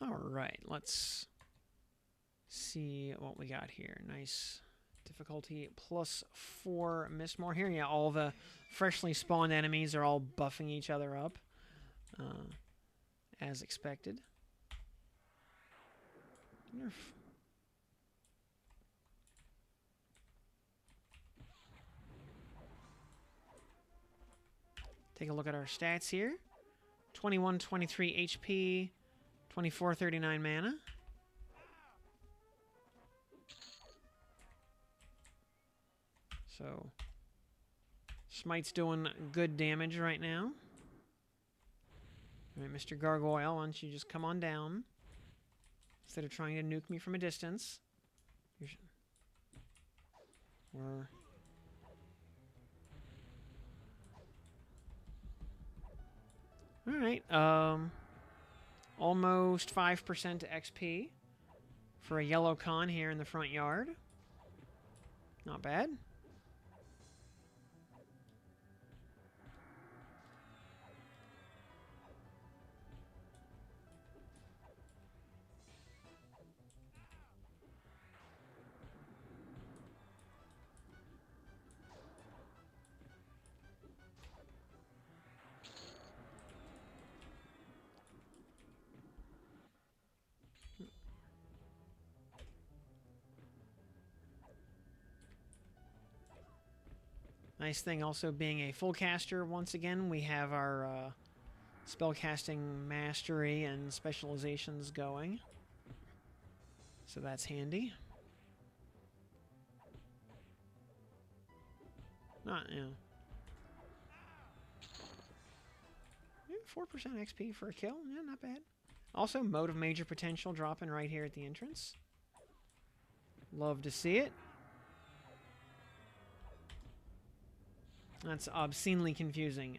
Alright, let's see what we got here. Nice difficulty +4 Mistmoore here. Yeah, all the freshly spawned enemies are all buffing each other up, as expected. Take a look at our stats here. 2123 HP, 2439 mana. So, Smite's doing good damage right now. Alright, Mr. Gargoyle, why don't you just come on down? Instead of trying to nuke me from a distance. We're... Alright, almost 5% XP for a yellow con here in the front yard. Not bad. Nice thing also being a full caster, once again, we have our spellcasting mastery and specializations going. So that's handy. Not, you know. 4% XP for a kill. Yeah, not bad. Also, Mode of Major Potential dropping right here at the entrance. Love to see it. That's obscenely confusing.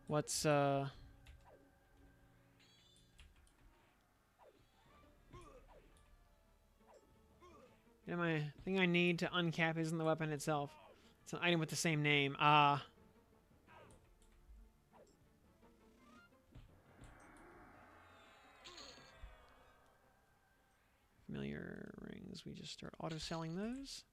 What's, I thing I need to uncap isn't the weapon itself. It's an item with the same name. Familiar rings. We just start auto-selling those.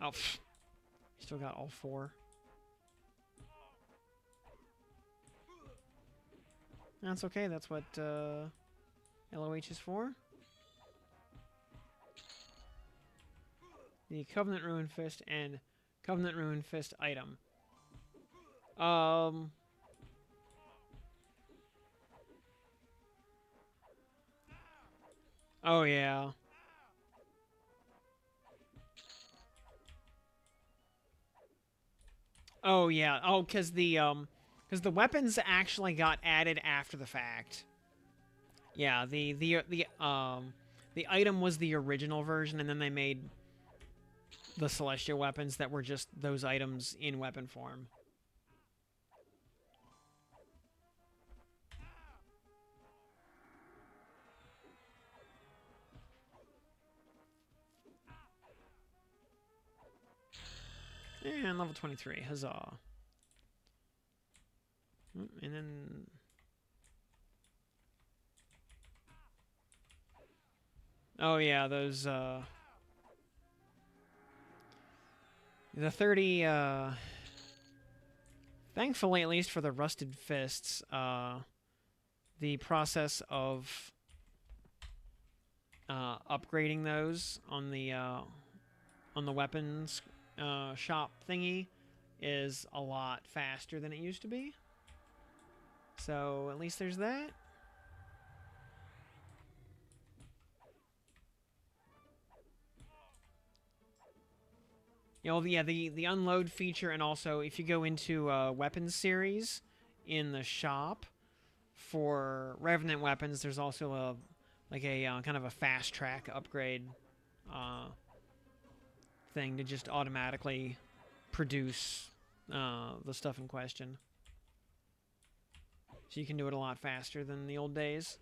Oh, still got all 4. That's okay. That's what LOH is for. The Covenant Ruin Fist and Covenant Ruin Fist item. Oh yeah. Oh yeah. Oh, because the weapons actually got added after the fact. Yeah, the item was the original version, and then they made the celestial weapons that were just those items in weapon form. And level 23, huzzah. And then... Oh yeah, those, the 30, thankfully, at least for the Rusted Fists, the process of upgrading those on the weapons shop thingy is a lot faster than it used to be. So at least there's that. You know, yeah, the unload feature, and also if you go into weapons series in the shop for Revenant weapons, there's also a kind of a fast track upgrade thing to just automatically produce the stuff in question. So you can do it a lot faster than the old days,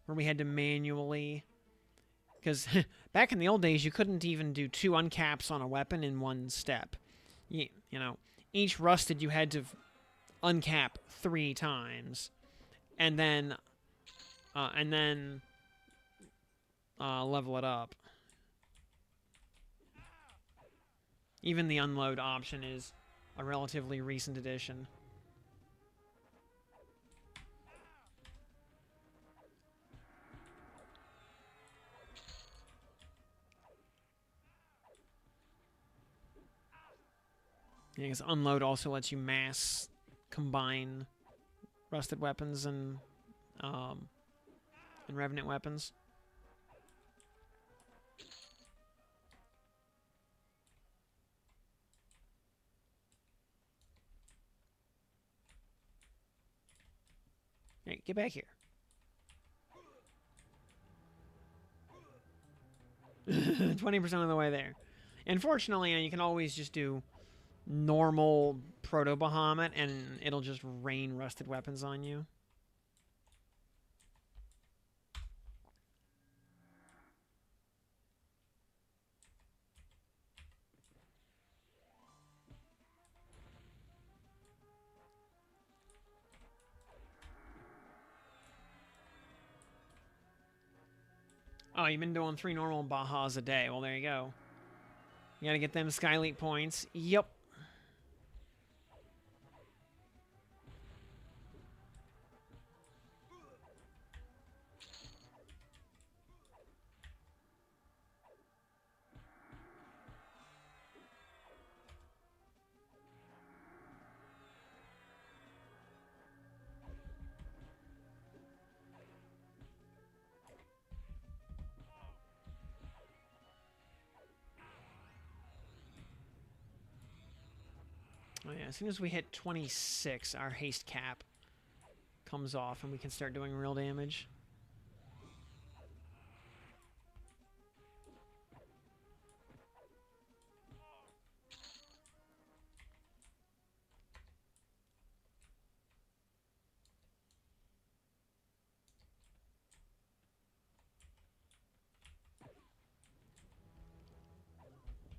where we had to manually Because back in the old days, you couldn't even do 2 uncaps on a weapon in one step. You know, each rusted you had to uncap 3 times, and then level it up. Even the unload option is a relatively recent addition. Yeah, because unload also lets you mass combine rusted weapons and revenant weapons. Hey, get back here. 20% of the way there. Unfortunately, you can always just do normal Proto Bahamut and it'll just rain rusted weapons on you. Oh, you've been doing 3 normal Bahas a day. Well, there you go. You gotta get them Sky Leap points. Yep. Oh yeah, as soon as we hit 26, our haste cap comes off and we can start doing real damage.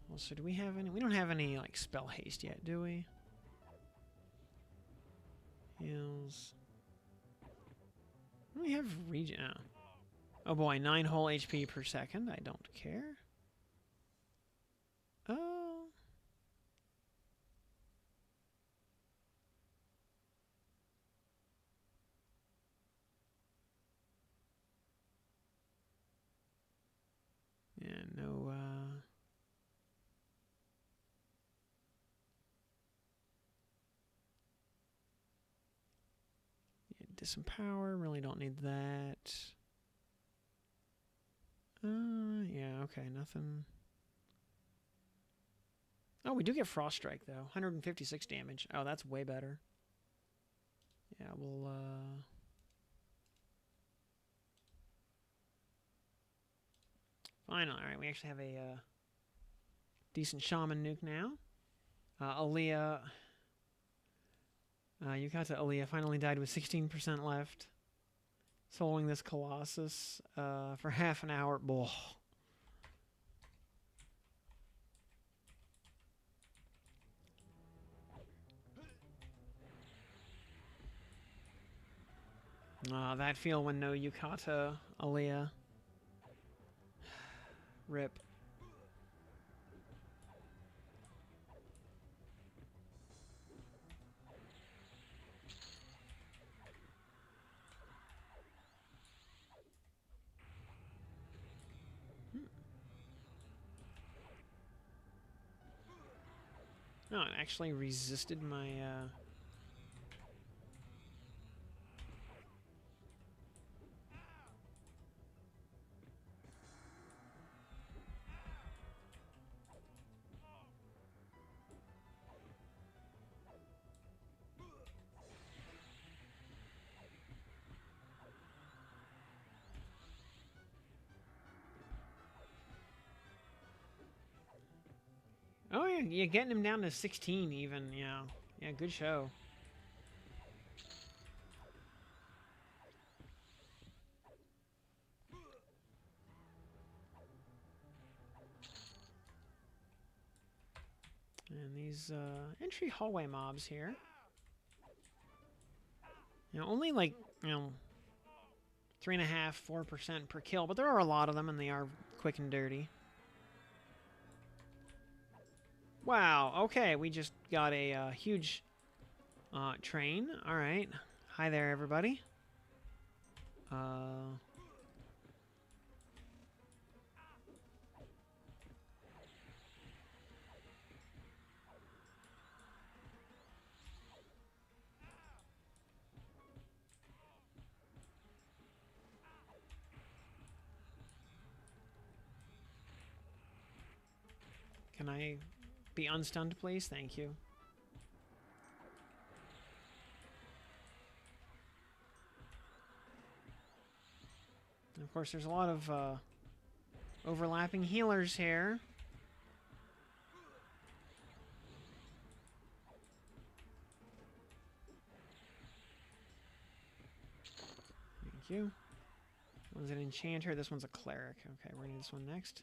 Well, so do we have any? We don't have any, like, spell haste yet, do we? Heals. We have regen. Oh boy, 9 whole HP per second. I don't care. Oh. Yeah, no, yeah, disempower, really don't need that. Yeah, okay, nothing. Oh, we do get Frost Strike, though. 156 damage. Oh, that's way better. Yeah, we'll, fine, alright, we actually have a, decent Shaman nuke now. Aaliyah... Yukata Aaliyah finally died with 16% left. Soloing this Colossus, for half an hour. Boah. That feel when no Yukata Aaliyah. Rip. No, it actually resisted my, Oh, yeah, you're getting him down to 16 even, yeah. Yeah, good show. these entry hallway mobs here. You know, only like, you know, 3.5%, 4% per kill, but there are a lot of them, and they are quick and dirty. Wow, okay, we just got a huge train. All right. Hi there, everybody. Can I be unstunned, please? Thank you. And of course, there's a lot of overlapping healers here. Thank you. One's an enchanter. This one's a cleric. Okay, we're gonna do this one next.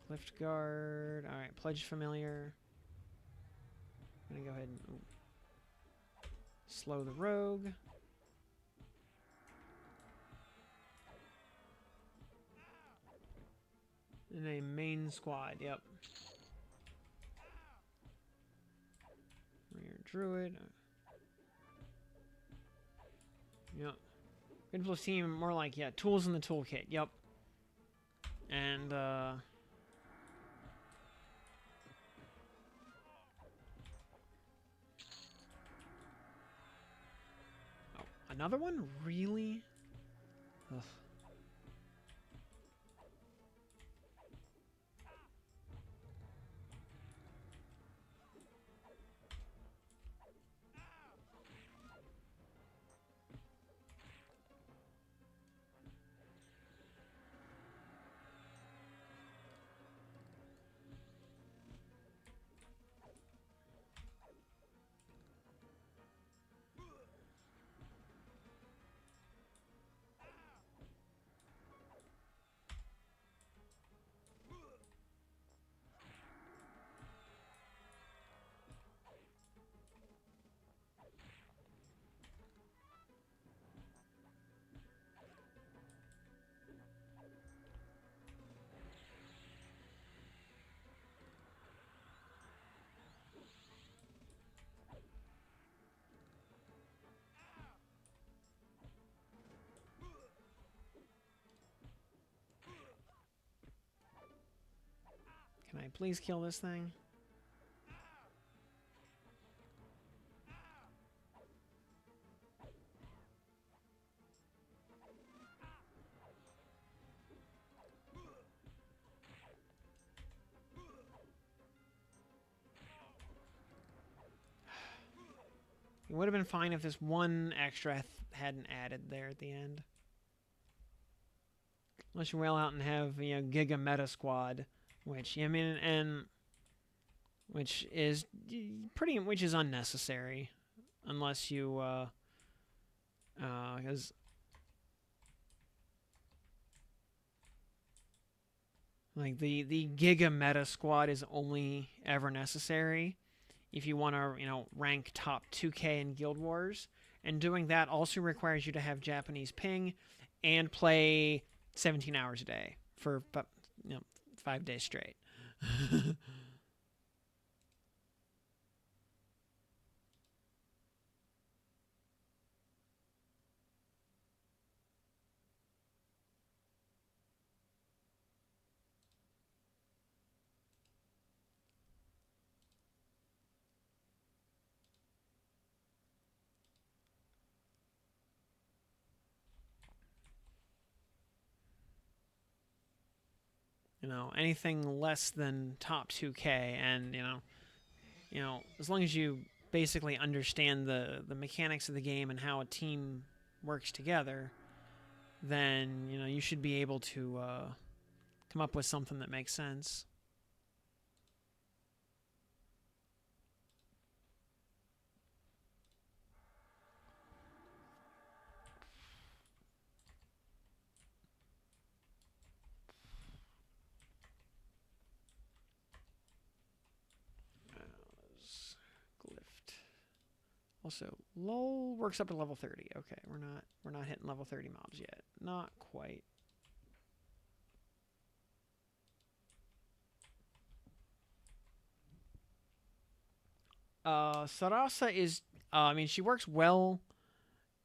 Clift guard. All right, pledge familiar. I'm gonna go ahead and slow the rogue. And a main squad. Yep. Rear druid. Yep. Good team. More like, yeah, tools in the toolkit. Yep. And another one? Really? Ugh. Can I please kill this thing? It would have been fine if this one extra hadn't added there at the end. Unless you wail out and have, you know, Giga Meta Squad, which, I mean, and which is unnecessary, unless you, because like the Giga Meta Squad is only ever necessary if you want to, you know, rank top 2K in Guild Wars, and doing that also requires you to have Japanese ping and play 17 hours a day for, you know, 5 days straight. You know, anything less than top 2K, and you know, as long as you basically understand the mechanics of the game and how a team works together, then you should be able to come up with something that makes sense. Glyphed. Also, lol works up to level 30. Okay, we're not hitting level 30 mobs yet. Not quite. Sarasa is I mean, she works well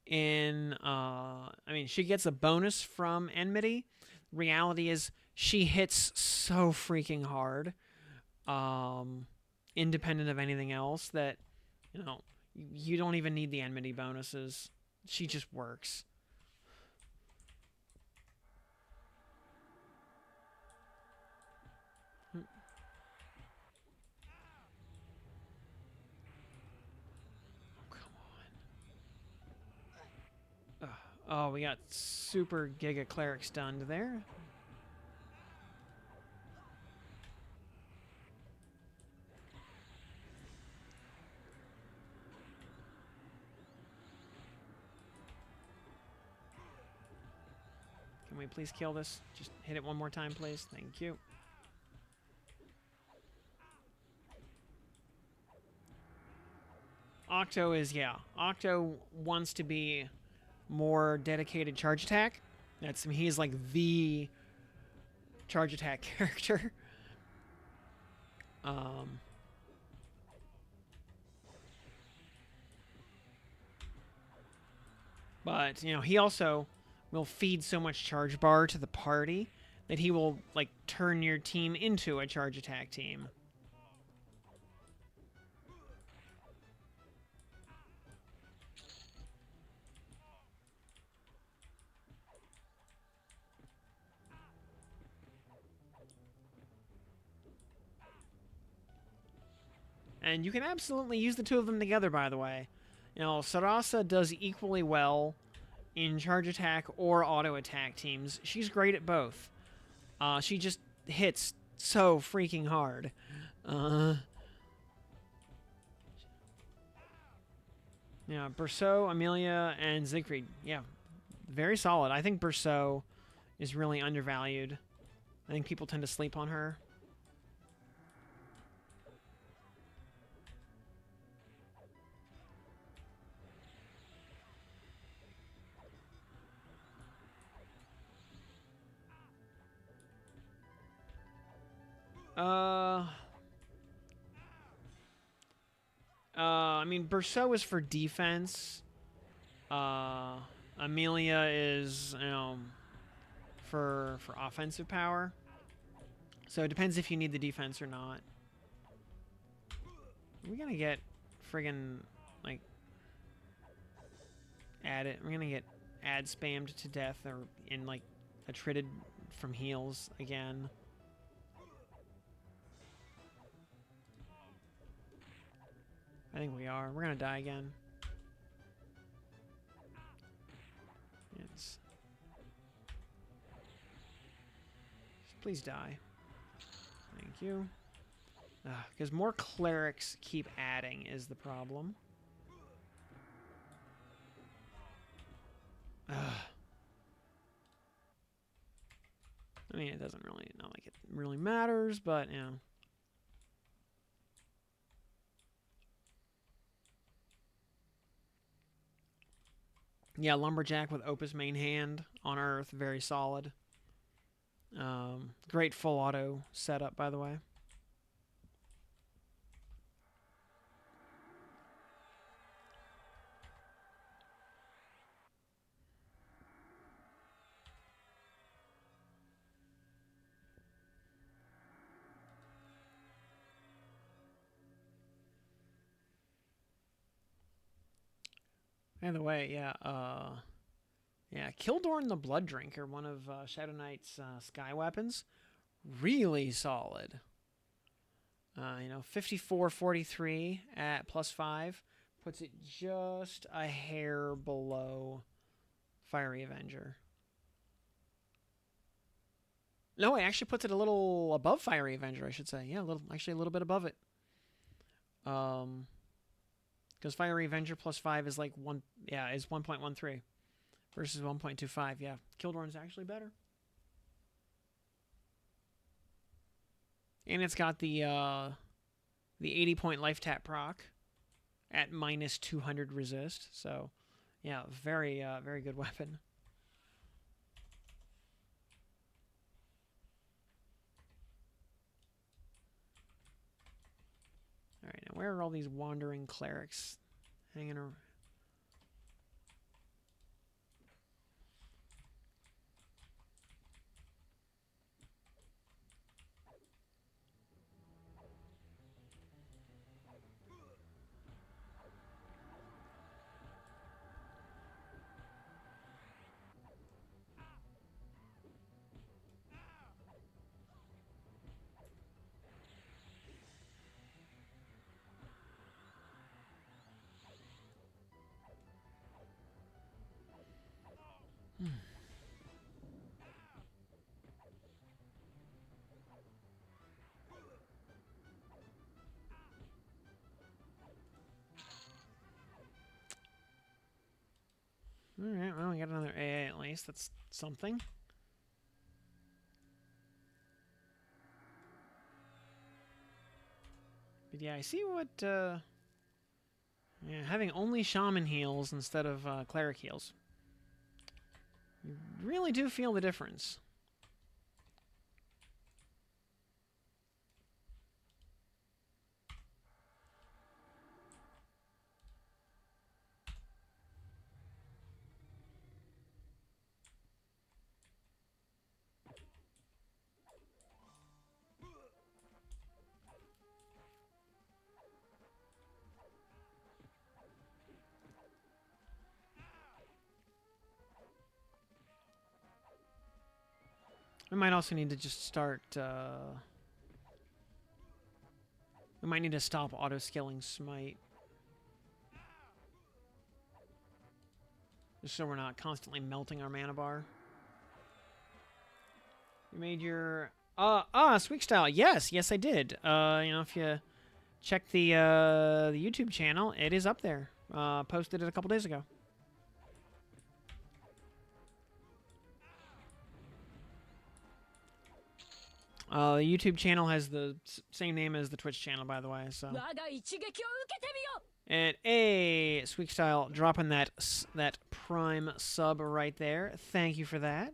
in I mean, she gets a bonus from enmity. Reality is she hits so freaking hard. Independent of anything else that you don't even need the enmity bonuses. She just works. Oh, we got super giga cleric stunned there. Can we please kill this? Just hit it one more time, please. Thank you. Octo is, yeah. Octo wants to be more dedicated charge attack. He's like the charge attack character. But he also will feed so much charge bar to the party that he will like turn your team into a charge attack team. And you can absolutely use the two of them together, by the way. Sarasa does equally well in charge attack or auto attack teams. She's great at both. She just hits so freaking hard. Yeah, Berceau, Amelia, and Siegfried. Yeah, very solid. I think Berceau is really undervalued. I think people tend to sleep on her. I mean, Berceau is for defense. Amelia is, for offensive power. So it depends if you need the defense or not. We're gonna get friggin' like we're gonna get ad spammed to death or in like attrited from heals again. I think we are. We're gonna die again. It's... Please die. Thank you. Because more clerics keep adding is the problem. I mean, it doesn't really, not like it really matters, but, Yeah, Lumberjack with Opus main hand on Earth, very solid. Great full auto setup, by the way. By the way, yeah, Kildorn the Blood Drinker, one of Shadow Knight's sky weapons, really solid. 54-43 at +5 puts it just a hair below Fiery Avenger. No, it actually puts it a little above Fiery Avenger, I should say. Yeah, actually a little bit above it. Because Fiery Avenger plus 5 is like is 1.13 versus 1.25. Yeah, Kildorn's actually better. And it's got the 80-point life tap proc at minus 200 resist. So, yeah, very good weapon. All right, now where are all these wandering clerics hanging around? All right, well, we got another AA at least. That's something. But yeah, I see what. Yeah, having only shaman heals instead of cleric heals. You really do feel the difference. We might also need to just start. We might need to stop auto-scaling Smite. Just so we're not constantly melting our mana bar. You made your... Sweet Style. Yes, I did. If you check the YouTube channel, it is up there. Posted it a couple days ago. The YouTube channel has the same name as the Twitch channel, by the way, so... And Sweet Style dropping that prime sub right there. Thank you for that.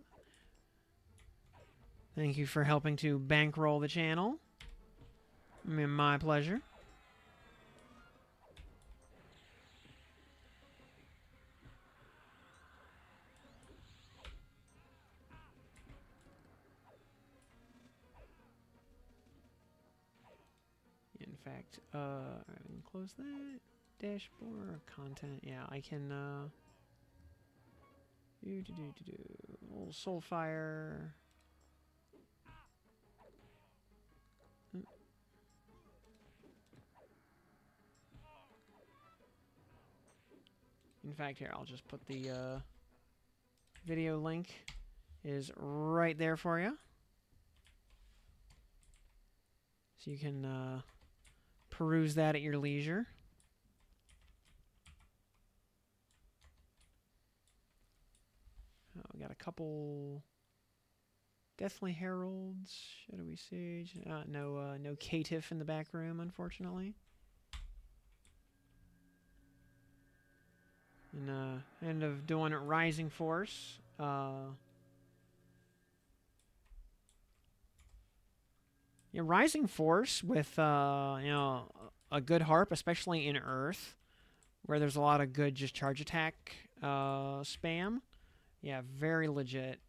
Thank you for helping to bankroll the channel. My pleasure. In fact, I can close that. Dashboard, content. Yeah, I can, Little Soulfire. In fact, here, I'll just put the, video link is right there for you. So you can, peruse that at your leisure. Oh, we got a couple Deathly Heralds, Shadowy Sage. No caitiff in the back room, unfortunately. And end of doing Rising Force. Yeah, Rising Force with a good harp, especially in Earth, where there's a lot of good just charge attack spam. Yeah, very legit.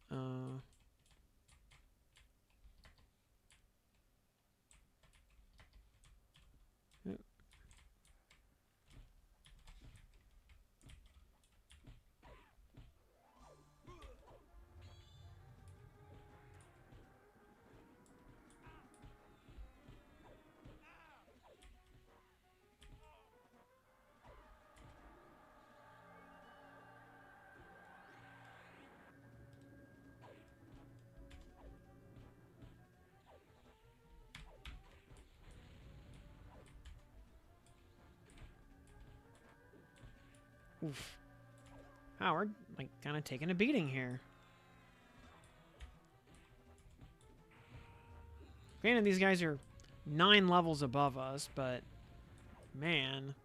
Oof. Oh, we're, like, kind of taking a beating here. Granted, these guys are 9 levels above us, but... Man...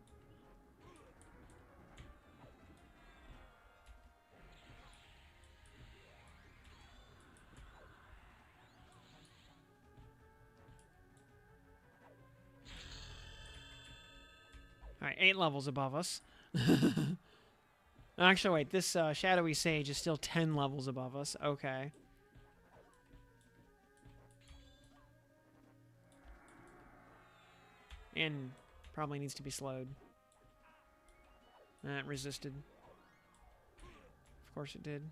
Alright, 8 levels above us. Actually, wait, this Shadowy Sage is still 10 levels above us. Okay. And probably needs to be slowed. That resisted. Of course it did.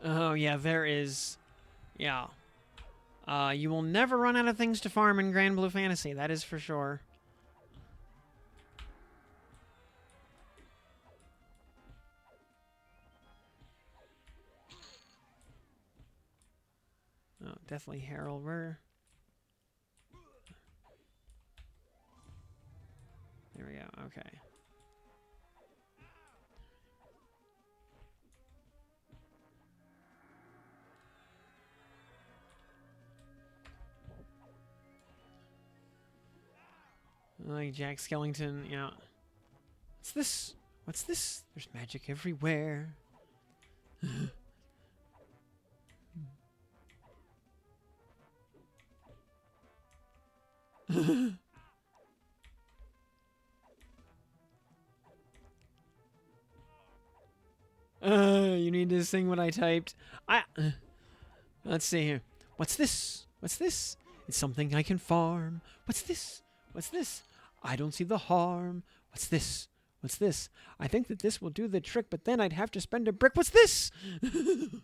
Oh, yeah, there is... Yeah. You will never run out of things to farm in Grand Blue Fantasy, that is for sure. Oh, definitely Herald. Where... There we go, okay. Like Jack Skellington, yeah. What's this? What's this? There's magic everywhere. You need to sing what I typed. Let's see here. What's this? What's this? It's something I can farm. What's this? What's this? I don't see the harm. What's this? What's this? I think that this will do the trick, but then I'd have to spend a brick. What's this? There's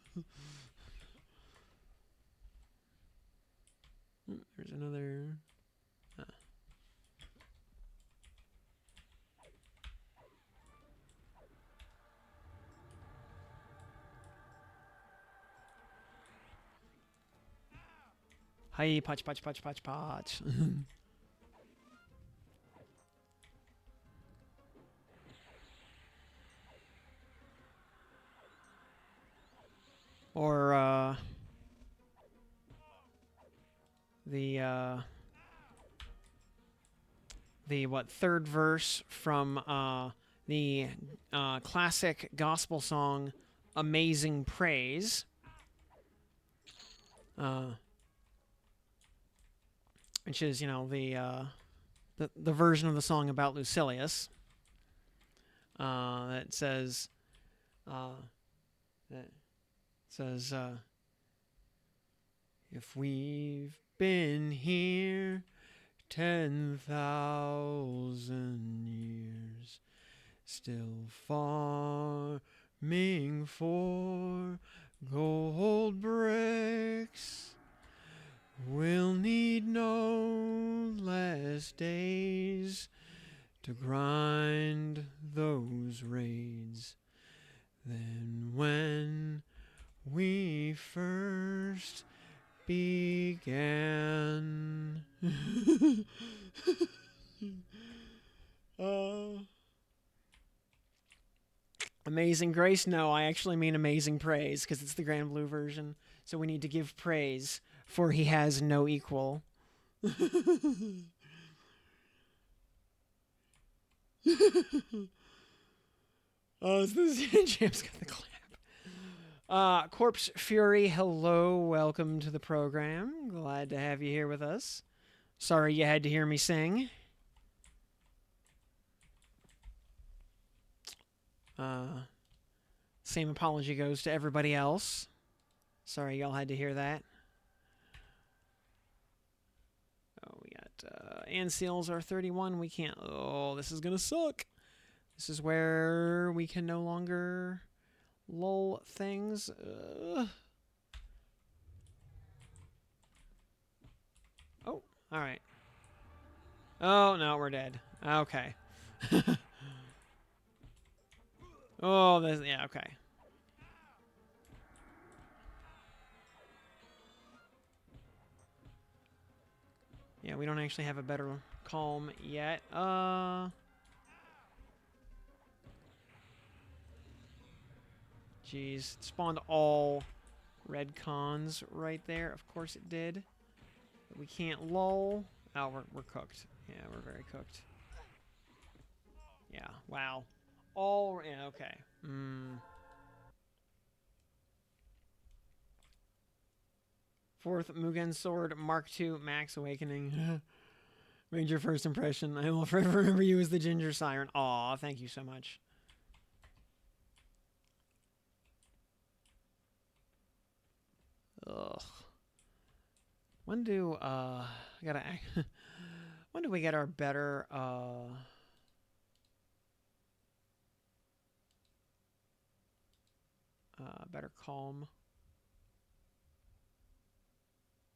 another... Hi, patch, patch, patch, patch, patch. Or, the third verse from, the, classic gospel song, Amazing Praise. Which is, you know, the version of the song about Lucilius. That says, if we've been here 10,000 years, still farming for gold bricks, we'll need no less days to grind those raids than when we first began. Amazing Grace? No, I actually mean Amazing Praise, because it's the Grand Blue version. So we need to give praise, for he has no equal. Oh, this James got the clap. Corpse Fury, hello, welcome to the program. Glad to have you here with us. Sorry you had to hear me sing. Same apology goes to everybody else. Sorry y'all had to hear that. Oh, we got, and seals are 31. We can't, oh, this is gonna suck. This is where we can no longer lull things. Oh, alright. Oh, no, we're dead. Okay. Oh, this, yeah, okay. Yeah, we don't actually have a better calm yet. Jeez, it spawned all red cons right there. Of course it did. But we can't lull. Oh, we're cooked. Yeah, we're very cooked. Yeah, wow. All, yeah, okay. Fourth Mugen Sword Mark II Max Awakening. Made your first impression. I will forever remember you as the Ginger Siren. Aw, thank you so much. Ugh. When do I gotta when do we get our better better calm?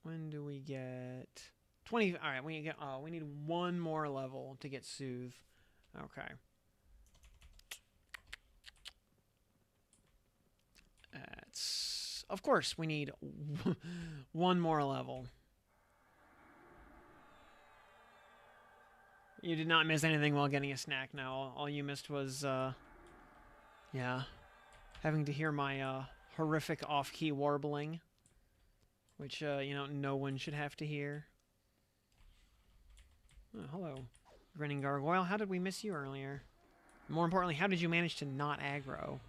When do we get 20? All right, we get we need one more level to get soothe. Okay. That's of course we need one more level. You did not miss anything while getting a snack. Now all you missed was yeah, having to hear my horrific off-key warbling, which you know no one should have to hear. Oh, hello, grinning gargoyle. How did we miss you earlier? More importantly, how did you manage to not aggro?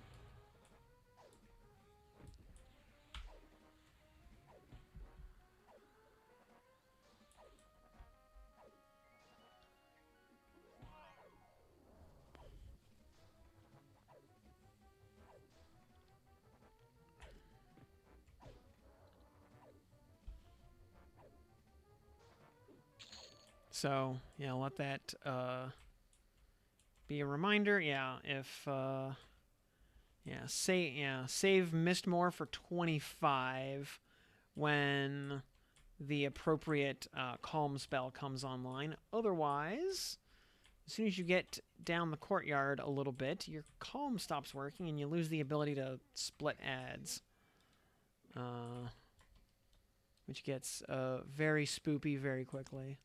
So yeah, let that be a reminder. Yeah, if save Mistmoore for 25 when the appropriate calm spell comes online. Otherwise, as soon as you get down the courtyard a little bit, your calm stops working and you lose the ability to split ads. Which gets very spoopy very quickly.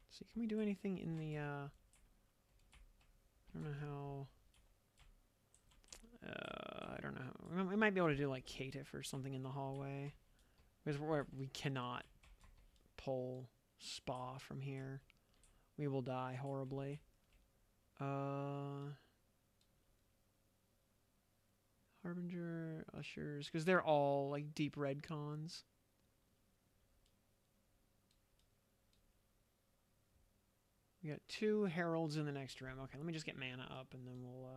See, can we do anything in the, I don't know how, I don't know. We might be able to do, like, caitiff or something in the hallway. Because we cannot pull spa from here. We will die horribly. Harbinger, ushers, because they're all, like, deep red cons. We got 2 heralds in the next room. Okay, let me just get mana up, and then we'll,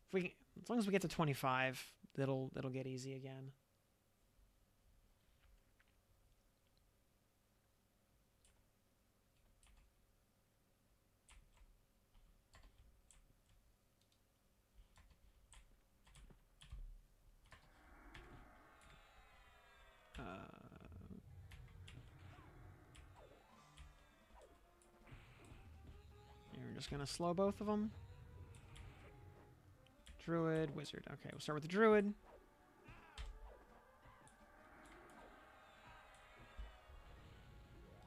if we, as long as we get to 25, it'll get easy again. We're just gonna slow both of them. Druid, wizard. Okay, we'll start with the druid.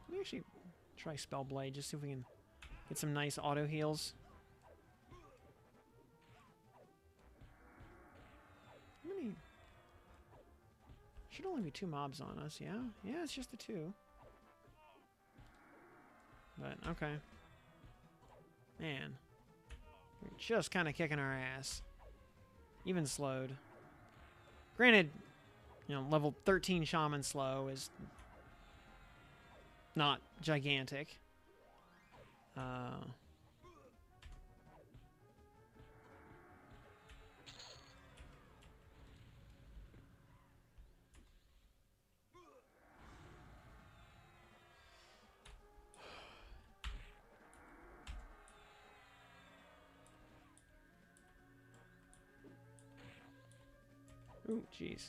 Let me actually try Spellblade, just see if we can get some nice auto heals. How many? Should only be 2 mobs on us, yeah? Yeah, it's just the 2. But, okay. Man. We're just kind of kicking our ass. Even slowed. Granted, you know, level 13 Shaman slow is not gigantic. Ooh, jeez.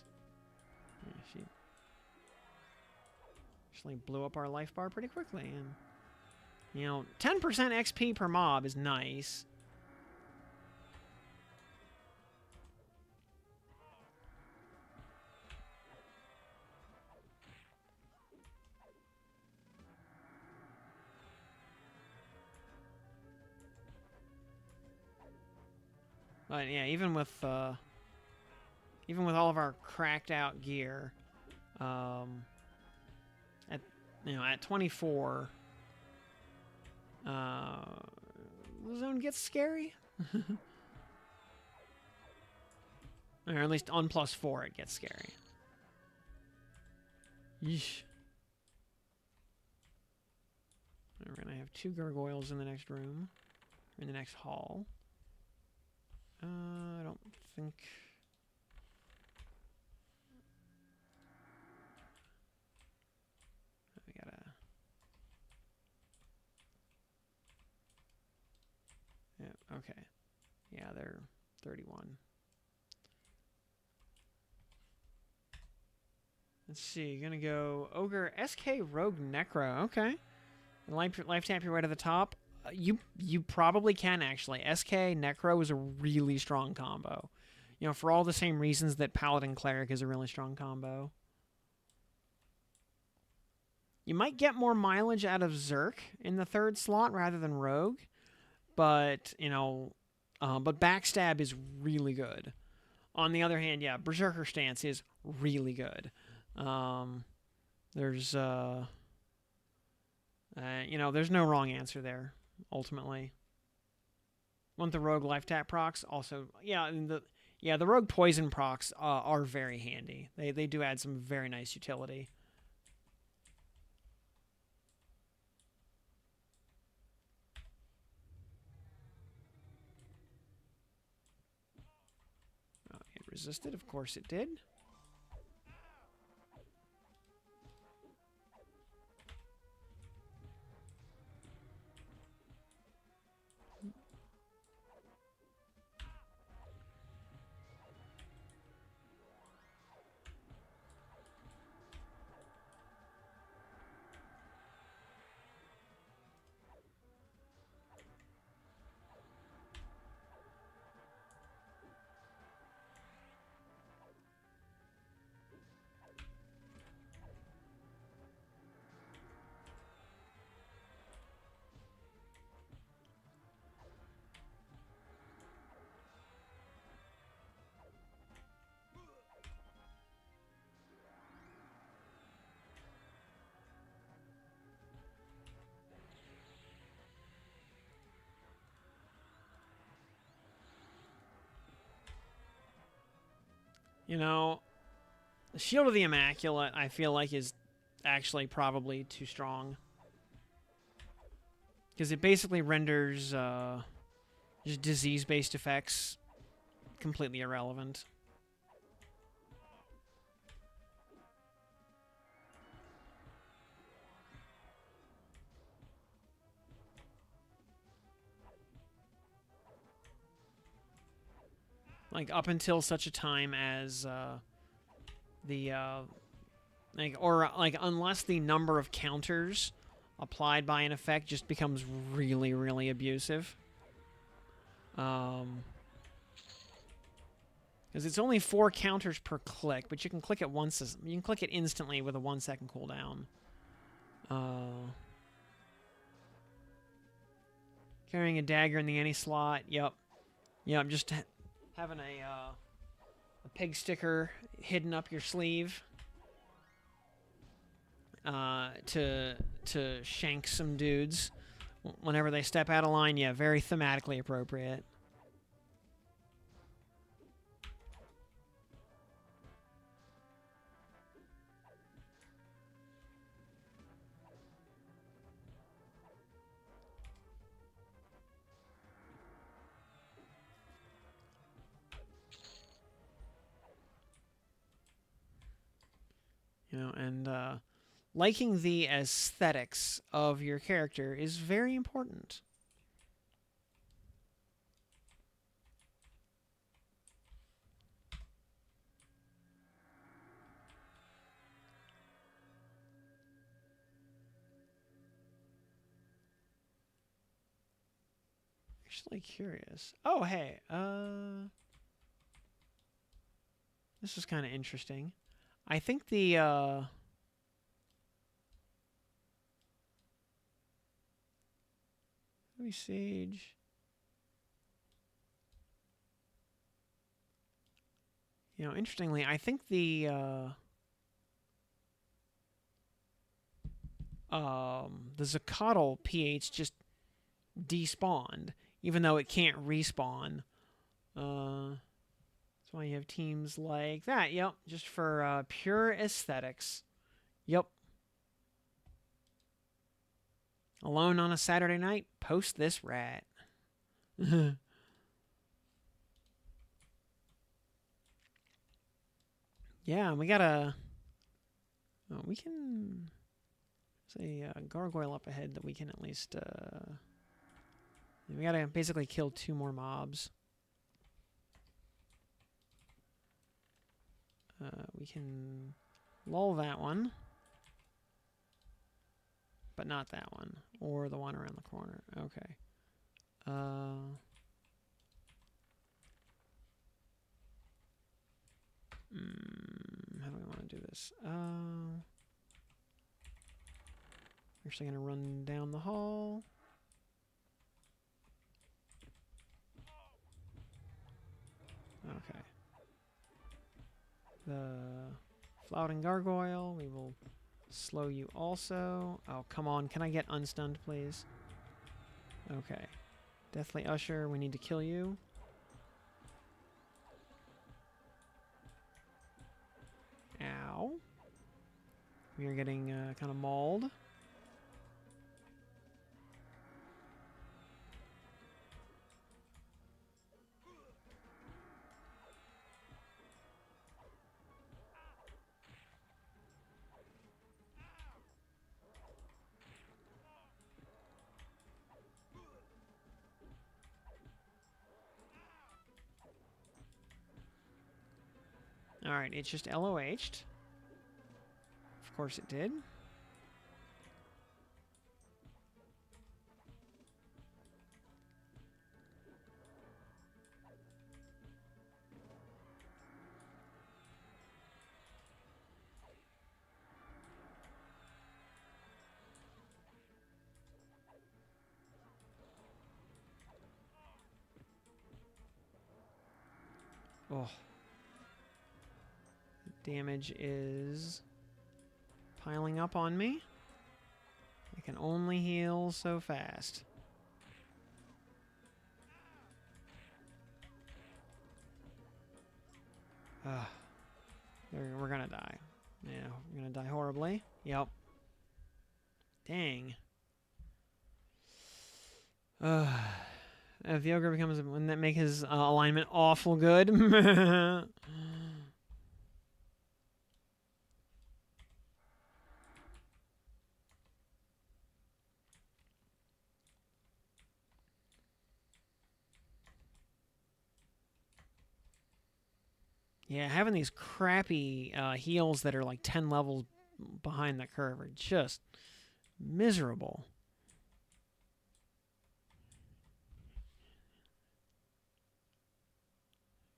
Yeah, actually blew up our life bar pretty quickly. And, you know, 10% XP per mob is nice. But yeah, even with all of our cracked out gear, at at 24, the zone gets scary. Or at least on +4 it gets scary. Yeesh. We're gonna have 2 gargoyles in the next room, in the next hall. I don't think. We gotta. Yeah. Okay. Yeah, they're 31. Let's see. You're gonna go Ogre SK Rogue Necro. Okay. Life tap your way to the top. You probably can actually. SK Necro is a really strong combo. You know, for all the same reasons that Paladin Cleric is a really strong combo. You might get more mileage out of Zerk in the 3rd slot rather than Rogue, but but Backstab is really good. On the other hand, yeah, Berserker Stance is really good. There's there's no wrong answer there. Ultimately, want the Rogue life tap procs also? Yeah, the Rogue poison procs are very handy. They do add some very nice utility. It resisted, of course it did. You know, the Shield of the Immaculate, I feel like, is actually probably too strong. Because it basically renders just disease-based effects completely irrelevant. Like, up until such a time as unless the number of counters applied by an effect just becomes really, really abusive. Because it's only 4 counters per click, but you can click it once. You can click it instantly with a 1-second cooldown. Carrying a dagger in the any slot. Yep. Just having a pig sticker hidden up your sleeve to shank some dudes whenever they step out of line. Yeah, very thematically appropriate. And liking the aesthetics of your character is very important. Actually curious. Oh, hey. This is kind of interesting. I think the, Heavy Sage. You know, interestingly, I think the Zacatl pH just despawned, even though it can't respawn. That's why you have teams like that. Yep, just for pure aesthetics. Yep. Alone on a Saturday night, post this rat. Yeah, we gotta. Oh, we can. There's a gargoyle up ahead that we can at least. We gotta basically kill 2 more mobs. We can lull that one, but not that one, or the one around the corner. Okay. How do we want to do this? Actually gonna run down the hall. Okay. The Flouting Gargoyle, we will slow you also. Oh, come on. Can I get unstunned, please? Okay. Deathly Usher, we need to kill you. Ow. We are getting kind of mauled. Alright, it's just LOH'd. Of course it did. Oh. The damage is piling up on me. I can only heal so fast. We're gonna die. Yeah, we're gonna die horribly. Yep. Dang. If the ogre becomes, wouldn't that make his alignment awful good? Yeah, having these crappy heals that are like 10 levels behind the curve are just miserable.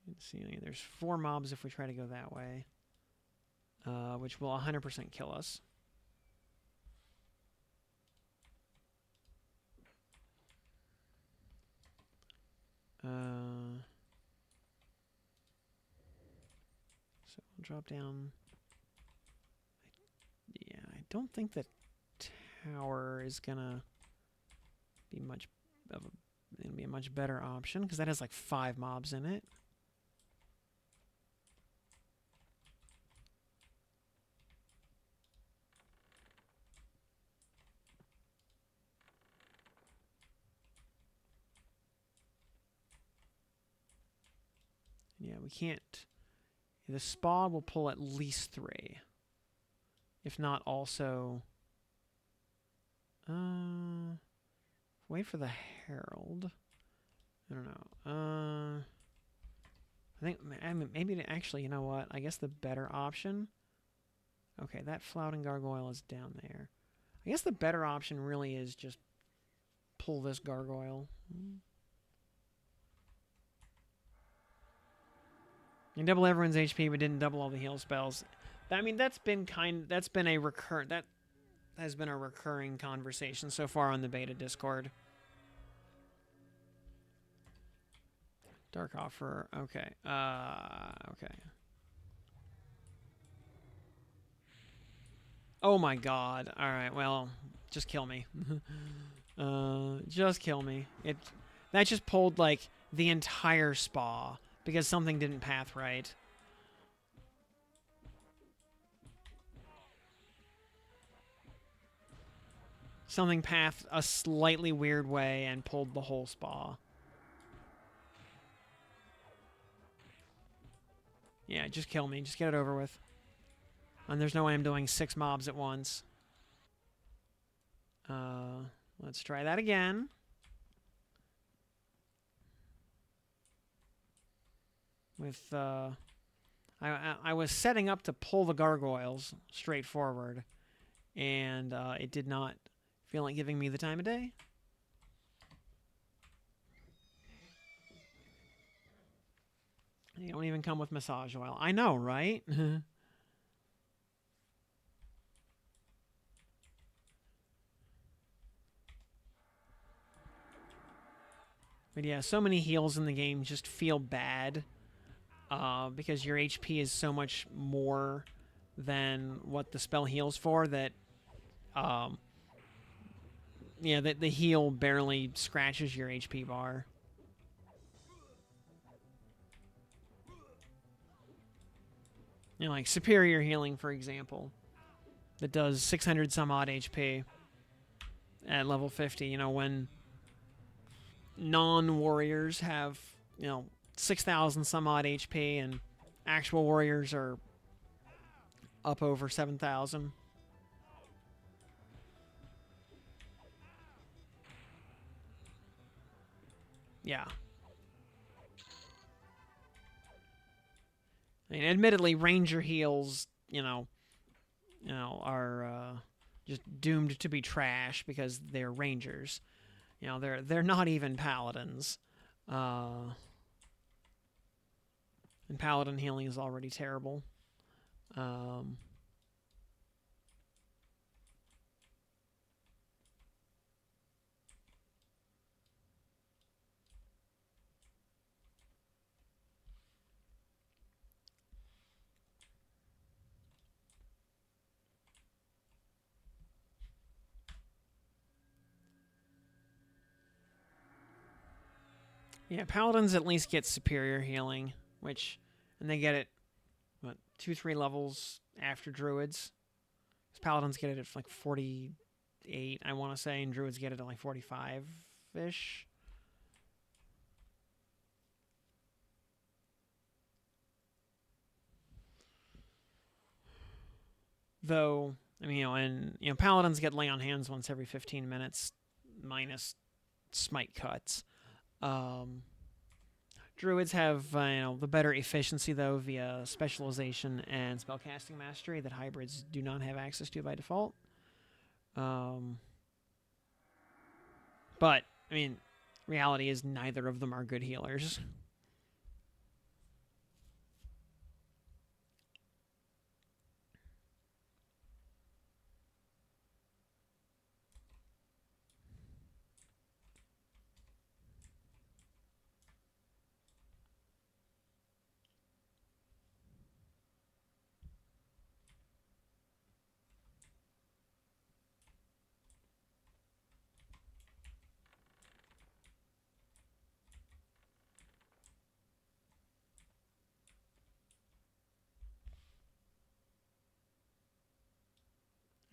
Let's see, there's 4 mobs if we try to go that way, which will 100% kill us. So I'll drop down. Yeah, I don't think the tower is gonna be much of a. It'll be a much better option because that has like 5 mobs in it. Yeah, we can't. The spa will pull at least 3. If not also... wait for the Herald. I don't know. I think maybe actually, you know what? I guess the better option... Okay, that Flouting Gargoyle is down there. I guess the better option really is just pull this Gargoyle. You double everyone's HP, but didn't double all the heal spells. I mean, that's been that has been a recurring conversation so far on the beta Discord. Dark Offer. Okay. Okay. Oh my god. Alright, well, just kill me. Just kill me. That just pulled, like, the entire spa because something didn't path right. Something pathed a slightly weird way and pulled the whole spa. Yeah, just kill me. Just get it over with. And there's no way I'm doing 6 mobs at once. Let's try that again. With, I was setting up to pull the gargoyles straight forward, and it did not feel like giving me the time of day. They don't even come with massage oil. I know, right? But yeah, so many heals in the game just feel bad because your HP is so much more than what the spell heals for that, yeah, the heal barely scratches your HP bar. You know, like superior healing, for example, that does 600 some odd HP at level 50. You know, when non-warriors have, 6,000 some odd HP and actual warriors are up over 7,000. Yeah. I mean, admittedly, ranger heals, are just doomed to be trash because they're rangers. They're not even paladins. And paladin healing is already terrible. Yeah, paladins at least get superior healing, and they get it, 2-3 levels after druids. Paladins get it at like 48, I want to say, and druids get it at like 45-ish. Though, I mean, paladins get lay on hands once every 15 minutes, minus smite cuts. Druids have the better efficiency though via specialization and spellcasting mastery that hybrids do not have access to by default. But I mean, reality is neither of them are good healers.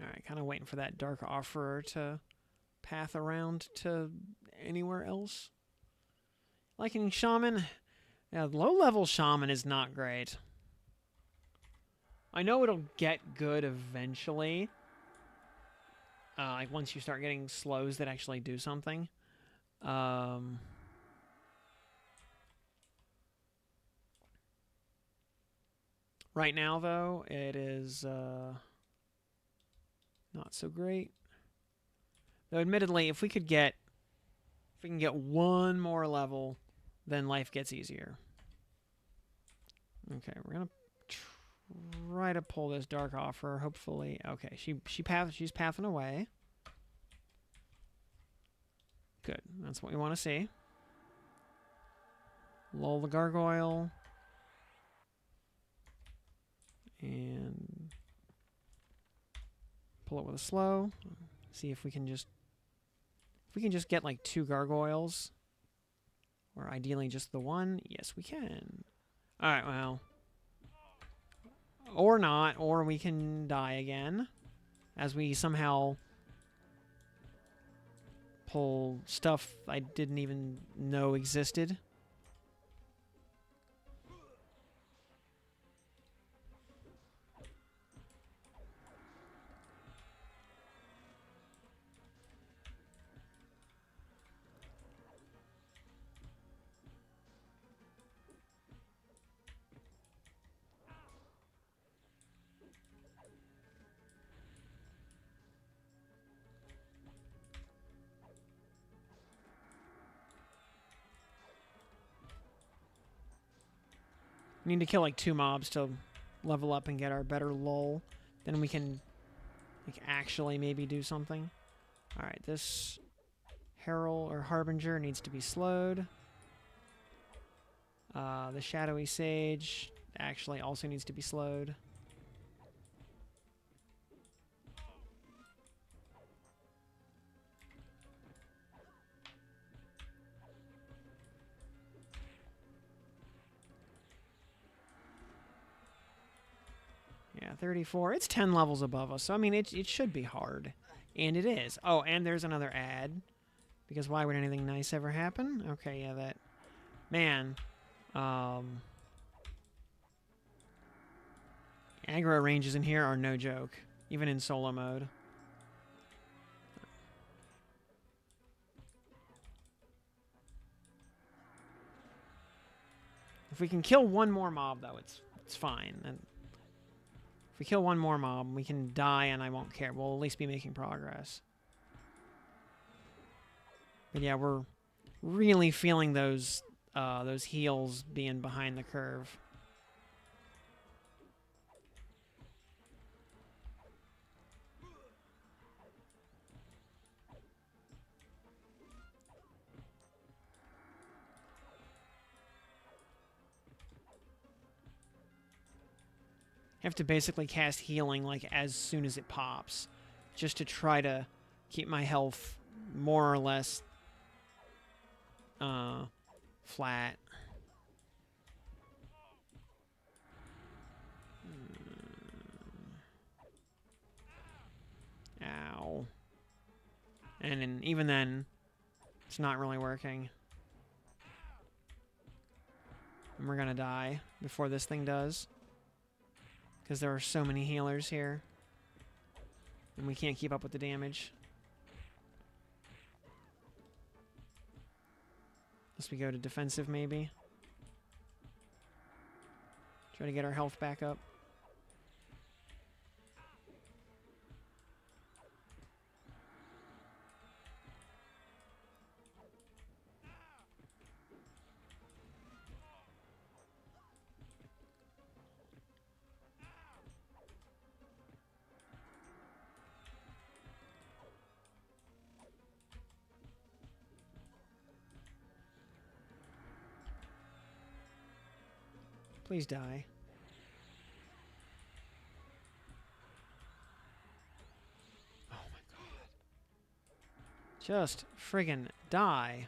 All right, kind of waiting for that Dark Offerer to path around to anywhere else. Like in Shaman, yeah, low-level Shaman is not great. I know it'll get good eventually. Like once you start getting slows that actually do something. Right now, though, it is not so great. Though, admittedly, if we can get one more level, then life gets easier. Okay, we're gonna try to pull this dark off her. Hopefully, okay. She's pathing away. Good. That's what we want to see. Lull the gargoyle. And pull it with a slow. See if we can just get like 2 gargoyles. Or ideally just the one. Yes, we can. Alright, well. Or not, or we can die again. As we somehow pull stuff I didn't even know existed. We need to kill like 2 mobs to level up and get our better lull. Then we can like actually maybe do something. Alright, this Herald or Harbinger needs to be slowed. The Shadowy Sage actually also needs to be slowed. Yeah, 34. It's 10 levels above us, so I mean, it should be hard. And it is. Oh, and there's another ad. Because why would anything nice ever happen? Okay, yeah, that... Man. Aggro ranges in here are no joke. Even in solo mode. If we can kill one more mob, though, it's fine. And if we kill one more mob, we can die and I won't care. We'll at least be making progress. But yeah, we're really feeling those heals being behind the curve. I have to basically cast healing like as soon as it pops, just to try to keep my health more or less flat. Ow. And even then, it's not really working. And we're gonna die before this thing does. Because there are so many healers here. And we can't keep up with the damage. Unless we go to defensive, maybe. Try to get our health back up. Please die. Oh my god. Just friggin' die.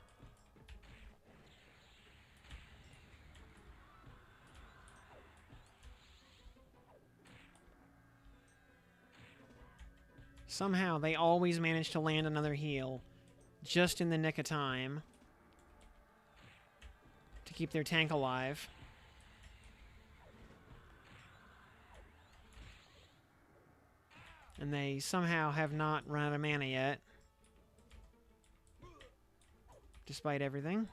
Somehow, they always manage to land another heal just in the nick of time to keep their tank alive. And they somehow have not run out of mana yet. Despite everything.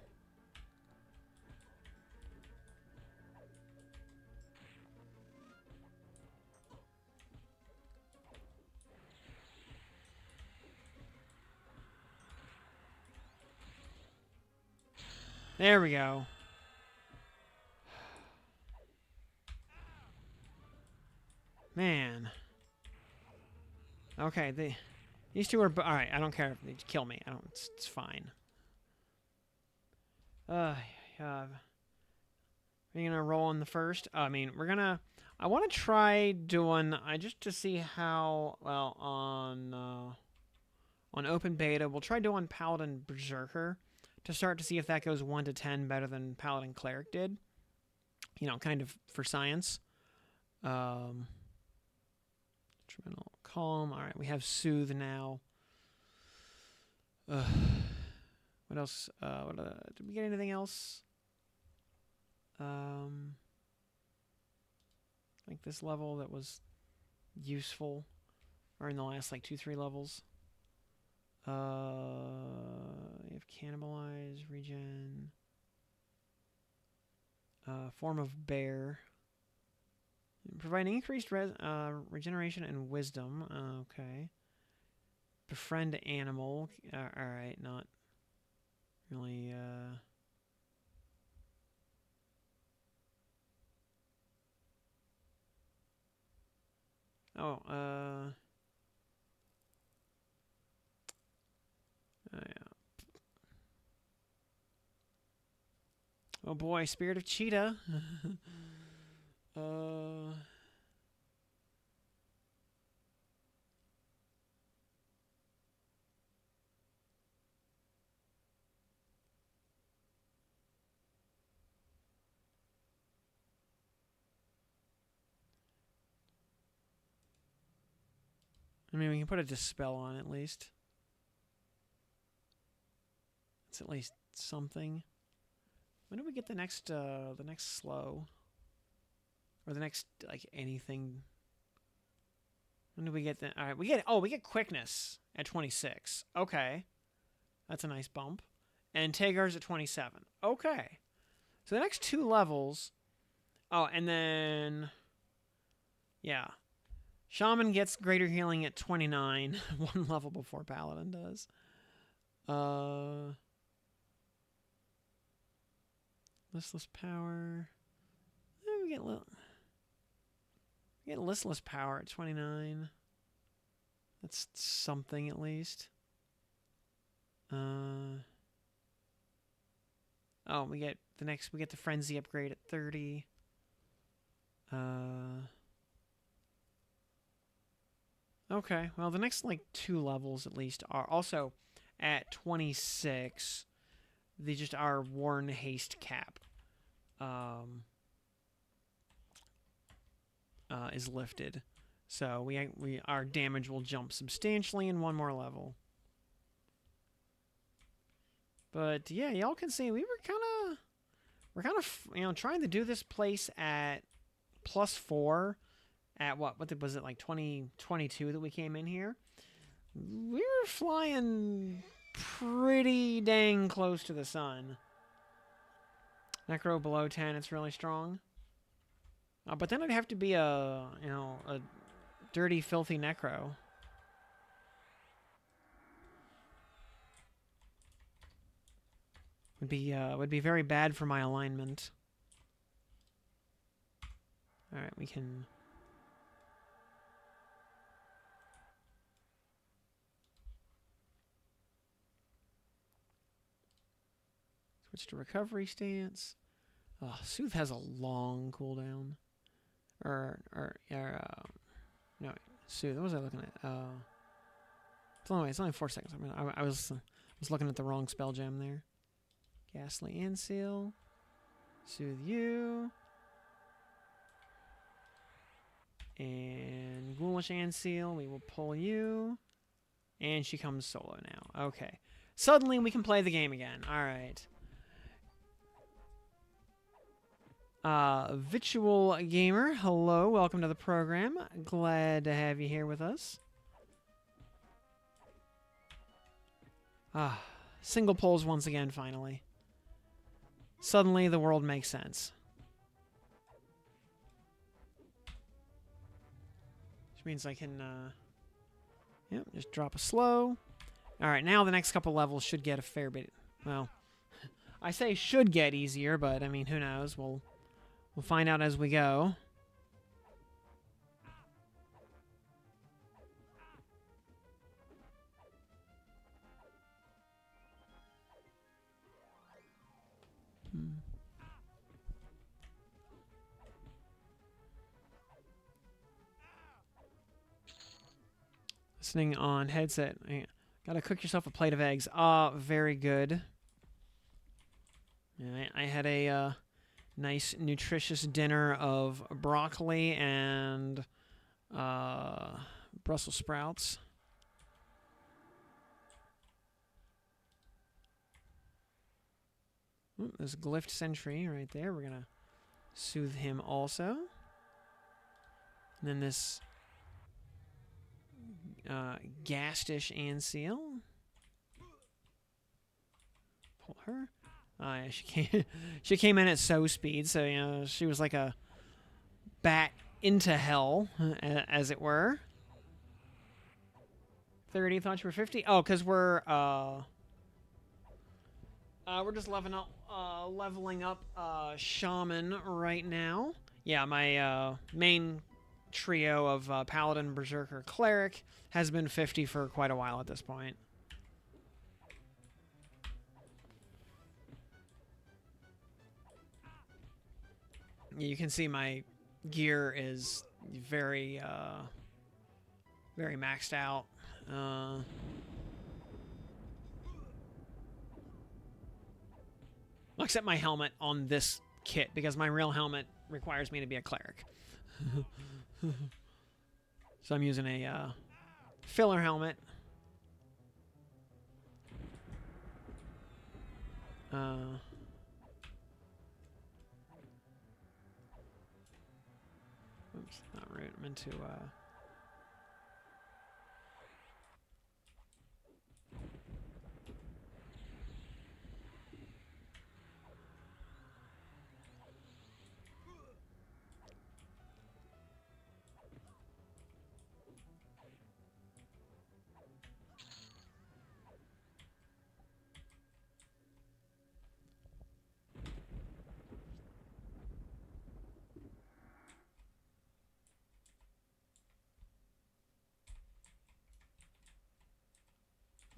There we go. Okay, these two are... Alright, I don't care if they kill me. I don't... It's fine. Are you gonna roll on the first? I mean, we're gonna... I want to try doing... just to see how... Well, on open beta, we'll try doing Paladin Berserker to start to see if that goes 1 to 10 better than Paladin Cleric did. You know, kind of for science. Instrumental Calm. Alright, we have Soothe now. What else? Did we get anything else? Like this level that was useful, or in the last like 2-3 levels. You have Cannibalize, Regen, Form of Bear, providing increased regeneration and wisdom. Okay. Befriend Animal. Alright, not really, Oh, yeah. Oh boy, Spirit of Cheetah. I mean, we can put a Dispel on at least. It's at least something. When do we get the next slow? Or the next, like, anything? When do we get the... Alright, we get Quickness at 26. Okay. That's a nice bump. And Tagar's at 27. Okay. So the next 2 levels... Oh, and then... Yeah. Shaman gets greater healing at 29. 1 level before Paladin does. Listless Power. We get Listless Power at 29. That's something at least. Oh, we get the Frenzy upgrade at 30. Okay, well, the next, like, 2 levels, at least, are also at 26. They just are Worn Haste cap. Is lifted. So, our damage will jump substantially in 1 more level. But, yeah, y'all can see, we're kind of, you know, trying to do this place at +4. At what was it, like 2022 that we came in here? We were flying pretty dang close to the sun. Necro below 10, it's really strong. But then it'd have to be a dirty, filthy Necro. Would be very bad for my alignment. Alright, we can... Switch to recovery stance. Oh, Soothe has a long cooldown. No, Soothe. What was I looking at? It's only 4 seconds. I mean, I was looking at the wrong spell gem there. Ghastly Inseal. Soothe you. And Ghoulish Anseal. We will pull you. And she comes solo now. Okay. Suddenly we can play the game again. Alright. Virtual Gamer, hello, welcome to the program. Glad to have you here with us. Single polls once again, finally. Suddenly the world makes sense. Which means I can, yep, just drop a slow. Alright, now the next couple levels should get a fair bit, well, I say should get easier, but, I mean, who knows, We'll find out as we go. Listening on headset. Gotta cook yourself a plate of eggs. Very good. Yeah, I had a nice, nutritious dinner of broccoli and Brussels sprouts. Ooh, there's a glyphed sentry right there. We're gonna soothe him also. And then this Gastish Anseal. Pull her. Yeah, she came in at so speed, so you know she was like a bat into hell, as it were. 30. Thought you were 50. Oh, because we're just leveling up Shaman right now. Yeah, my main trio of Paladin, Berserker, Cleric has been 50 for quite a while at this point. You can see my gear is very maxed out. Except my helmet on this kit, because my real helmet requires me to be a cleric. So I'm using a filler helmet. Oops, not right. I meant to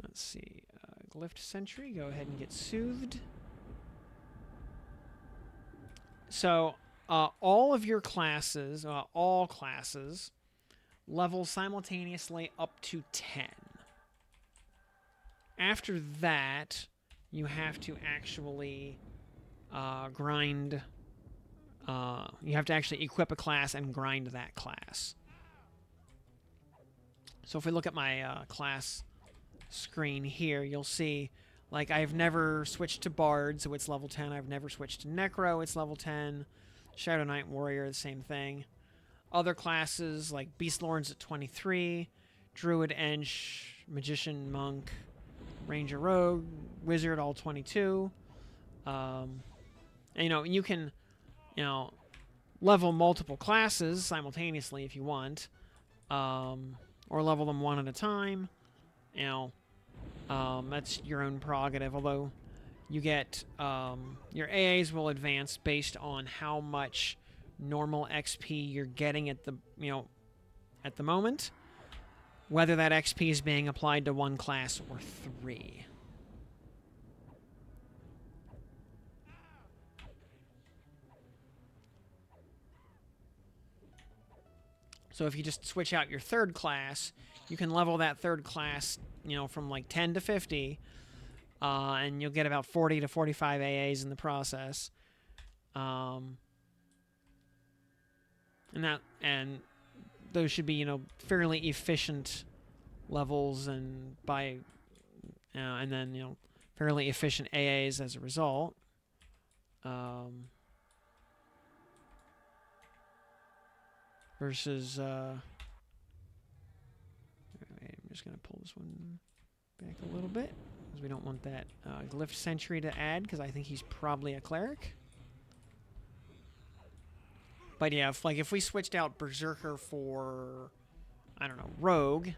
let's see. Glyphed Sentry, go ahead and get soothed. So, all of your classes, all classes, level simultaneously up to 10. After that, you have to actually grind. You have to actually equip a class and grind that class. So if we look at my class screen here, you'll see, like, I've never switched to Bard, so it's level 10. I've never switched to Necro, it's level 10. Shadow Knight Warrior, the same thing. Other classes, like Beast Lords at 23, Druid, Ench, Magician, Monk, Ranger, Rogue, Wizard, all 22. And, you know, you can, you know, level multiple classes simultaneously if you want, or level them one at a time. You know, that's your own prerogative. Although you get your AAs will advance based on how much normal XP you're getting at the at the moment, whether that XP is being applied to one class or 3. So if you just switch out your third class, you can level that third class, you know, from like 10 to 50, and you'll get about 40 to 45 AAs in the process. And those should be, you know, fairly efficient levels, and and then, you know, fairly efficient AAs as a result. Versus, I'm just going to pull this one back a little bit, because we don't want that Glyph Sentry to add, because I think he's probably a cleric. But yeah, if we switched out Berserker for, I don't know, Rogue,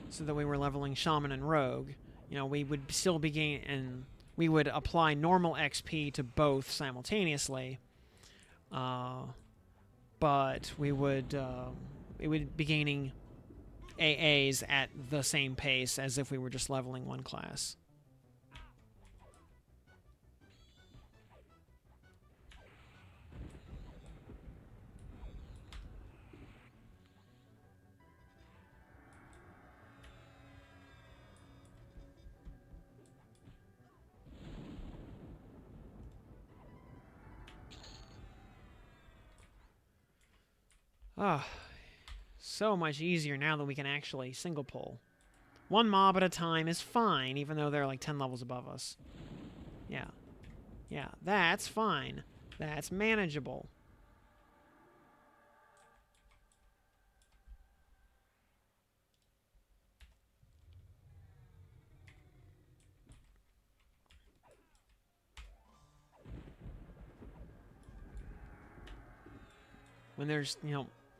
so that we were leveling Shaman and Rogue, you know, we would still be and we would apply normal XP to both simultaneously. But we would be gaining AAs at the same pace as if we were just leveling one class. Ah, so much easier now that we can actually single pull. One mob at a time is fine, even though they're like 10 levels above us. Yeah. Yeah, that's fine. That's manageable. When there's,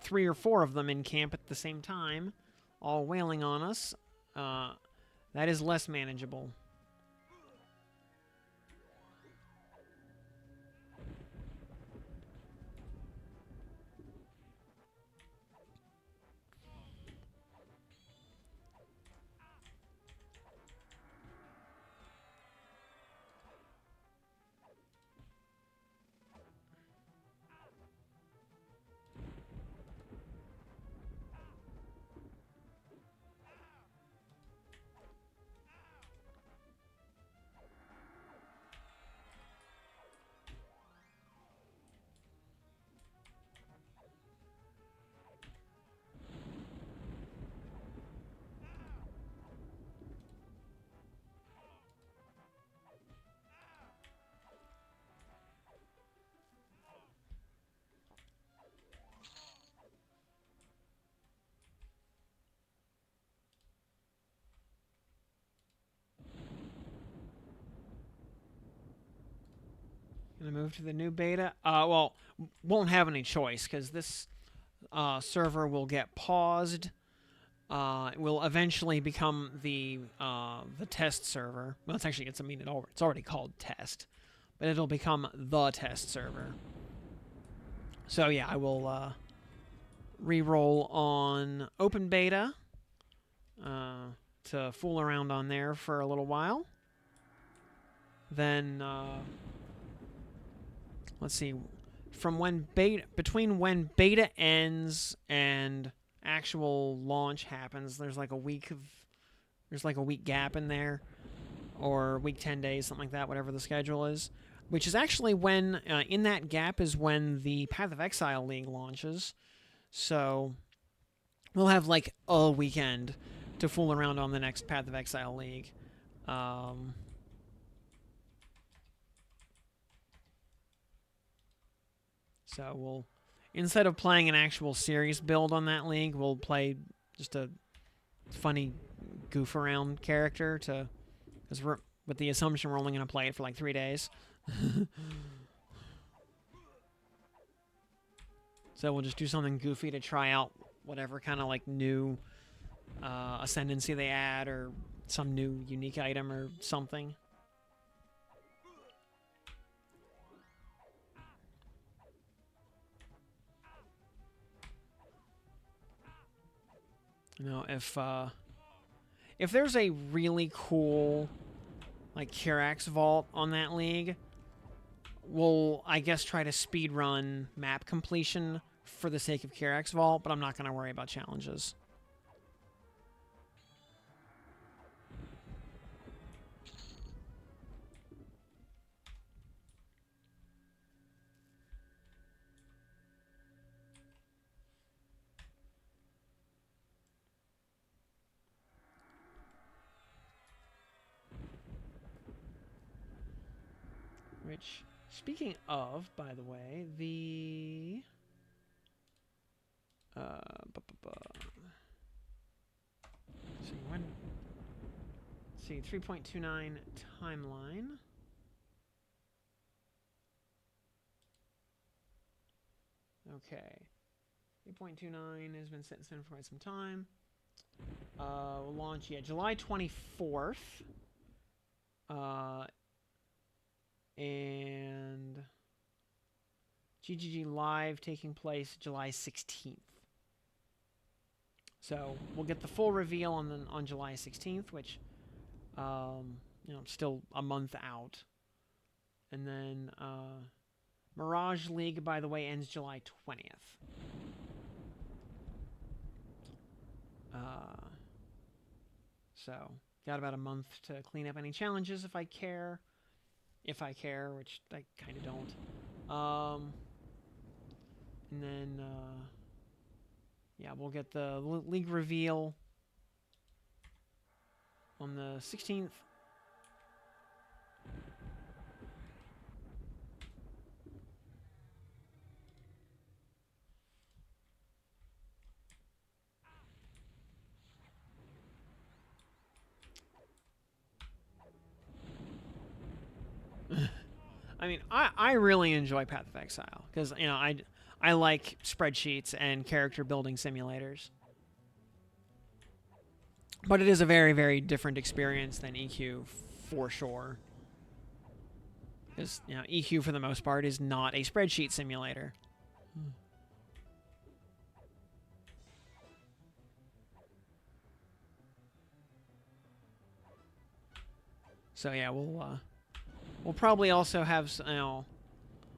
3 or 4 of them in camp at the same time, all wailing on us, that is less manageable. Gonna move to the new beta. Well, won't have any choice because this server will get paused. It will eventually become the test server. Well, it's already called test, but it'll become the test server. So yeah, I will re-roll on open beta to fool around on there for a little while. Then let's see, between when beta ends and actual launch happens, there's like a week gap in there, or week 10 days, something like that, whatever the schedule is. Which is actually when, in that gap, is when the Path of Exile League launches. So we'll have like a weekend to fool around on the next Path of Exile League. So we'll, instead of playing an actual serious build on that league, we'll play just a funny goof around character because we're with the assumption we're only going to play it for like 3 days. So we'll just do something goofy to try out whatever kind of like new ascendancy they add, or some new unique item or something. If there's a really cool like Kirax vault on that league, we'll, I guess, try to speed run map completion for the sake of Kirax vault, but I'm not going to worry about challenges. Which, speaking of, by the way, the see 3.29 timeline. Okay, 3.29 has been set in stone for quite some time. We'll launch, July 24th. And GGG Live taking place July 16th. So we'll get the full reveal on July 16th, which, still a month out. And then Mirage League, by the way, ends July 20th. So got about a month to clean up any challenges if I care. Which I kind of don't. And then Yeah, we'll get the league reveal on the 16th. I mean, I really enjoy Path of Exile because you know I like spreadsheets and character building simulators, but it is a very different experience than EQ for sure. Because you know EQ for the most part is not a spreadsheet simulator. So yeah, we'll probably also have you know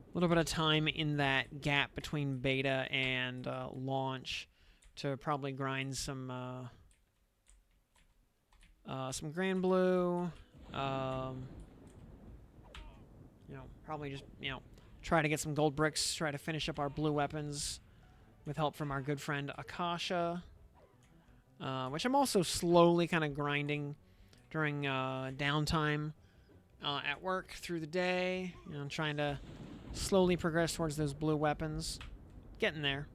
a little bit of time in that gap between beta and launch to probably grind some Grand Blue. You know, probably just you know try to get some gold bricks. Try to finish up our blue weapons with help from our good friend Akasha, which I'm also slowly kind of grinding during downtime at work through the day. You know, trying to slowly progress towards those blue weapons. Getting there.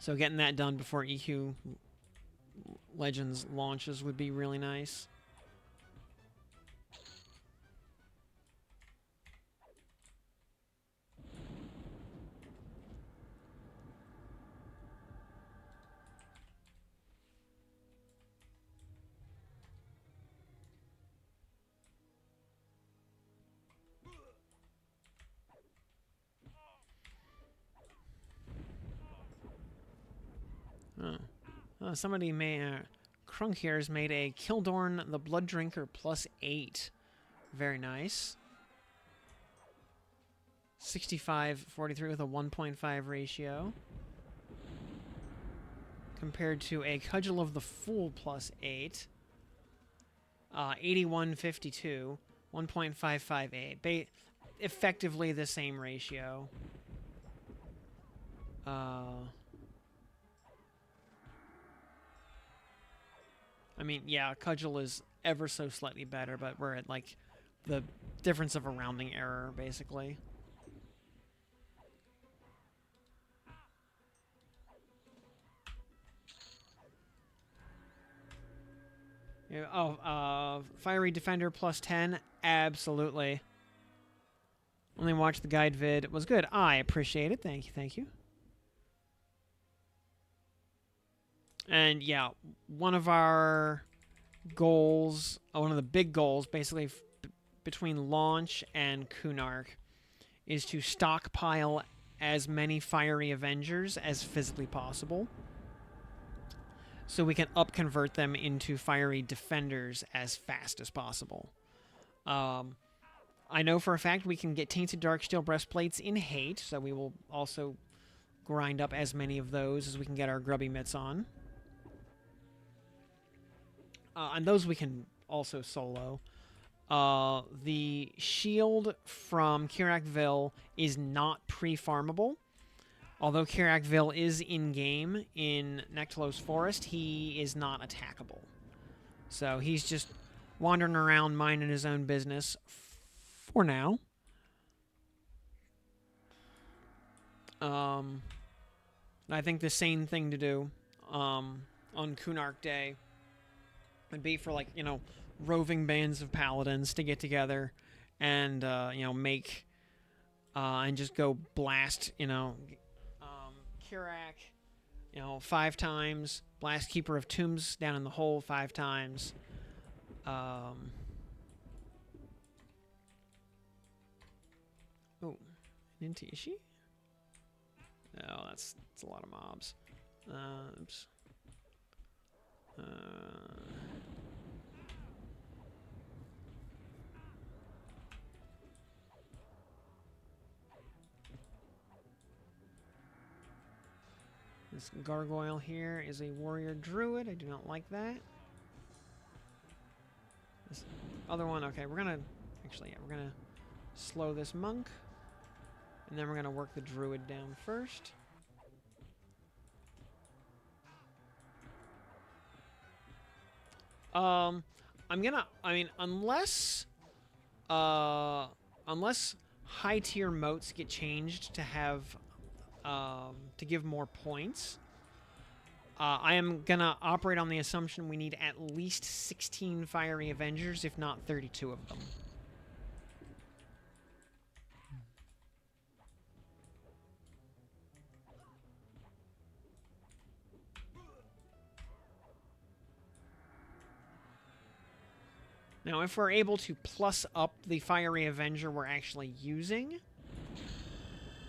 So getting that done before EQ Legends launches would be really nice. Somebody may Crunk here has made a Kildorn the Blood Drinker +8. Very nice. 65-43 with a 1.5 ratio. Compared to a Cudgel of the Fool +8. 81-52. 1.558. Effectively the same ratio. I mean, yeah, Cudgel is ever so slightly better, but we're at, like, the difference of a rounding error, basically. Yeah, Fiery Defender +10? Absolutely. Only watched the guide vid. It was good. I appreciate it. Thank you, thank you. And, yeah, one of our goals, one of the big goals, basically between launch and Kunark, is to stockpile as many Fiery Avengers as physically possible, so we can upconvert them into Fiery Defenders as fast as possible. I know for a fact we can get Tainted Darksteel breastplates in Hate, so we will also grind up as many of those as we can get our grubby mitts on. And those we can also solo. The shield from Kirakville is not pre-farmable. Although Kirakville is in-game in Nectalos Forest, he is not attackable. So he's just wandering around minding his own business for now. I think the same thing to do on Kunark Day would be for, like, you know, roving bands of paladins to get together and, you know, make and just go blast, you know, Kirak, you know, 5 times, blast Keeper of Tombs down in the hole 5 times. Oh, Nintishi? Oh, that's a lot of mobs. Oops. This gargoyle here is a warrior druid. I do not like that. This other one, okay, we're gonna... Actually, yeah, we're gonna slow this monk. And then we're going to work the druid down first. Unless high tier moats get changed to have, to give more points, I am gonna operate on the assumption we need at least 16 Fiery Avengers, if not 32 of them. Now, if we're able to plus up the Fiery Avenger we're actually using...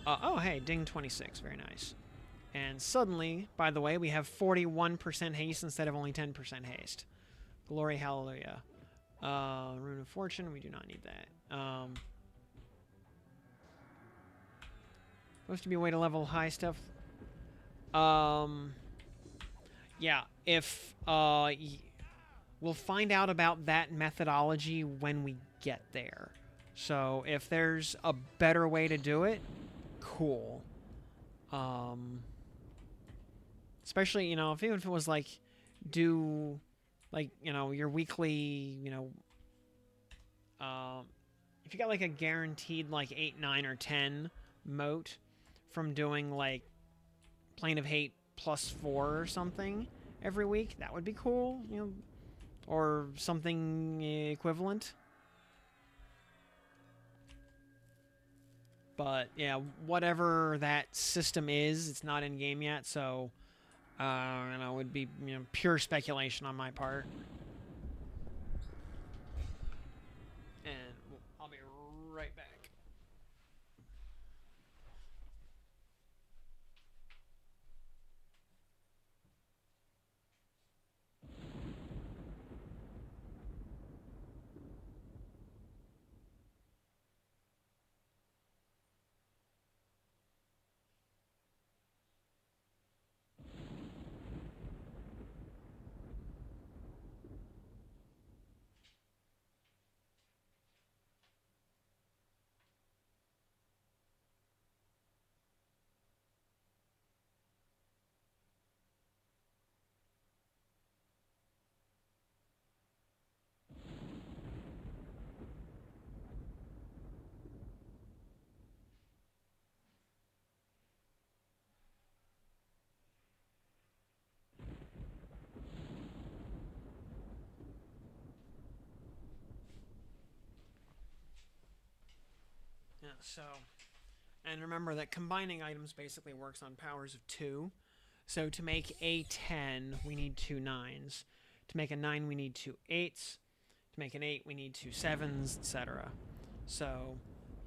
oh, hey, ding 26. Very nice. And suddenly, by the way, we have 41% haste instead of only 10% haste. Glory, hallelujah. Rune of Fortune, we do not need that. Supposed to be a way to level high stuff. Yeah, if, we'll find out about that methodology when we get there. So if there's a better way to do it, cool. Especially, you know, even if it was like, do, like, you know, your weekly, you know, if you got like a guaranteed like 8, 9, or 10 moat from doing like Plane of Hate +4 or something every week, that would be cool, you know, or something equivalent. But yeah, whatever that system is, it's not in game yet, so you know, it would be, you know, pure speculation on my part. And I'll be right back. Yeah, so, and remember that combining items basically works on powers of 2. So to make a 10, we need 2 9s. To make a 9, we need 2 8s. To make an 8, we need 2 7s, etc. So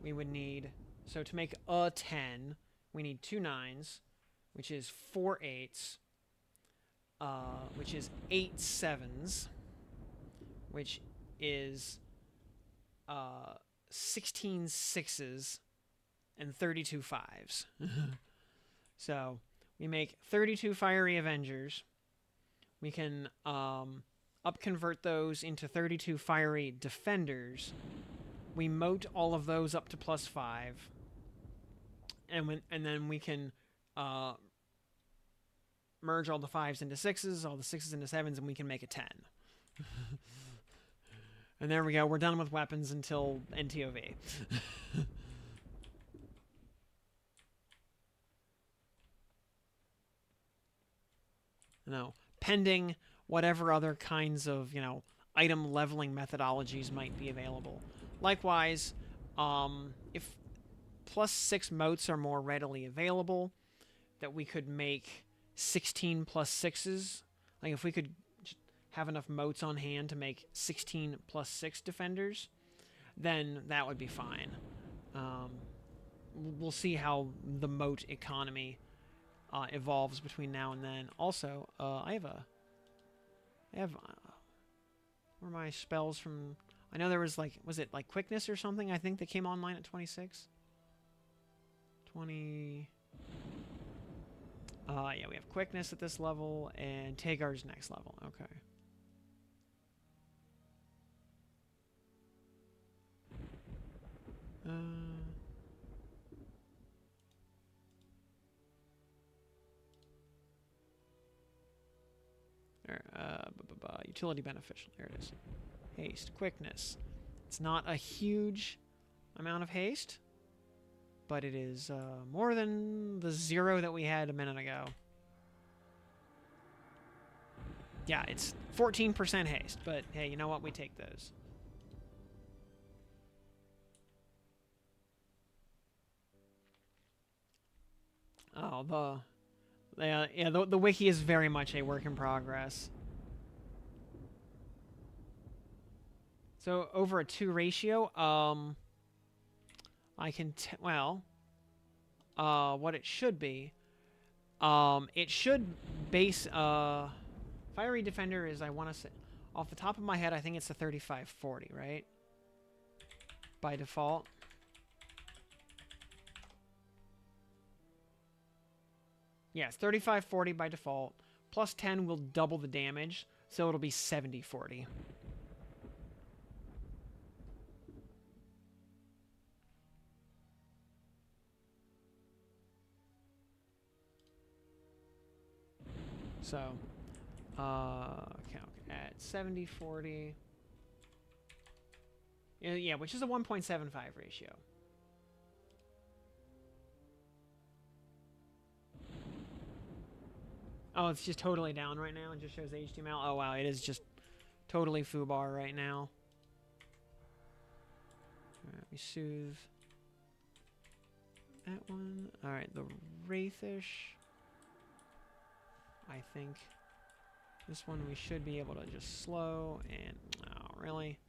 we would need, so to make a 10, we need 2 9s, which is 4 8s, which is 8 7s, which is 16 6s, and 32 5s. So we make 32 Fiery Avengers. We can upconvert those into 32 Fiery Defenders. We moat all of those up to +5. And then we can merge all the 5s into 6s, all the 6s into 7s, and we can make a 10. And there we go. We're done with weapons until NTOV. No, pending whatever other kinds of, you know, item leveling methodologies might be available. Likewise, if +6 moats are more readily available, that we could make 16 +6s. Like if we could have enough moats on hand to make 16 +6 defenders, then that would be fine. We'll see how the moat economy evolves between now and then. Also, I have where are my spells from? I know there was like, was it like quickness or something? I think that came online at 26. 20. Yeah, we have quickness at this level and Tagar's next level. Okay. Utility beneficial. There it is. Haste. Quickness. It's not a huge amount of haste, but it is more than the 0 that we had a minute ago. Yeah, it's 14% haste, but hey, you know what? We take those. Oh, the wiki is very much a work in progress. So over a 2 ratio, I can what it should be, it should base Fiery Defender is, I want to say, off the top of my head, I think it's the 3540, right? By default. Yes, 3540 by default. Plus 10 will double the damage, so it'll be 7040. So, count at 7040. Yeah, which is a 1.75 ratio. Oh, it's just totally down right now. It just shows HTML. Oh, wow. It is just totally foobar right now. All right, we soothe that one. All right, the Wraithish. I think this one we should be able to just slow and... Oh, really?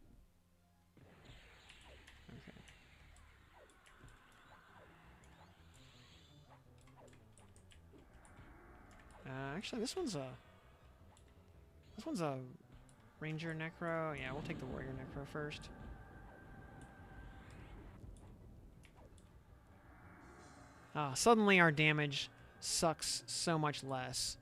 Okay. Actually, this one's a Ranger Necro. Yeah, we'll take the Warrior Necro first. Suddenly our damage sucks so much less.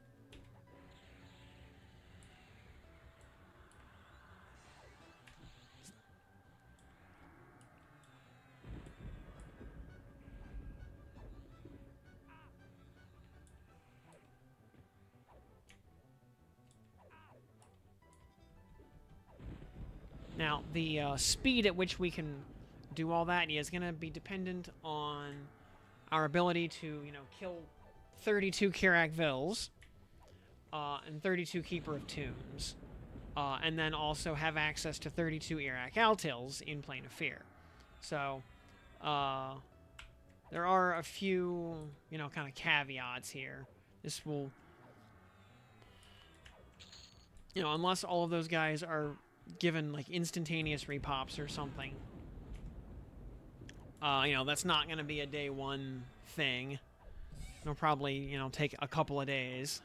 Now, the speed at which we can do all that is going to be dependent on our ability to, you know, kill 32 Kirak Vils and 32 Keeper of Tombs, and then also have access to 32 Iraq Altils in Plane of Fear. So, there are a few, you know, kind of caveats here. This will, you know, unless all of those guys are given like instantaneous repops or something, you know, that's not going to be a day one thing. It'll probably, you know, take a couple of days.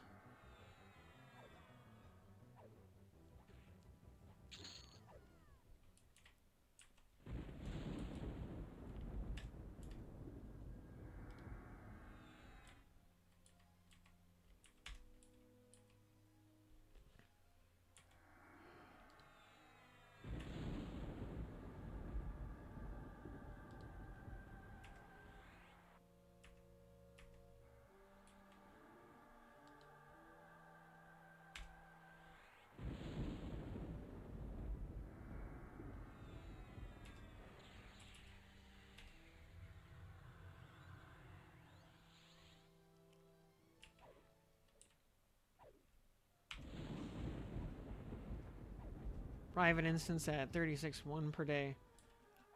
Private instance at 36.1 per day.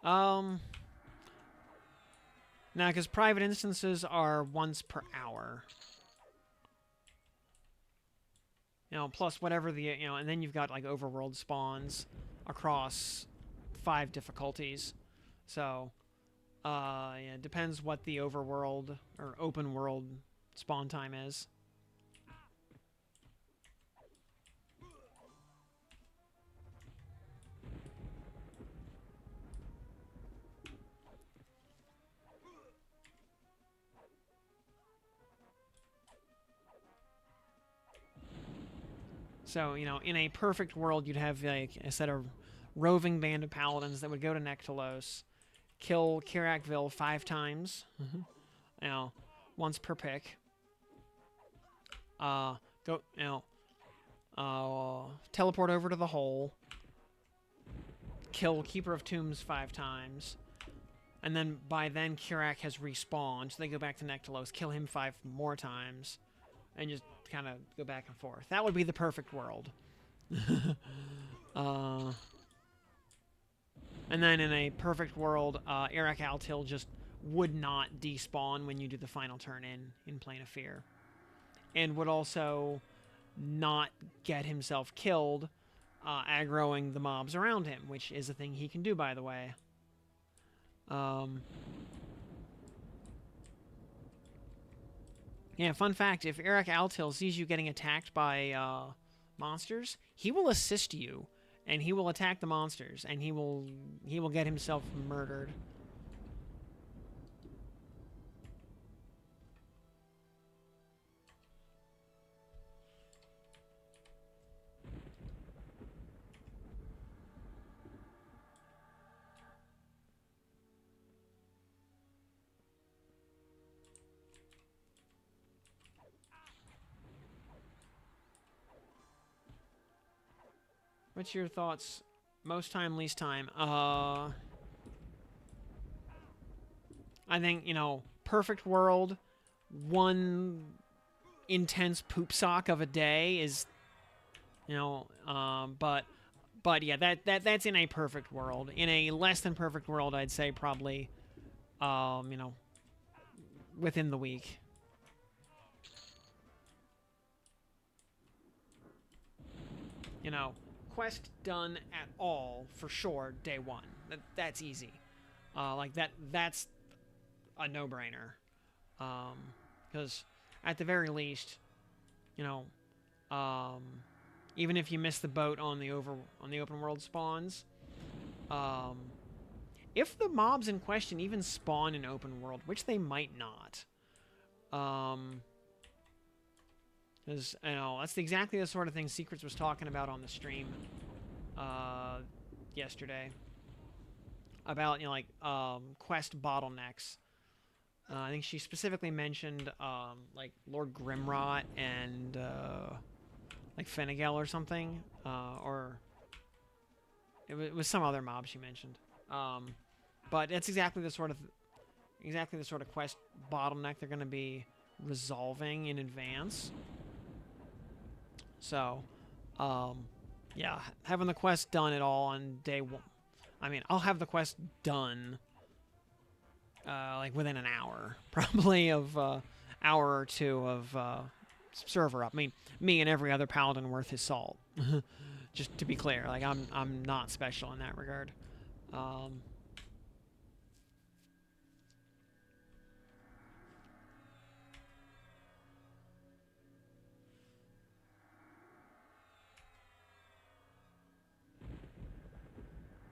Now, because private instances are once per hour. You know, plus whatever the, you know, and then you've got like overworld spawns across 5 difficulties. So, yeah, it depends what the overworld or open world spawn time is. So, you know, in a perfect world, you'd have like a set of roving band of paladins that would go to Nectalos, kill Kirakville 5 times, you know, once per pick. Go, you know, teleport over to the hole, kill Keeper of Tombs 5 times, and then by then Kirak has respawned, so they go back to Nectalos, kill him 5 more times, and just kind of go back and forth. That would be the perfect world. And then in a perfect world, Eric Altil just would not despawn when you do the final turn in Plane of Fear. And would also not get himself killed, aggroing the mobs around him, which is a thing he can do, by the way. Yeah, fun fact, if Eric Altil sees you getting attacked by monsters, he will assist you, and he will attack the monsters, and he will get himself murdered. What's your thoughts? Most time, least time. I think, you know, perfect world, one intense poop sock of a day is, you know, but yeah, that's in a perfect world. In a less than perfect world, I'd say probably, you know, within the week. You know, quest done at all for sure day one. That's easy. Like that's a no-brainer. Because at the very least, you know, even if you miss the boat on the open world spawns, if the mobs in question even spawn in open world, which they might not, because, you know, that's exactly the sort of thing Secrets was talking about on the stream yesterday. About, you know, like, quest bottlenecks. I think she specifically mentioned, like, Lord Grimrot and, like, Finnegal or something. Or it was some other mob she mentioned. But it's exactly the sort of quest bottleneck they're going to be resolving in advance. So, yeah, having the quest done at all on day one. I mean, I'll have the quest done, like within an hour, probably of hour or two of server up. I mean, me and every other paladin worth his salt. Just to be clear, like I'm not special in that regard. I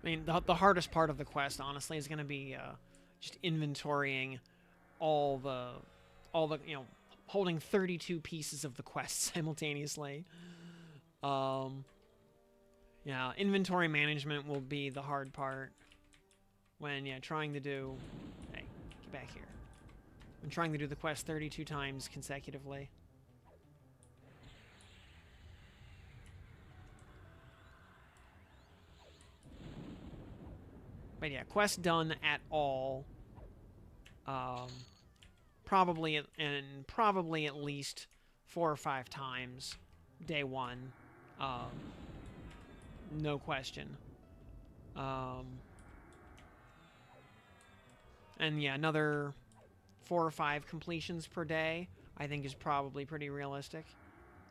mean, the hardest part of the quest, honestly, is going to be just inventorying all the, you know, holding 32 pieces of the quest simultaneously. Yeah, inventory management will be the hard part when, yeah, trying to do... Hey, get back here. When trying to do the quest 32 times consecutively. But yeah, quest done at all. Probably at least 4 or 5 times day one. No question. And yeah, another 4 or 5 completions per day, I think, is probably pretty realistic.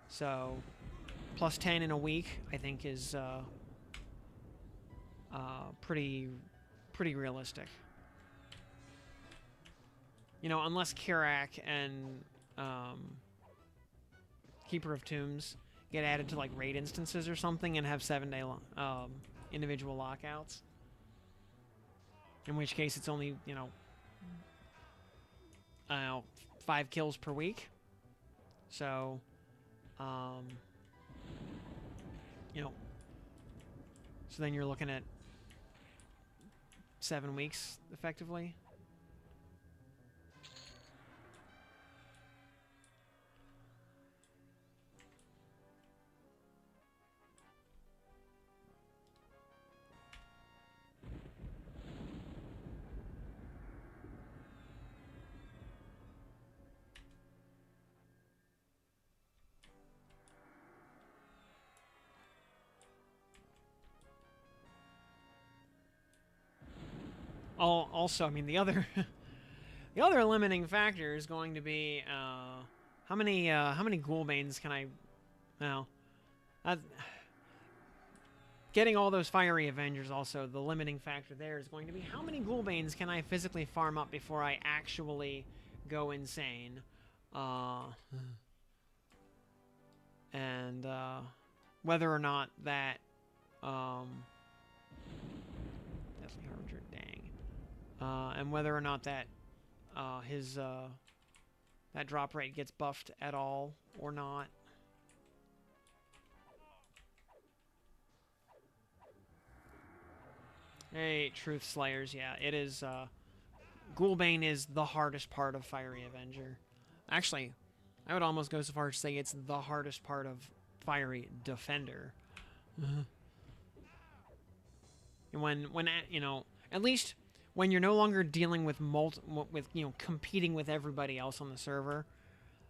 So, plus 10 in a week, I think, is pretty realistic. You know, unless Kirak and Keeper of Tombs get added to like raid instances or something and have 7-day individual lockouts. In which case, it's only, you know, 5 kills per week. So, you know, so then you're looking at 7 weeks effectively. also, I mean, the other the other limiting factor is going to be how many Ghoulbanes can I? Well, uh, getting all those fiery Avengers. Also, the limiting factor there is going to be how many Ghoulbanes can I physically farm up before I actually go insane, and whether or not that Deathly Harbinger, dang, and whether or not that his that drop rate gets buffed at all or not. Hey, Truth Slayers, yeah, it is. Ghoulbane is the hardest part of Fiery Avenger. Actually, I would almost go so far as to say it's the hardest part of Fiery Defender. And when you know, at least when you're no longer dealing with competing with everybody else on the server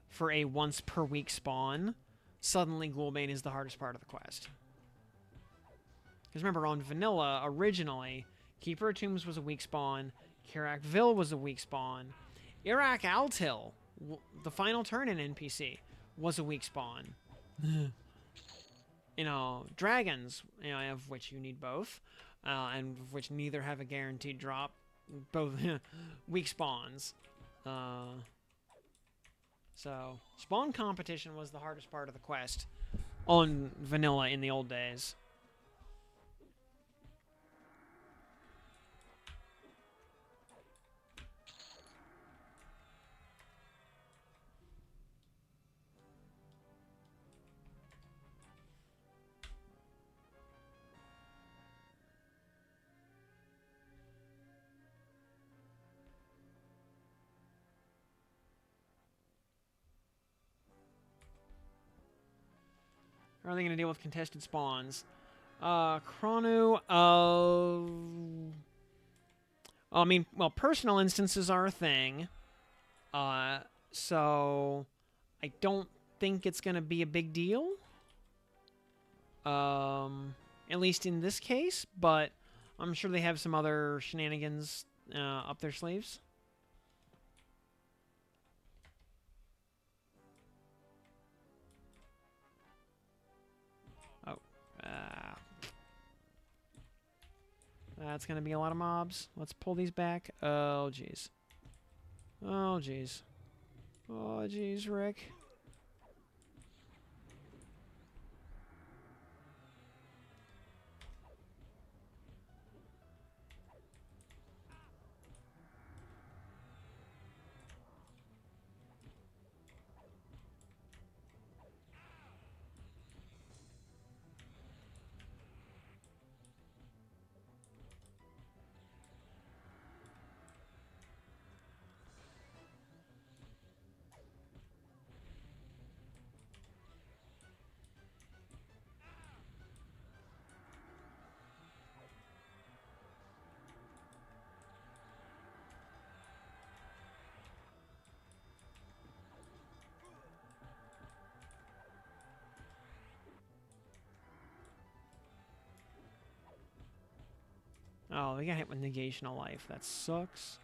for a once per week spawn, suddenly Ghoulbane is the hardest part of the quest. Because remember, on Vanilla, originally, Keeper of Tombs was a weak spawn, Karakville was a weak spawn, Iraq Altil, the final turn in NPC, was a weak spawn. You know, dragons, you know, of which you need both, and of which neither have a guaranteed drop, both weak spawns. So, spawn competition was the hardest part of the quest on Vanilla in the old days. How are they going to deal with contested spawns? Chrono, I mean, well, personal instances are a thing. So I don't think it's going to be a big deal. At least in this case, but I'm sure they have some other shenanigans up their sleeves. Oh, that's going to be a lot of mobs. Let's pull these back. Oh, jeez. Oh, jeez. Oh, jeez, Rick. Oh, they got hit with negation of life. That sucks.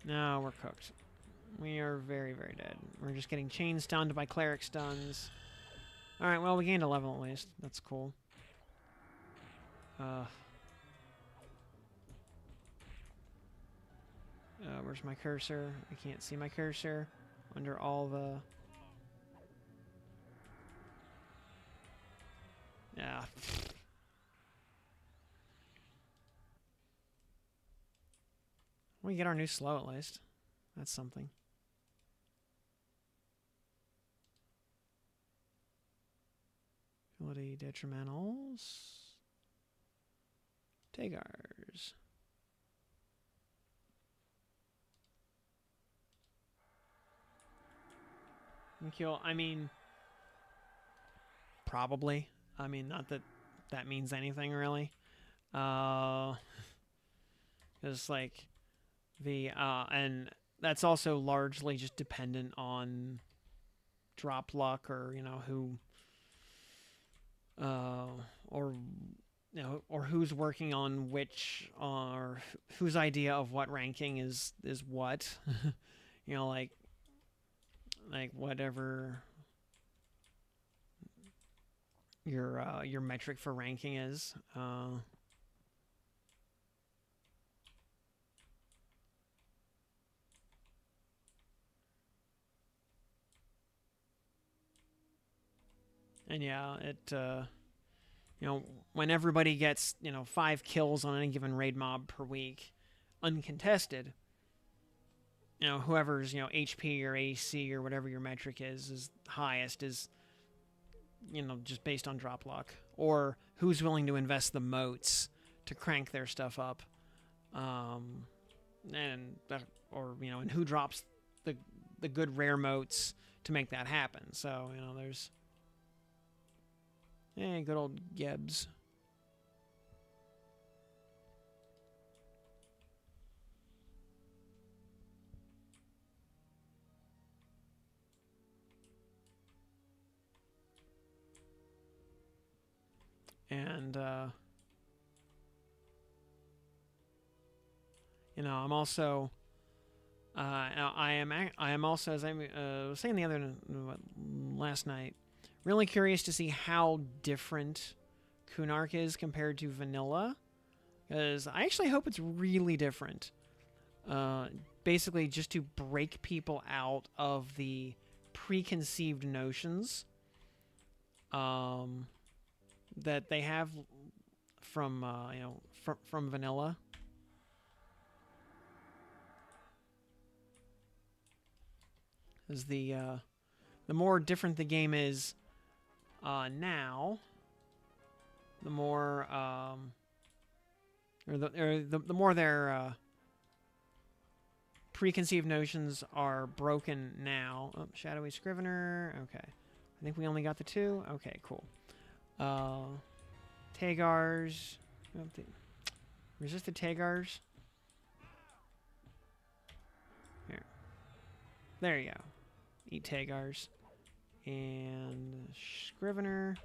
No, we're cooked. We are very, very dead. We're just getting chain stunned by cleric stuns. Alright, well, we gained a level at least. That's cool. Where's my cursor? I can't see my cursor under all the... Yeah. We get our new slow at least. That's something. Ability detrimentals. Tagars. Kill. I mean, probably. I mean, not that that means anything really. It's like the and that's also largely just dependent on drop luck or, you know, who uh, or or who's working on which, or whose idea of what ranking is what. Like whatever your metric for ranking is. And yeah, you know when everybody gets 5 kills on any given raid mob per week, uncontested. Whoever's HP or AC or whatever your metric is highest is just based on drop luck, or who's willing to invest the moats to crank their stuff up, um, and and who drops the good rare moats to make that happen. So there's good old Gebs. And I'm also I am also, as I was saying the other last night, really curious to see how different Kunark is compared to vanilla, because I actually hope it's really different. Basically, just to break people out of the preconceived notions that they have from from vanilla. As the more different the game is now, the more the more their preconceived notions are broken now. Oh, Shadowy Scrivener. Okay, I think we only got the 2. Okay, cool. Tagars. Resisted Tagars. Here. There you go. Eat Tagars. And Scrivener.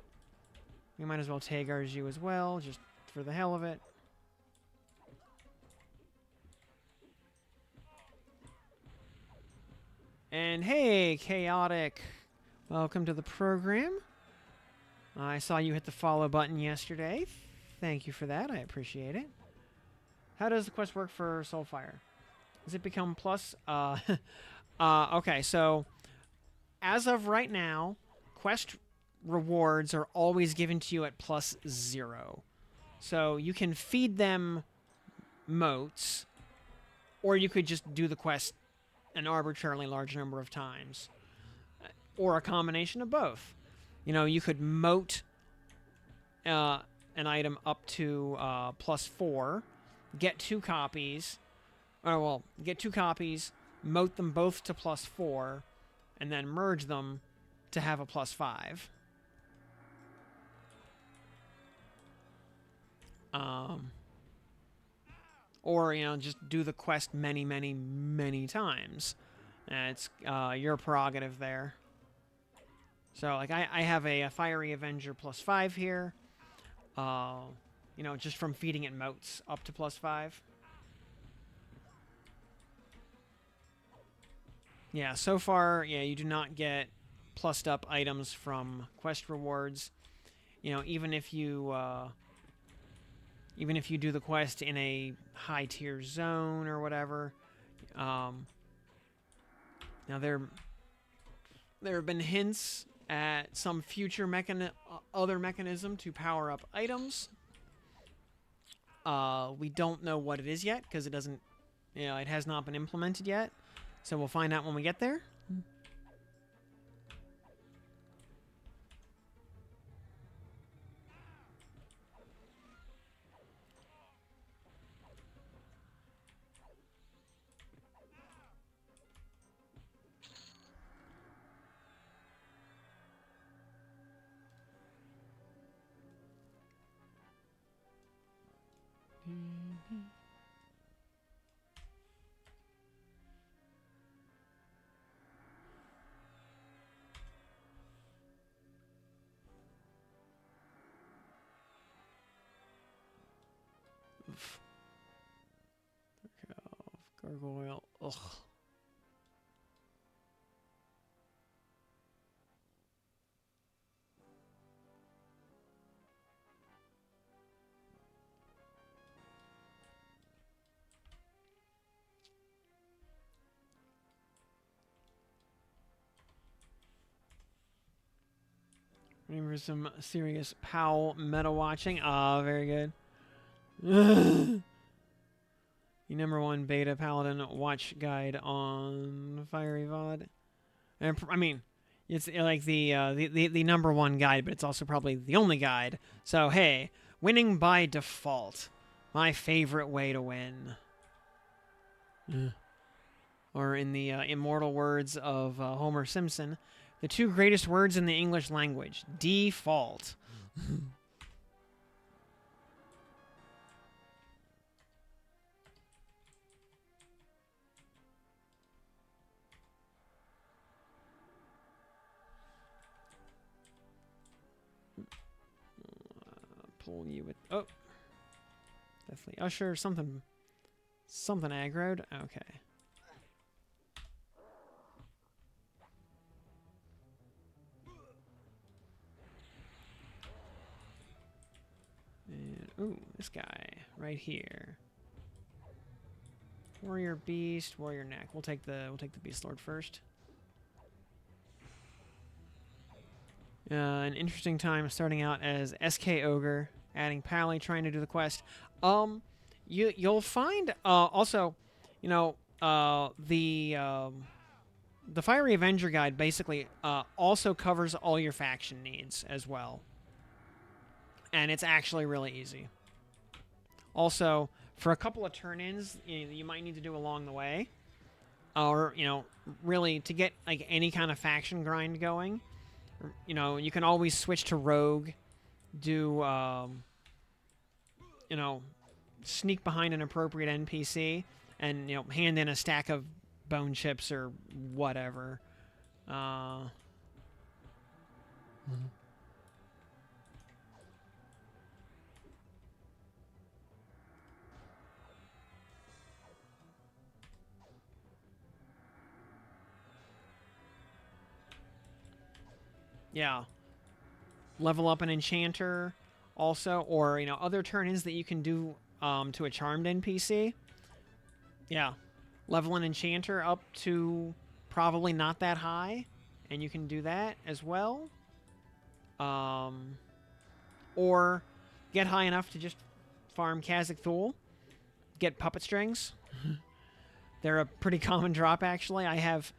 We might as well Tagars you as well, just for the hell of it. And hey, Chaotic. Welcome to the program. I saw you hit the follow button yesterday. Thank you for that. I appreciate it. How does the quest work for Soulfire? Does it become plus? Okay, so as of right now, quest rewards are always given to you at +0. So you can feed them motes, or you could just do the quest an arbitrarily large number of times, or a combination of both. You could mote an item up to +4, get 2 copies, get 2 copies, mote them both to +4, and then merge them to have a +5. Or just do the quest many, many, many times. It's your prerogative there. So like I have a Fiery Avenger +5 here. Just from feeding it motes up to +5. Yeah, so far, you do not get plussed up items from quest rewards. Even if you do the quest in a high tier zone or whatever. Now there have been hints at some future other mechanism to power up items. We don't know what it is yet because it doesn't, it has not been implemented yet. So we'll find out when we get there. Gargoyle. Ugh. Remember some serious POW meta watching. Ah, very good. The #1 beta paladin watch guide on Fiery VOD. And I mean, it's like the #1 guide, but it's also probably the only guide. So hey, winning by default, my favorite way to win. Or in the immortal words of Homer Simpson, the 2 greatest words in the English language: default. Pull you with definitely Usher something aggroed. Okay. And ooh, this guy right here. Warrior Beast, Warrior Knack. We'll take the Beast Lord first. An interesting time starting out as SK Ogre, adding Pally, trying to do the quest. You'll find also, you know, the Fiery Avenger guide basically also covers all your faction needs as well, and it's actually really easy. Also, for a couple of turn-ins, you might need to do along the way, or really to get like any kind of faction grind going. You can always switch to Rogue, do, sneak behind an appropriate NPC, and, hand in a stack of bone chips or whatever. Yeah. Level up an enchanter also, or, other turn-ins that you can do to a charmed NPC. Yeah. Level an enchanter up to probably not that high, and you can do that as well. Or get high enough to just farm Kha'Zix Thul. Get puppet strings. They're a pretty common drop, actually. I have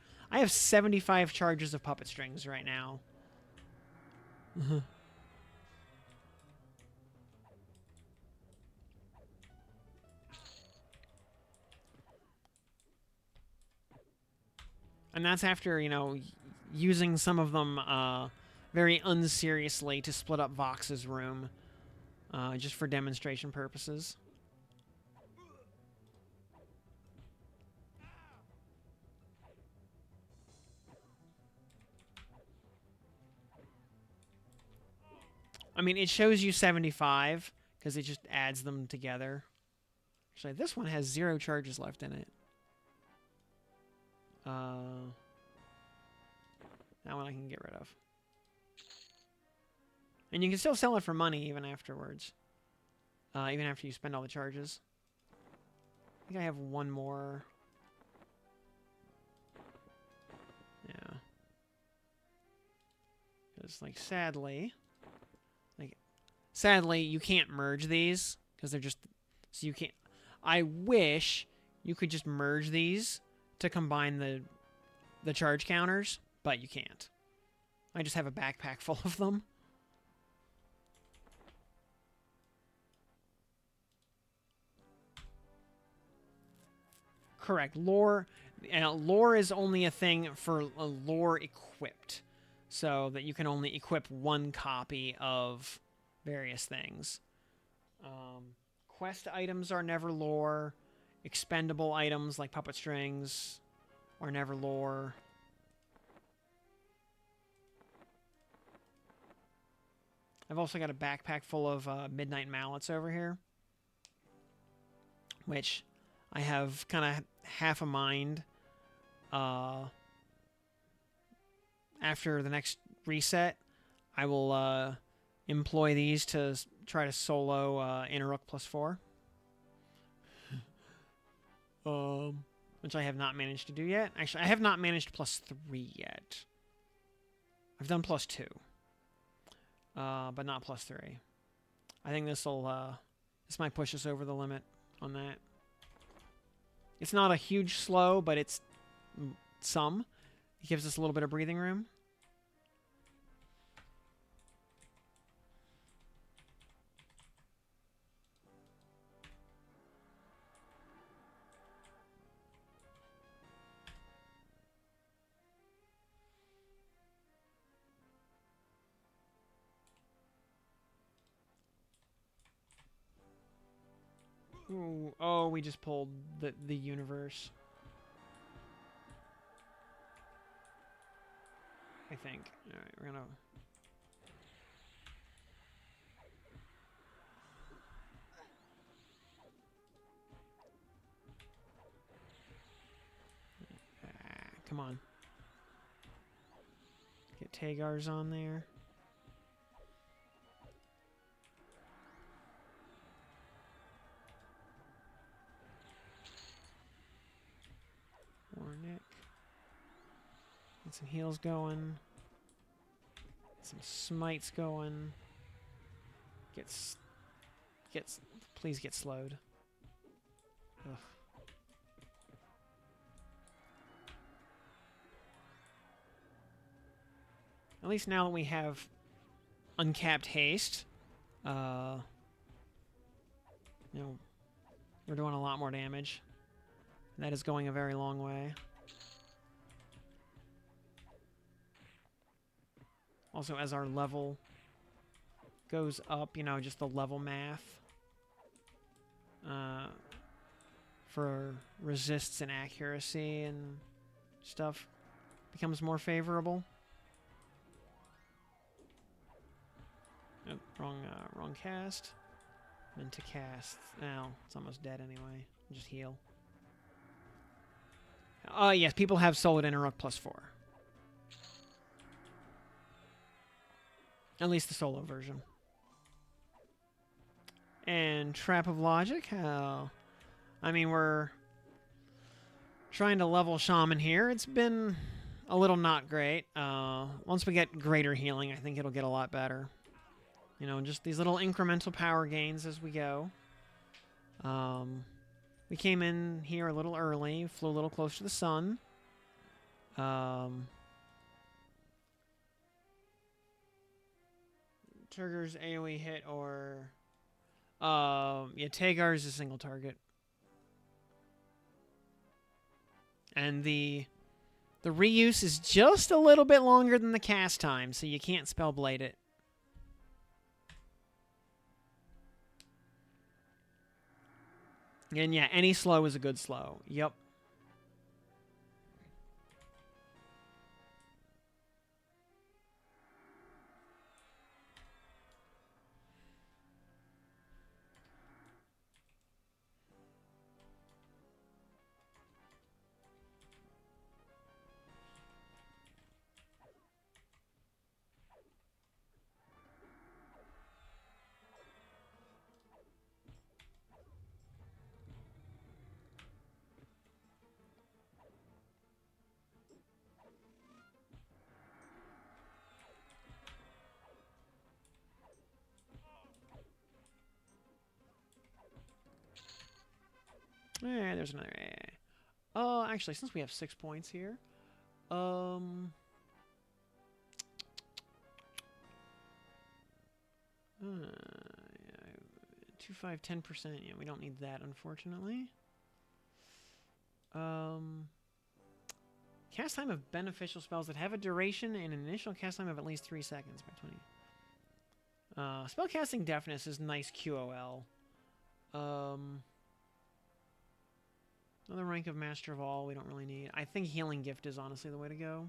75 charges of puppet strings right now. And that's after, using some of them very unseriously to split up Vox's room, just for demonstration purposes. I mean, it shows you 75 because it just adds them together. Actually, this one has 0 charges left in it. That one I can get rid of. And you can still sell it for money even afterwards. Even after you spend all the charges. I think I have one more. Yeah. Because, sadly, you can't merge these. Because they're just, so you can't. I wish you could just merge these to combine the charge counters, but you can't. I just have a backpack full of them. Correct. Lore is only a thing for lore equipped, so that you can only equip one copy of various things. Quest items are never lore. Expendable items like puppet strings are never lore. I've also got a backpack full of Midnight Mallets over here, which I have kind of half a mind after the next reset, I will employ these to try to solo Inneruk +4. Which I have not managed to do yet. Actually, I have not managed +3 yet. I've done +2. But not +3. I think this might push us over the limit on that. It's not a huge slow, but it's some. It gives us a little bit of breathing room. Ooh, oh, we just pulled the universe. I think. Alright, we're gonna... come on. Get Tagar's on there. Warnick. Get some heals going. Some smites going. Please get slowed. Ugh. At least now that we have uncapped haste, you know, we're doing a lot more damage. And that is going a very long way. Also, as our level goes up, you know, just the level math for resists and accuracy and stuff becomes more favorable. Oh, wrong cast. And to cast. Now, it's almost dead anyway. Just heal. Yes, people have Solid Interrupt +4. At least the solo version. And Trap of Logic. I mean, we're trying to level Shaman here. It's been a little not great. Once we get greater healing, I think it'll get a lot better. You know, just these little incremental power gains as we go. We came in here a little early, flew a little close to the sun. Triggers AoE hit or... yeah, Tagar is a single target. And the reuse is just a little bit longer than the cast time, so you can't Spellblade it. And yeah, any slow is a good slow. Yep. There's another. Actually, since we have 6 points here, 2, 5, 10%. Yeah, we don't need that, unfortunately. Cast time of beneficial spells that have a duration and an initial cast time of at least 3 seconds by 20. Spellcasting deafness is nice QOL. Another rank of Master of All we don't really need. I think Healing Gift is honestly the way to go.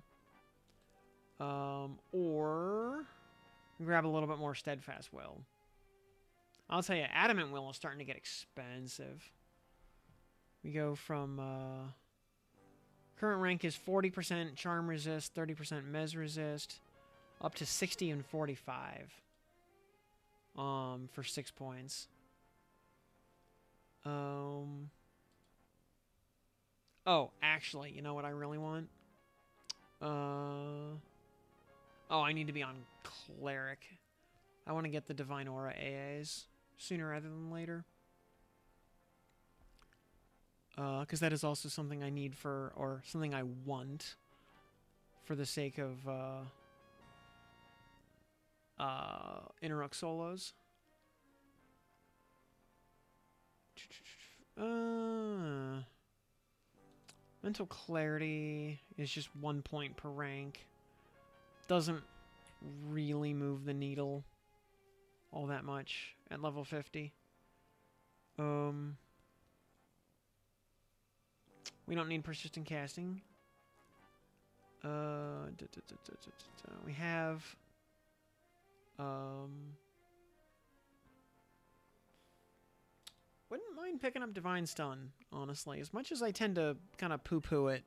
Or grab a little bit more Steadfast Will. I'll tell you, Adamant Will is starting to get expensive. We go from current rank is 40% charm resist, 30% mez resist, up to 60 and 45. For 6 points. Oh, actually, you know what I really want? Oh, I need to be on Cleric. I want to get the Divine Aura AAs sooner rather than later. Because that is also something I need for, or something I want for the sake of Interrupt solos. Mental Clarity is just 1 point per rank. Doesn't really move the needle all that much at level 50. We don't need persistent casting. We have wouldn't mind picking up Divine Stun, honestly, as much as I tend to kind of poo-poo it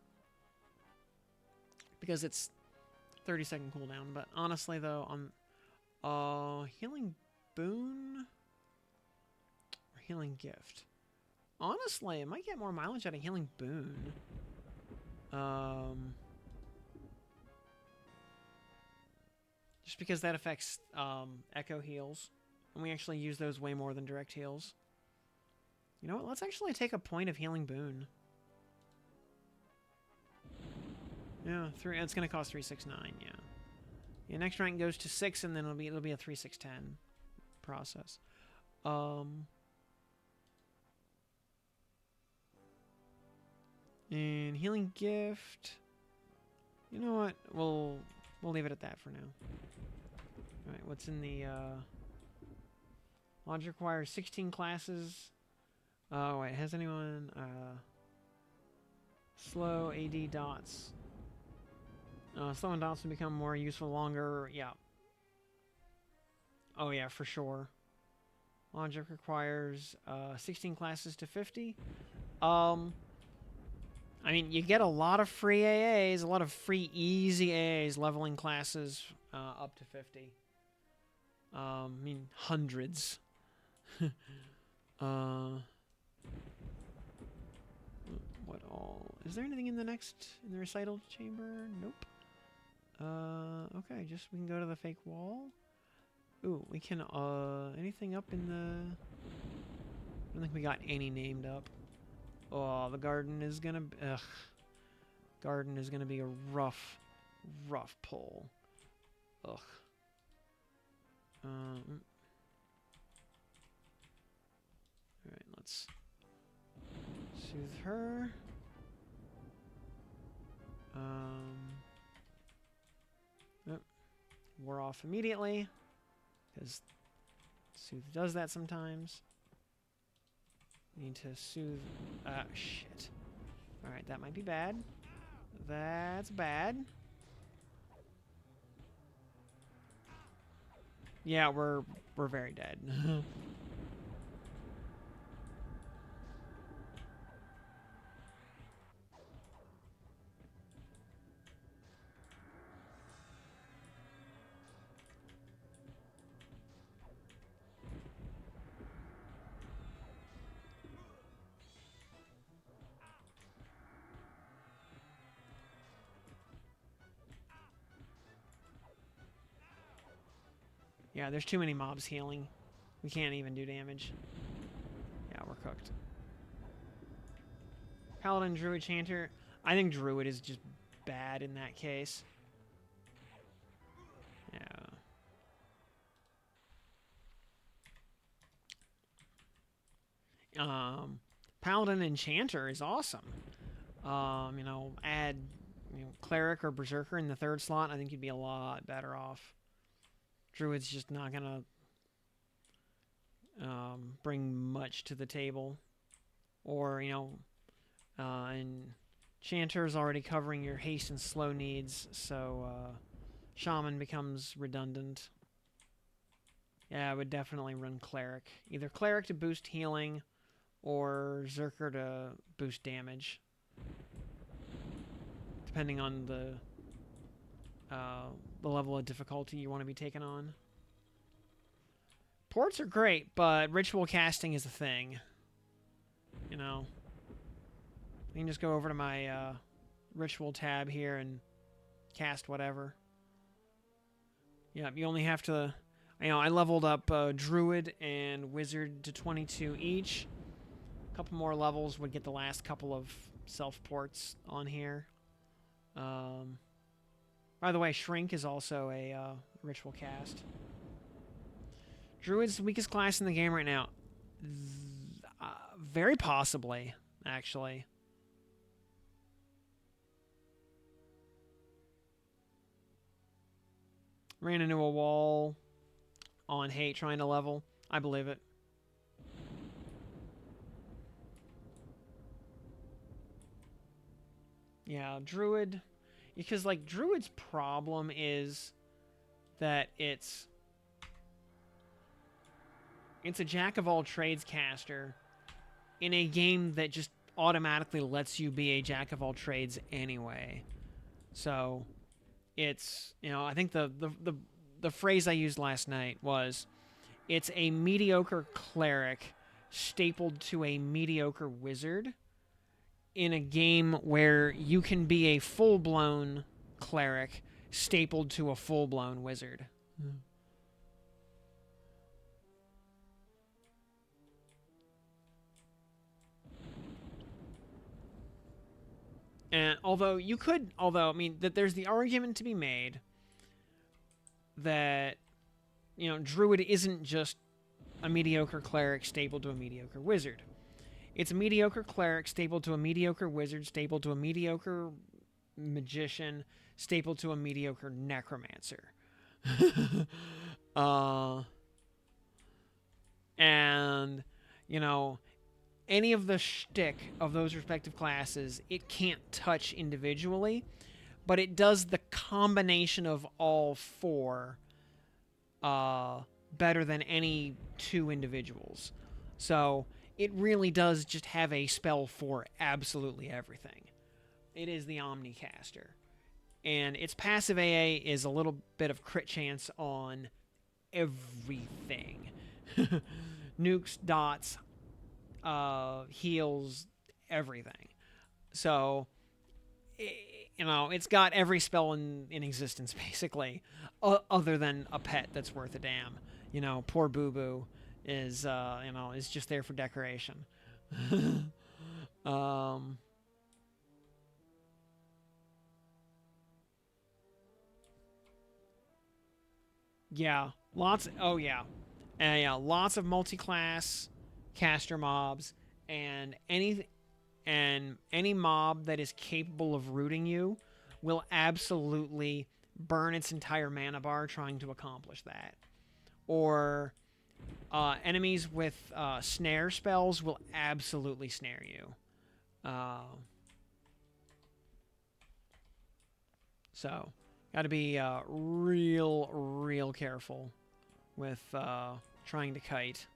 because it's 30-second cooldown. But honestly, though, I'm Healing Boon or Healing Gift. Honestly, I might get more mileage out of Healing Boon. Just because that affects Echo heals, and we actually use those way more than direct heals. You know what? Let's actually take a point of Healing Boon. Yeah, it's gonna cost 369. Yeah. Yeah. Next rank goes to 6, and then it'll be a 3610 process. And Healing Gift. You know what? We'll leave it at that for now. All right. What's in the Lodge requires 16 classes. Oh wait, has anyone slow AD dots? Slow and dots will become more useful longer. Yeah. Oh yeah, for sure. Logic requires 16 classes to 50. I mean, you get a lot of free AAs, a lot of free easy AAs leveling classes up to 50. I mean, hundreds. What all? Is there anything in the recital chamber? Nope. Okay, just we can go to the fake wall. Ooh, we can, anything up in the... I don't think we got any named up. Oh, the garden is gonna... Ugh. Garden is gonna be a rough pull. Ugh. Alright, let's soothe her. Oh, wore off immediately, because soothe does that sometimes. Need to soothe. Shit. Alright, that might be bad. That's bad. Yeah, we're very dead. Yeah, there's too many mobs healing. We can't even do damage. Yeah, we're cooked. Paladin, Druid, Chanter. I think Druid is just bad in that case. Yeah. Paladin Enchanter is awesome. You know, add Cleric or Berserker in the 3rd slot. I think you'd be a lot better off. Druid's just not gonna bring much to the table. Or, you know, and Chanter's already covering your haste and slow needs, so Shaman becomes redundant. Yeah, I would definitely run Cleric. Either Cleric to boost healing, or Zerker to boost damage, depending on the level of difficulty you want to be taken on. Ports are great, but ritual casting is a thing. You know, you can just go over to my ritual tab here and cast whatever. Yeah, you only have to... I leveled up Druid and Wizard to 22 each. A couple more levels would get the last couple of self-ports on here. By the way, Shrink is also a ritual cast. Druid's the weakest class in the game right now. Very possibly, actually. Ran into a wall on hate trying to level. I believe it. Yeah, Druid... Because, like, Druid's problem is that it's a jack-of-all-trades caster in a game that just automatically lets you be a jack-of-all-trades anyway. So, it's, I think the phrase I used last night was, it's a mediocre cleric stapled to a mediocre wizard in a game where you can be a full-blown cleric stapled to a full-blown wizard. And although I mean, that there's the argument to be made that, Druid isn't just a mediocre cleric stapled to a mediocre wizard. It's a mediocre cleric stapled to a mediocre wizard, stapled to a mediocre magician, stapled to a mediocre necromancer. And, any of the shtick of those respective classes, it can't touch individually, but it does the combination of all four better than any two individuals. So it really does just have a spell for absolutely everything. It is the Omnicaster. And its passive AA is a little bit of crit chance on everything. Nukes, dots, heals, everything. So, it's got every spell in existence, basically, other than a pet that's worth a damn. Poor Boo Boo is just there for decoration. Yeah, lots. Oh yeah, yeah, lots of multi-class caster mobs, and any mob that is capable of rooting you will absolutely burn its entire mana bar trying to accomplish that. Or enemies with snare spells will absolutely snare you. So, got to be real careful with trying to kite.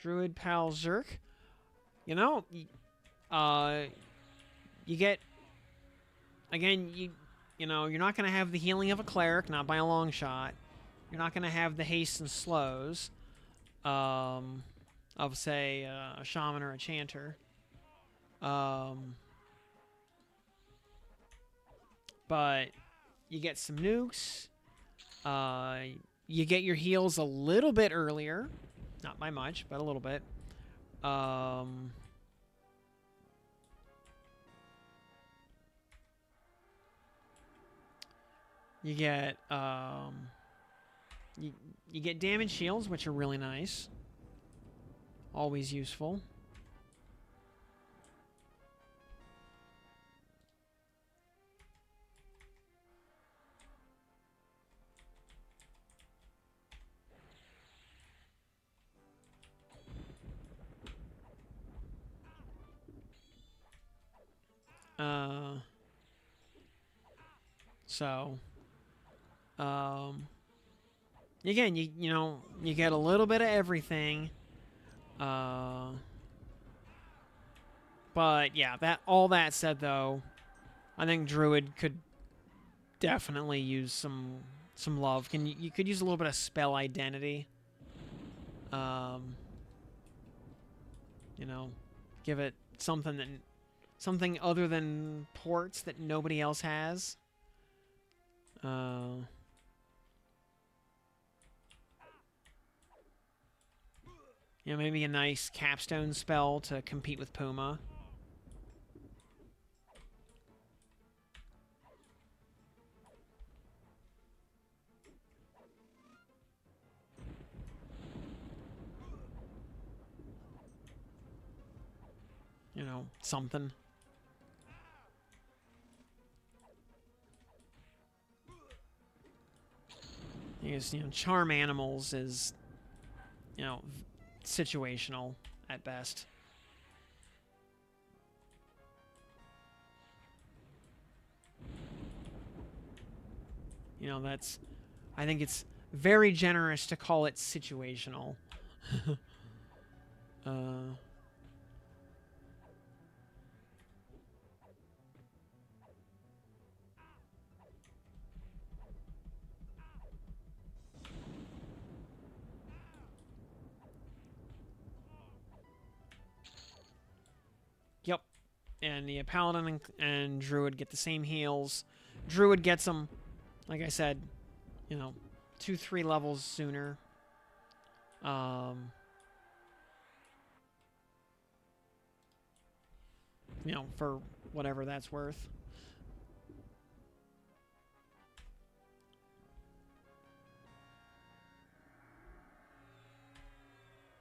Druid Pal Zerk. You get, again, you're not going to have the healing of a cleric, not by a long shot. You're not going to have the haste and slows of, say, a shaman or a chanter. But you get some nukes. You get your heals a little bit earlier. Not by much, but a little bit. You get, You get damage shields, which are really nice. Always useful. So, again, you know, you get a little bit of everything. But yeah, all that said though, I think Druid could definitely use some love. You could use a little bit of spell identity. You know, give it something other than ports that nobody else has. You know, maybe a nice capstone spell to compete with Puma. You know, something. Because, you know, charm animals is, you know, situational at best. You know, I think it's very generous to call it situational. Yep. And the Paladin and Druid get the same heals. Druid gets them, like I said, you know, 2-3 levels sooner. You know, for whatever that's worth.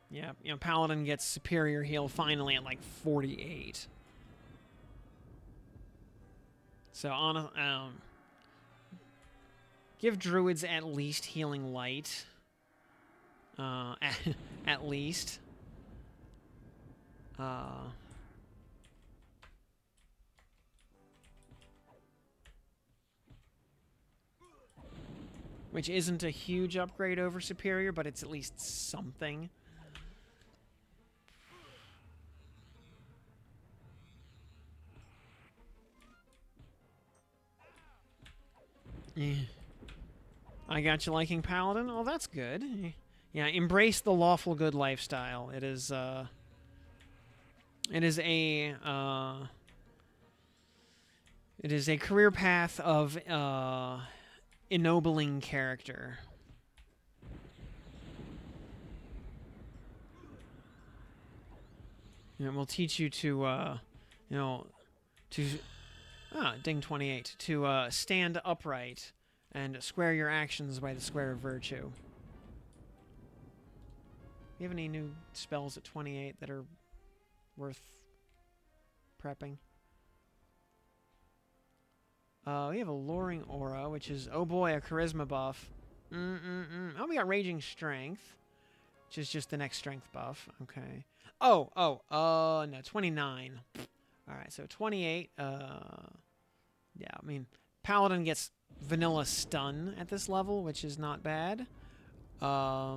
Yeah, you know, Paladin gets superior heal finally at like 48. So give Druids at least healing light. At least. Which isn't a huge upgrade over superior, but it's at least something. Yeah. I got you liking Paladin? Oh, that's good. Yeah, embrace the lawful good lifestyle. It is a career path of ennobling character. And it will teach you to you know, to ding 28, to stand upright and square your actions by the square of virtue. Do you have any new spells at 28 that are worth prepping? We have a Luring Aura, which is, oh boy, a Charisma buff. Oh, we got Raging Strength, which is just the next Strength buff. Okay. No, 29. Alright, so 28, yeah, I mean, Paladin gets vanilla stun at this level, which is not bad. But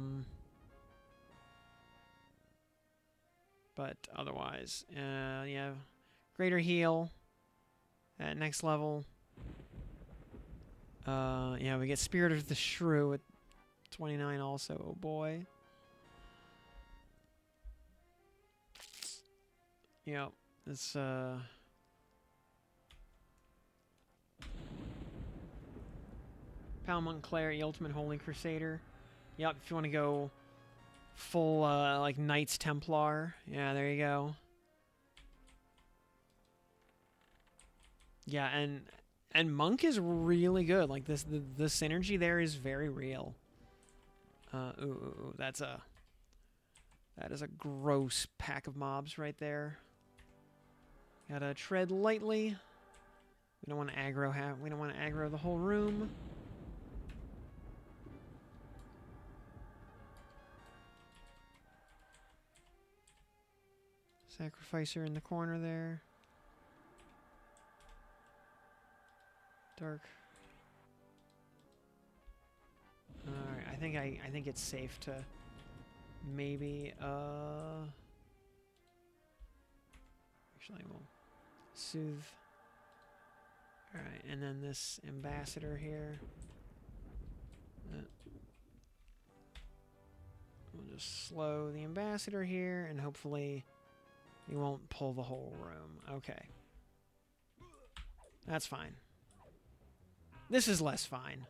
otherwise, yeah, greater heal at next level. Yeah, we get Spirit of the Shrew at 29 also. Oh boy. Yep, it's Palamon Claire, Ultimate Holy Crusader. Yep, if you want to go full like Knights Templar, yeah, there you go. Yeah, and Monk is really good. Like the synergy there is very real. Ooh, that is a gross pack of mobs right there. Gotta tread lightly. We don't want to aggro. We don't want to aggro the whole room. Sacrificer in the corner there. Dark. Alright, I think it's safe to maybe actually we'll soothe. Alright, and then this ambassador here. We'll just slow the ambassador here and hopefully he won't pull the whole room. Okay. That's fine. This is less fine.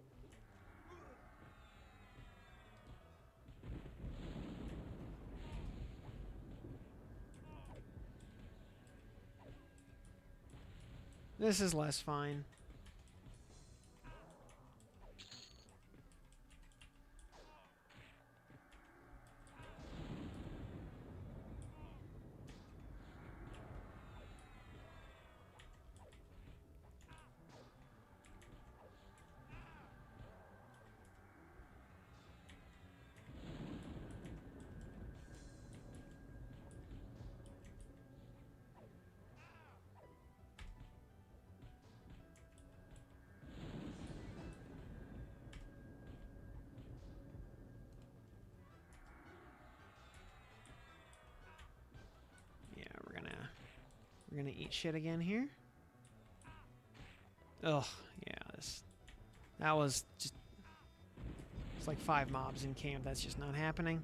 This is less fine. We're gonna eat shit again here. Ugh, yeah, that was just... It's like 5 mobs in camp. That's just not happening.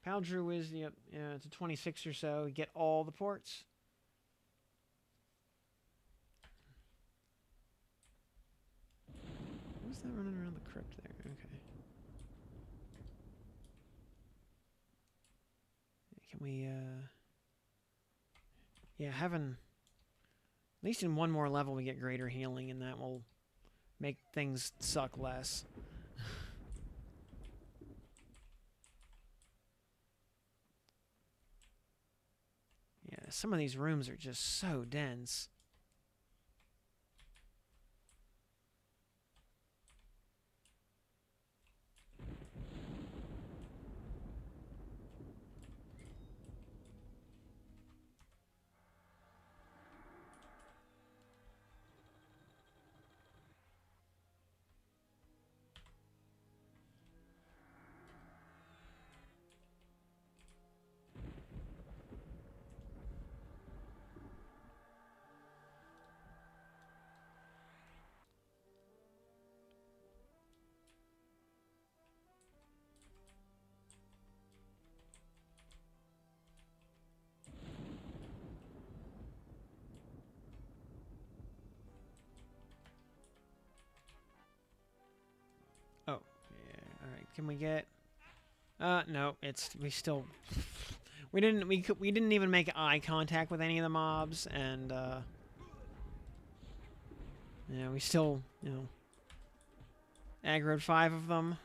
Paldrew is, yep, yeah, it's a 26 or so. Get all the ports. Who's that running around the crypt there? Okay. Can we, yeah, having... At least in one more level we get greater healing, and that will make things suck less. Yeah, some of these rooms are just so dense. Oh, yeah. All right. Can we get? No. We didn't even make eye contact with any of the mobs, and yeah, we still, aggroed 5 of them.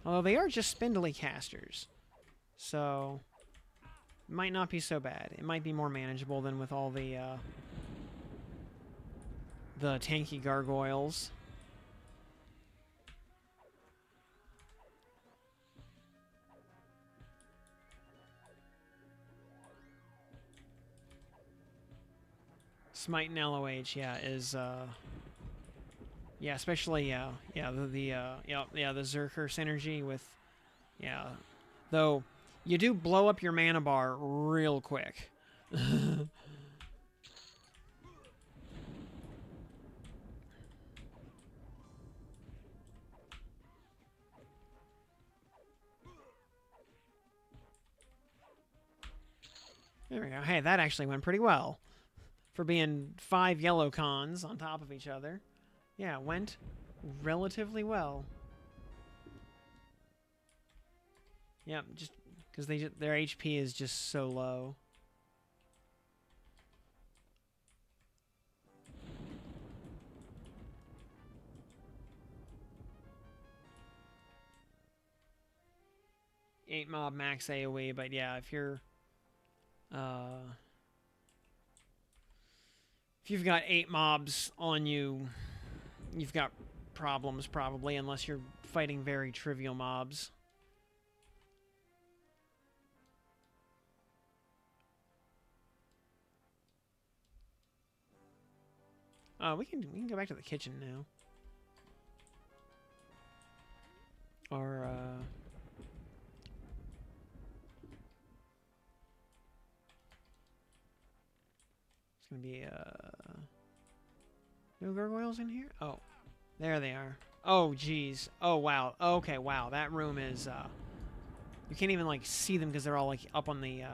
Although they are just spindly casters, so it might not be so bad. It might be more manageable than with all the tanky gargoyles. Smite and LOH, yeah, is yeah, especially the Zerker synergy with, yeah, though you do blow up your mana bar real quick. There we go. Hey, that actually went pretty well. For being 5 yellow cons on top of each other. Yeah, it went relatively well. Yep, just because their HP is just so low. Eight mob max AoE, but yeah, if you're if you've got 8 mobs on you, you've got problems probably, unless you're fighting very trivial mobs. We can go back to the kitchen now. Or it's gonna be no gargoyles in here? Oh, there they are. Oh geez. Oh wow. Okay, wow. That room is you can't even like see them because they're all like up on the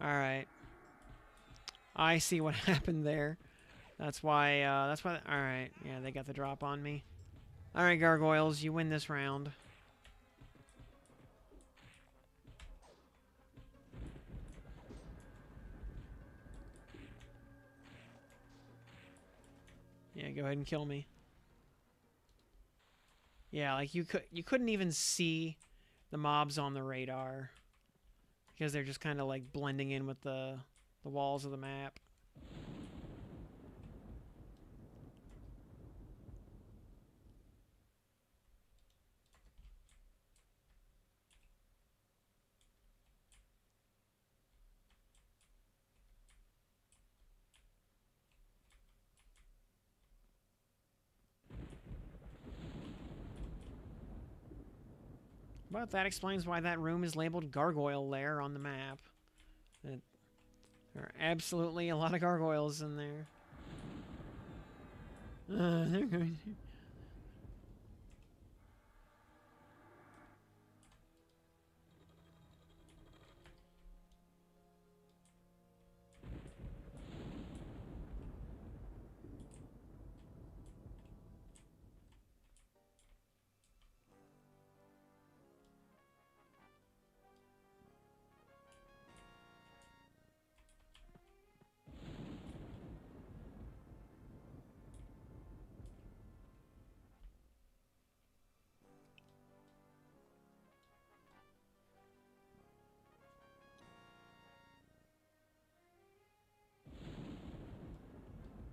Alright. I see what happened there. That's why alright, yeah, they got the drop on me. Alright, gargoyles, you win this round. Yeah, go ahead and kill me. Yeah, like you couldn't even see the mobs on the radar because they're just kind of like blending in with the walls of the map. But that explains why that room is labeled Gargoyle Lair on the map. There are absolutely a lot of gargoyles in there. They're going.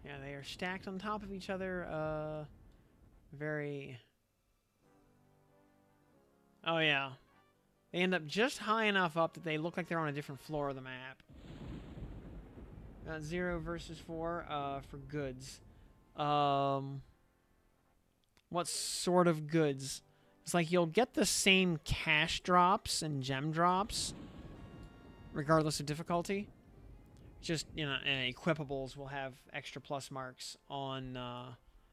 Yeah, they are stacked on top of each other. Very. Oh yeah, they end up just high enough up that they look like they're on a different floor of the map. 0 versus 4 for goods. What sort of goods? It's like you'll get the same cash drops and gem drops, regardless of difficulty. Just, you know, equipables will have extra plus marks on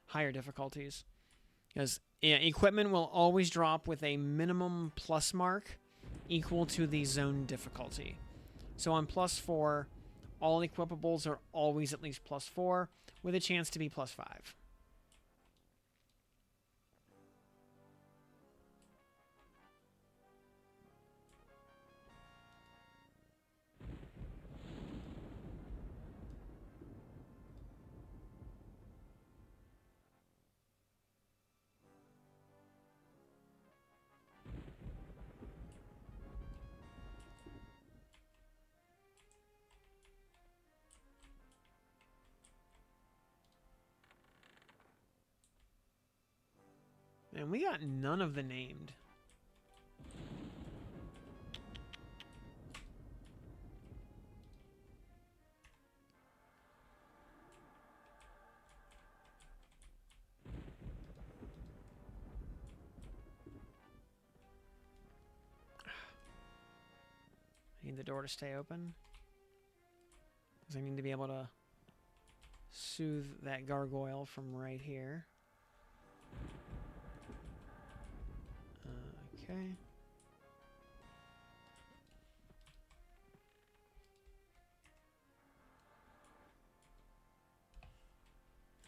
higher difficulties. Because equipment will always drop with a minimum plus mark equal to the zone difficulty. So on +4, all equipables are always at least +4, with a chance to be +5. And we got none of the named. I need the door to stay open. Because I need to be able to soothe that gargoyle from right here. Okay.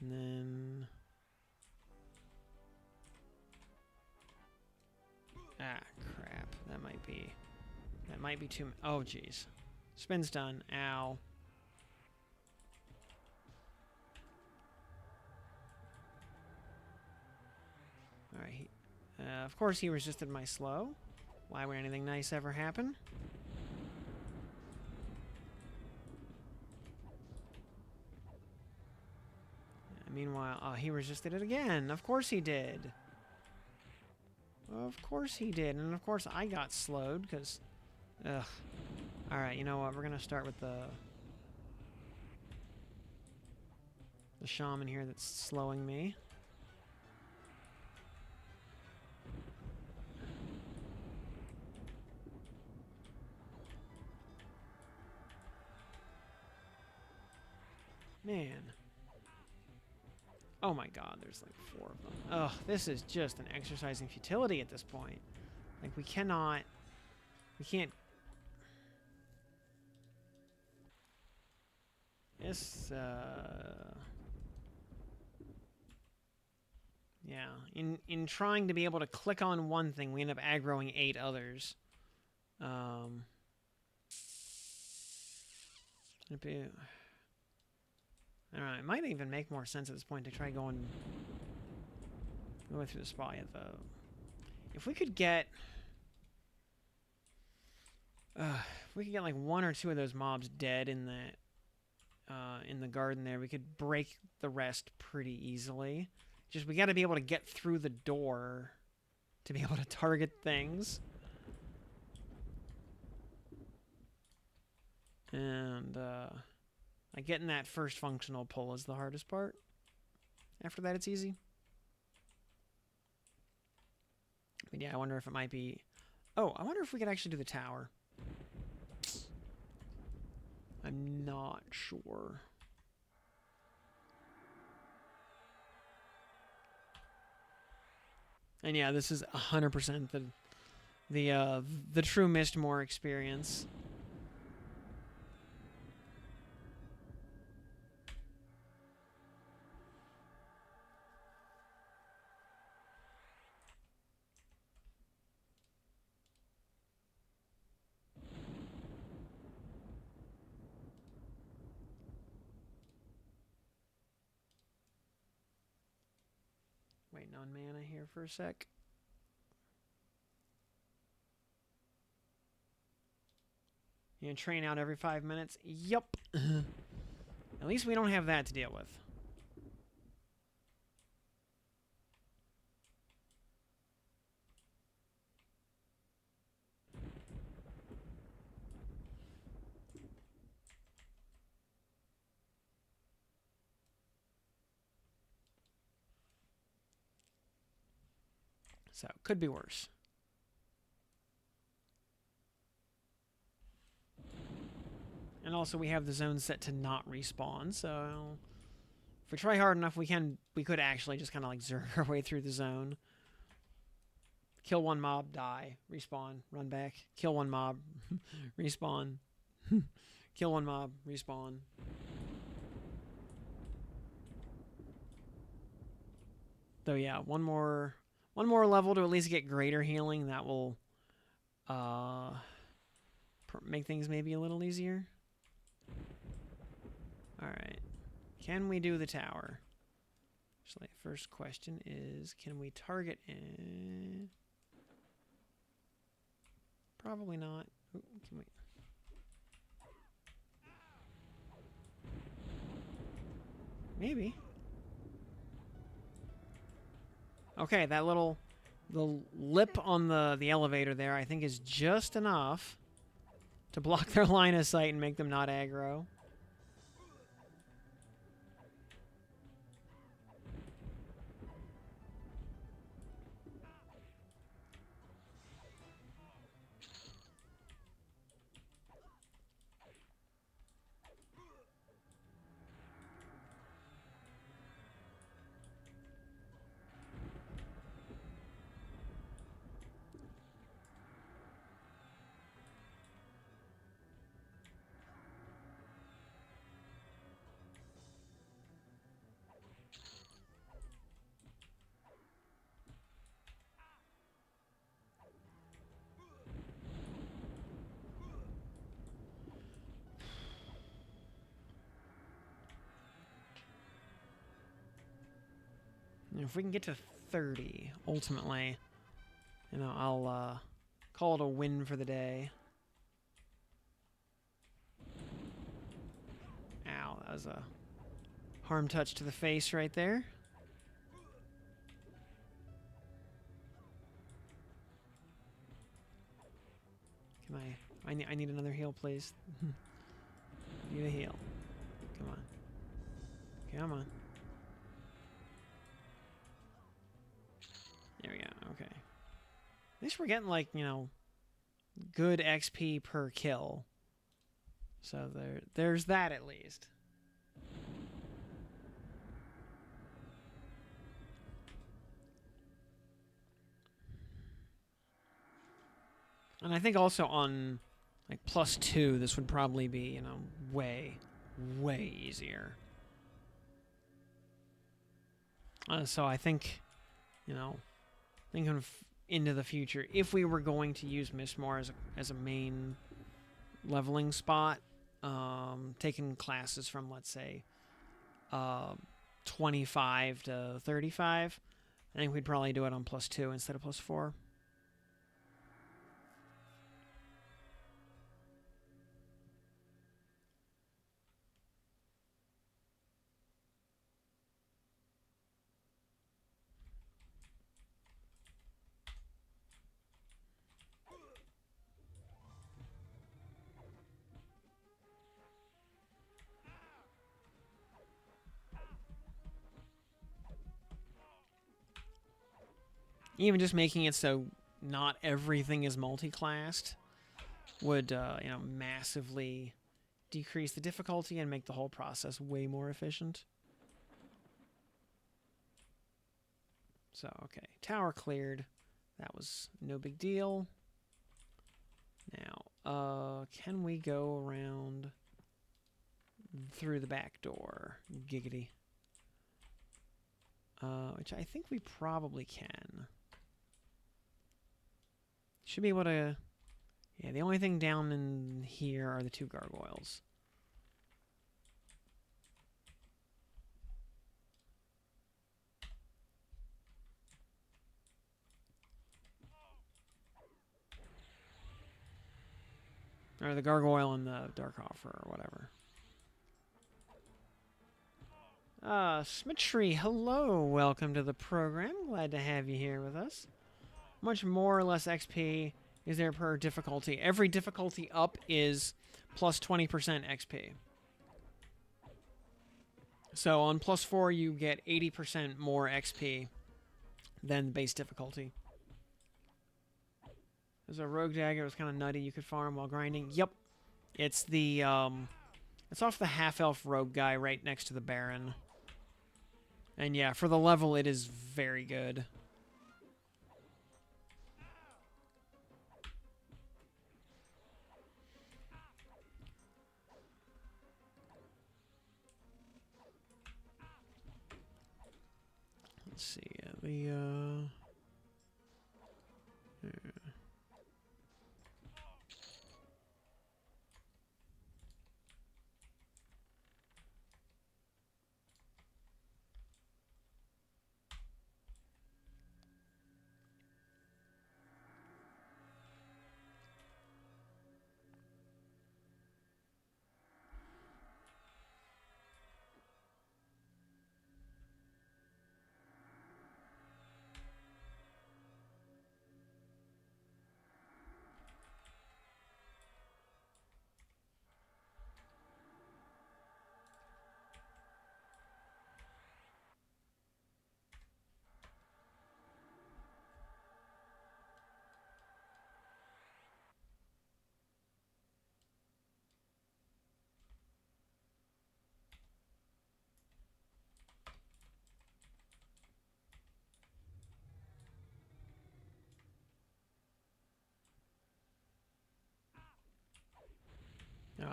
And then... Ah, crap. That might be too... Oh, jeez. Spin's done. Ow. Alright. Of course he resisted my slow. Why would anything nice ever happen? Meanwhile, he resisted it again. Of course he did. Of course he did. And of course I got slowed, because... Ugh. Alright, you know what? We're going to start with the shaman here that's slowing me. Man. Oh my god, there's like 4 of them. Ugh, this is just an exercise in futility at this point. Like, we can't... This, yeah, in trying to be able to click on one thing, we end up aggroing 8 others. I don't know, it might even make more sense at this point to try going through the spot yet, though. If we could get... if we could get like 1 or 2 of those mobs dead in the garden there, we could break the rest pretty easily. Just, we gotta be able to get through the door to be able to target things. And, like, getting that first functional pull is the hardest part. After that, it's easy. But yeah, I wonder if it might be... Oh, I wonder if we could actually do the tower. I'm not sure. And yeah, this is 100% the true Mistmoore experience. Waiting on mana here for a sec. You gonna train out every 5 minutes? Yup. At least we don't have that to deal with. So, could be worse. And also we have the zone set to not respawn, so if we try hard enough, we could actually just kind of like zerg our way through the zone. Kill 1 mob, die, respawn, run back. Kill 1 mob, respawn. Kill 1 mob, respawn. Though yeah, one more level to at least get greater healing. That will make things maybe a little easier. Alright. Can we do the tower? So, like, first question is, can we target in... Probably not. Ooh, can we... Maybe. Okay, that little... The lip on the elevator there, I think, is just enough to block their line of sight and make them not aggro. If we can get to 30, ultimately, you know, I'll call it a win for the day. Ow, that was a harm touch to the face right there. Can I need another heal, please. Need a heal. Come on. Come on. There we go. Okay. At least we're getting, like, you know, good XP per kill. So there's that at least. And I think also on, like, +2, this would probably be, you know, way easier. So I think, you know, thinking into the future, if we were going to use Mistmoore as a main leveling spot, taking classes from, let's say, 25 to 35, I think we'd probably do it on +2 instead of +4. Even just making it so not everything is multi-classed would, you know, massively decrease the difficulty and make the whole process way more efficient. So, okay, tower cleared. That was no big deal. Now, can we go around through the back door? Giggity. Which I think we probably can. Should be able to... Yeah, the only thing down in here are the 2 gargoyles. Or the gargoyle and the dark offer or whatever. Smittree, hello. Welcome to the program. Glad to have you here with us. Much more or less XP is there per difficulty? Every difficulty up is plus 20% XP. So on +4, you get 80% more XP than the base difficulty. There's a rogue dagger. It was kind of nutty. You could farm while grinding. Yep. It's the, it's off the half-elf rogue guy right next to the Baron. And yeah, for the level, it is very good. Let's see, the,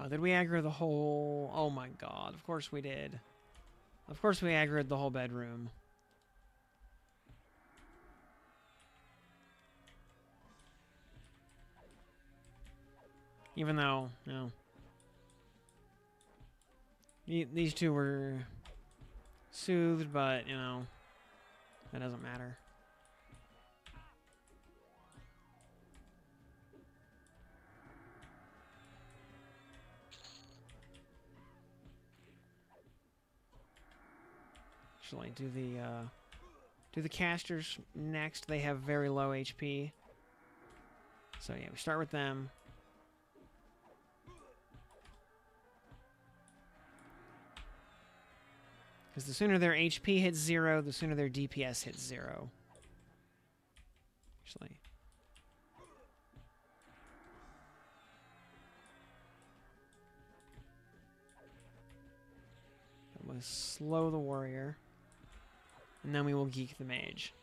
did we aggro the whole... Oh my god, of course we did. Of course we aggroed the whole bedroom. Even though, you know... These two were soothed, but, you know... That doesn't matter. Actually, do the casters next. They have very low HP. So yeah, we start with them. Because the sooner their HP hits 0, the sooner their DPS hits 0. Actually. We'll slow the warrior. And then we will geek the mage.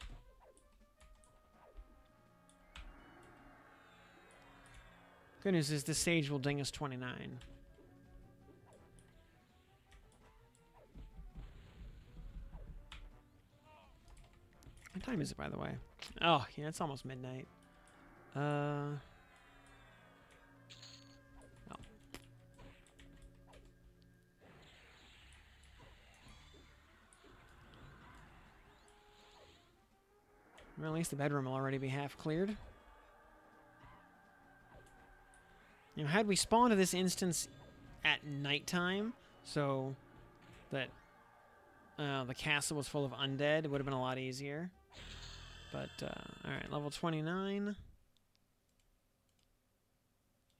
Good news is the sage will ding us 29. What time is it, by the way? Oh, yeah, it's almost midnight. Oh. Well, at least the bedroom will already be half cleared. You know, had we spawned to this instance at nighttime, so that the castle was full of undead, it would have been a lot easier. But, alright, level 29.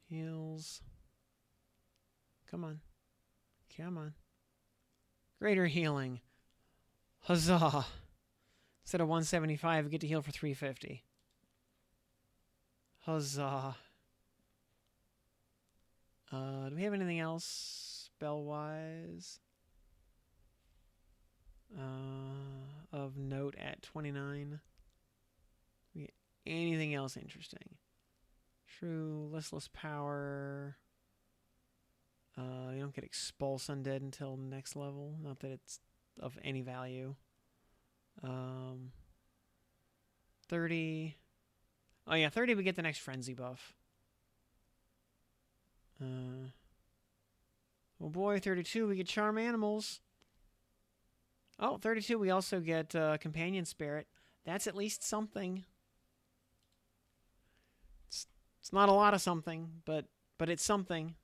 Heals. Come on. Come on. Greater healing. Huzzah! Instead of 175, we get to heal for 350. Huzzah. Do we have anything else spell-wise? Of note at 29. We get anything else interesting? True, listless power. You don't get expulse undead until next level. Not that it's of any value. 30. Oh yeah, 30 we get the next frenzy buff. Oh boy, 32 we get charm animals. Oh, 32 we also get companion spirit. That's at least something. It's not a lot of something, but it's something.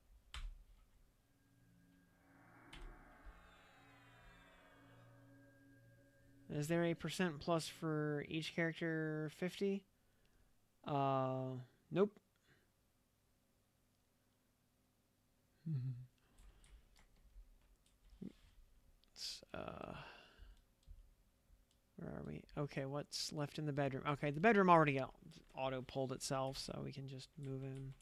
Is there a percent plus for each character 50? Nope. Where are we? Okay, what's left in the bedroom? Okay, the bedroom already auto-pulled itself, so we can just move in.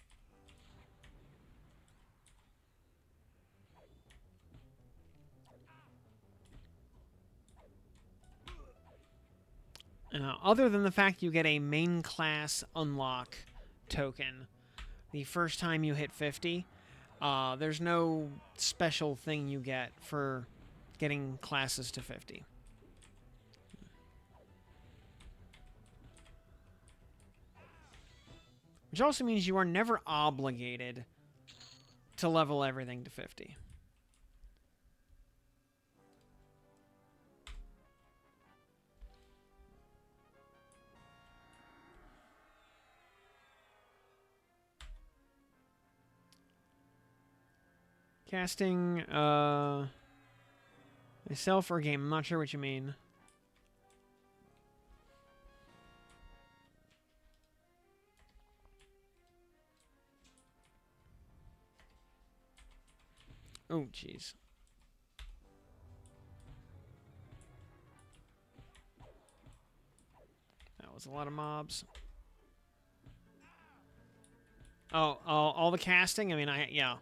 Other than the fact you get a main class unlock token the first time you hit 50, there's no special thing you get for getting classes to 50. Which also means you are never obligated to level everything to 50. Casting, myself or game? I'm not sure what you mean. Oh, jeez. That was a lot of mobs. Oh, all the casting? I mean, yeah.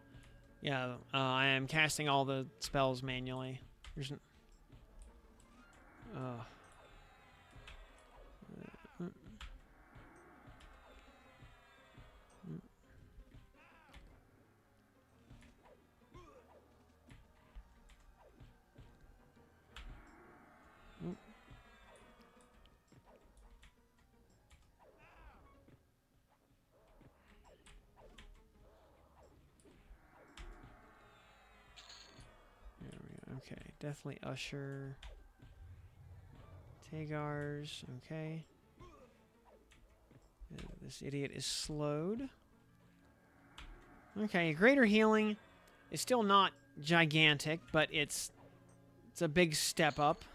Yeah, I am casting all the spells manually. There's Okay, definitely Usher. Tagars, okay. This idiot is slowed. Okay, greater healing is still not gigantic, but it's a big step up.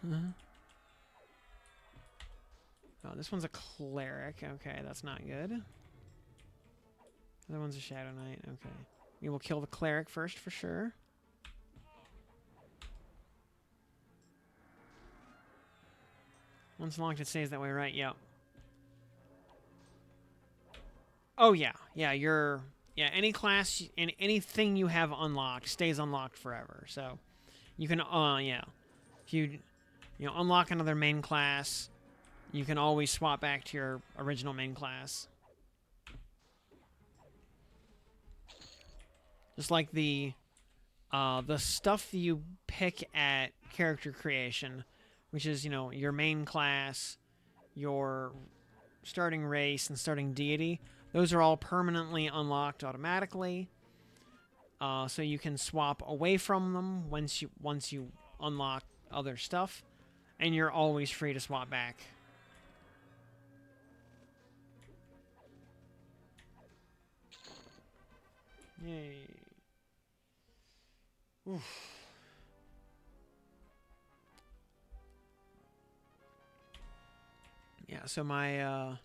Oh, this one's a cleric. Okay, that's not good. The other one's a shadow knight. Okay. We will kill the cleric first for sure. Once unlocked, it stays that way, right? Yep. Oh, yeah. Yeah, yeah, any class and anything you have unlocked stays unlocked forever. So, you can, yeah. If you unlock another main class, you can always swap back to your original main class. Just like the stuff that you pick at character creation, which is, your main class, your starting race, and starting deity. Those are all permanently unlocked automatically. So you can swap away from them once you unlock other stuff, and you're always free to swap back. Yay. Oof. Yeah, so my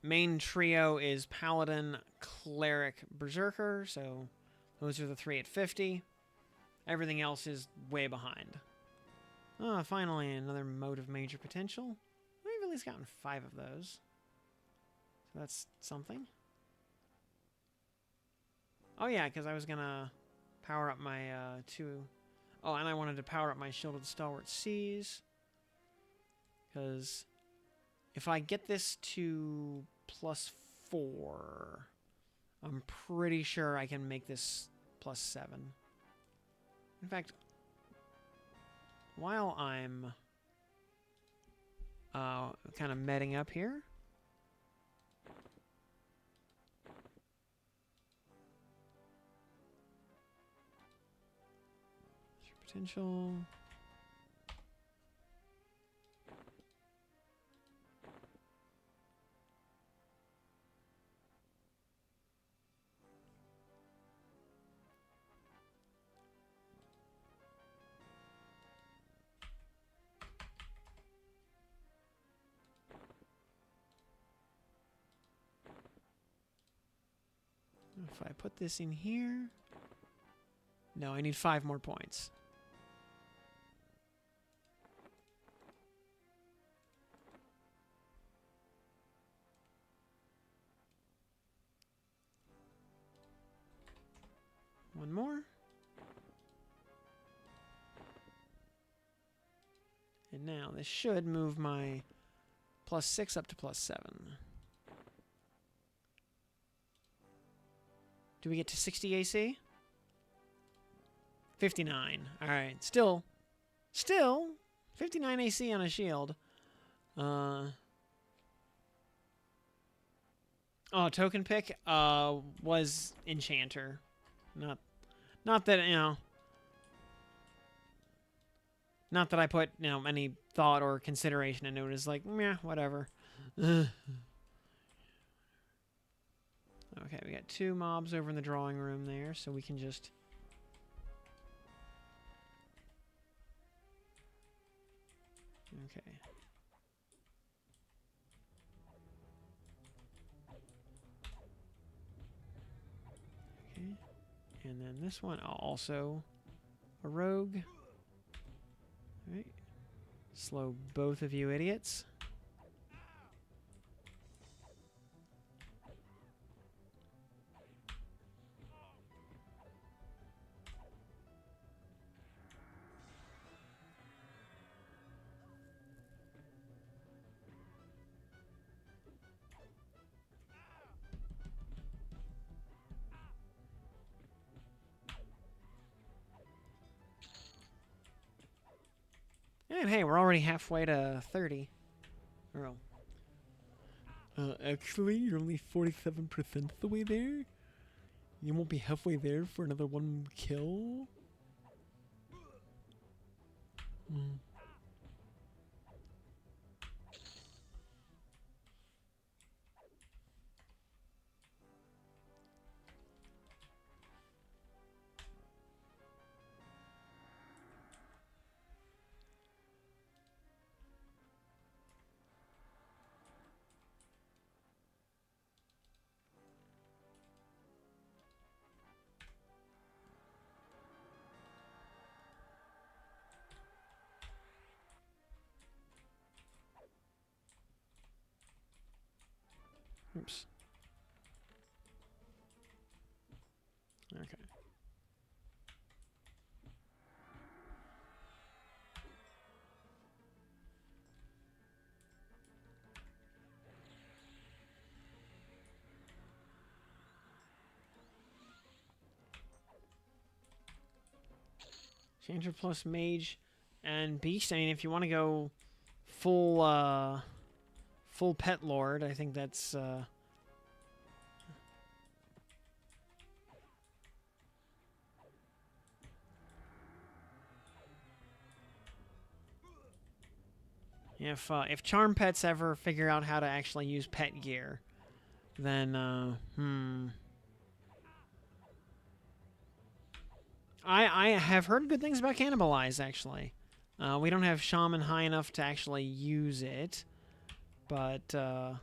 main trio is Paladin, Cleric, Berserker, so those are the 3 at 50. Everything else is way behind. Oh, finally, another mode of major potential. We've at least gotten 5 of those. So that's something. Oh yeah, because I was gonna power up my 2... Oh, and I wanted to power up my Shield of the Stalwart Seas. Because if I get this to +4, I'm pretty sure I can make this +7. In fact, while I'm kind of medding up here, potential. If I put this in here... No, I need 5 more points. One more. And now this should move my +6 up to +7. Do we get to 60 AC? 59. Alright, still 59 AC on a shield. Oh, token pick was Enchanter. Not that, not that I put, any thought or consideration into it. It's like, meh, whatever. Okay, we got 2 mobs over in the drawing room there, so we can just... Okay. Okay. And then this one, also a rogue. Alright. Slow both of you idiots. And hey, we're already halfway to 30. Actually, you're only 47% the way there. You won't be halfway there for another 1 kill. Mm. Oops. Okay. Changer plus mage and beast. I mean, if you want to go full full pet lord, I think that's if charm pets ever figure out how to actually use pet gear, then I have heard good things about cannibalize actually. We don't have shaman high enough to actually use it, but and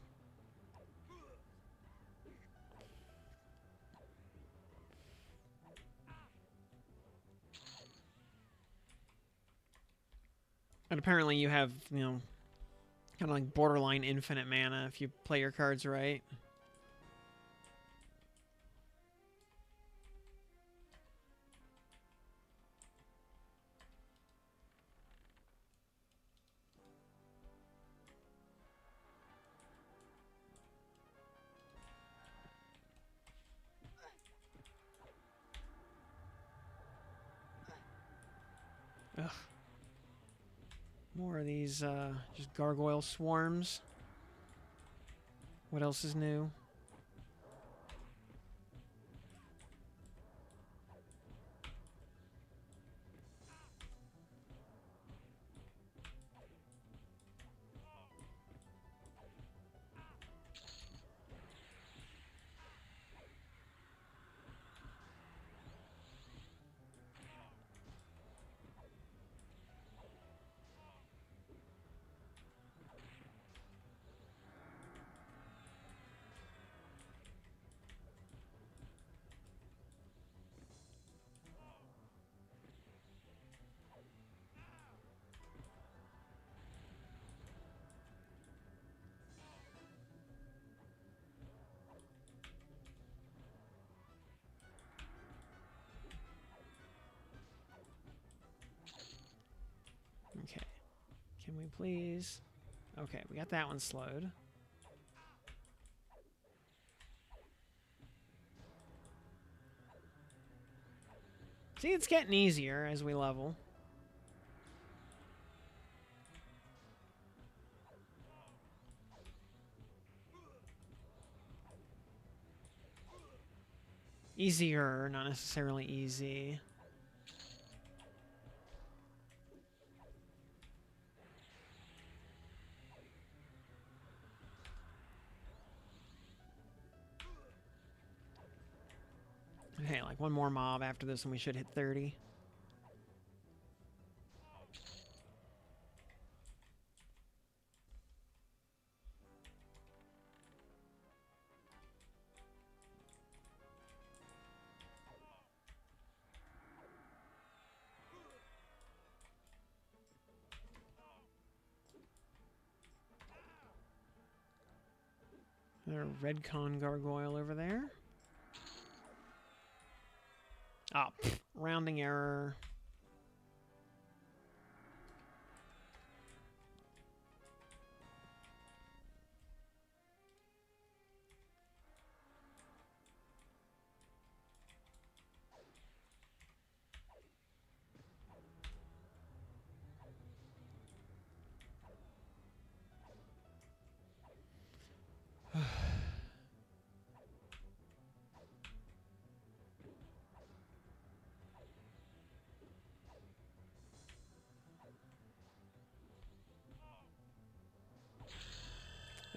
apparently you have, kind of like borderline infinite mana if you play your cards right. Ugh. More of these just gargoyle swarms. What else is new? Okay. Can we please? Okay, we got that one slowed. See, it's getting easier as we level. Easier, not necessarily easy. Okay, like one more mob after this and we should hit 30. Another redcon gargoyle over there. Ah, rounding error.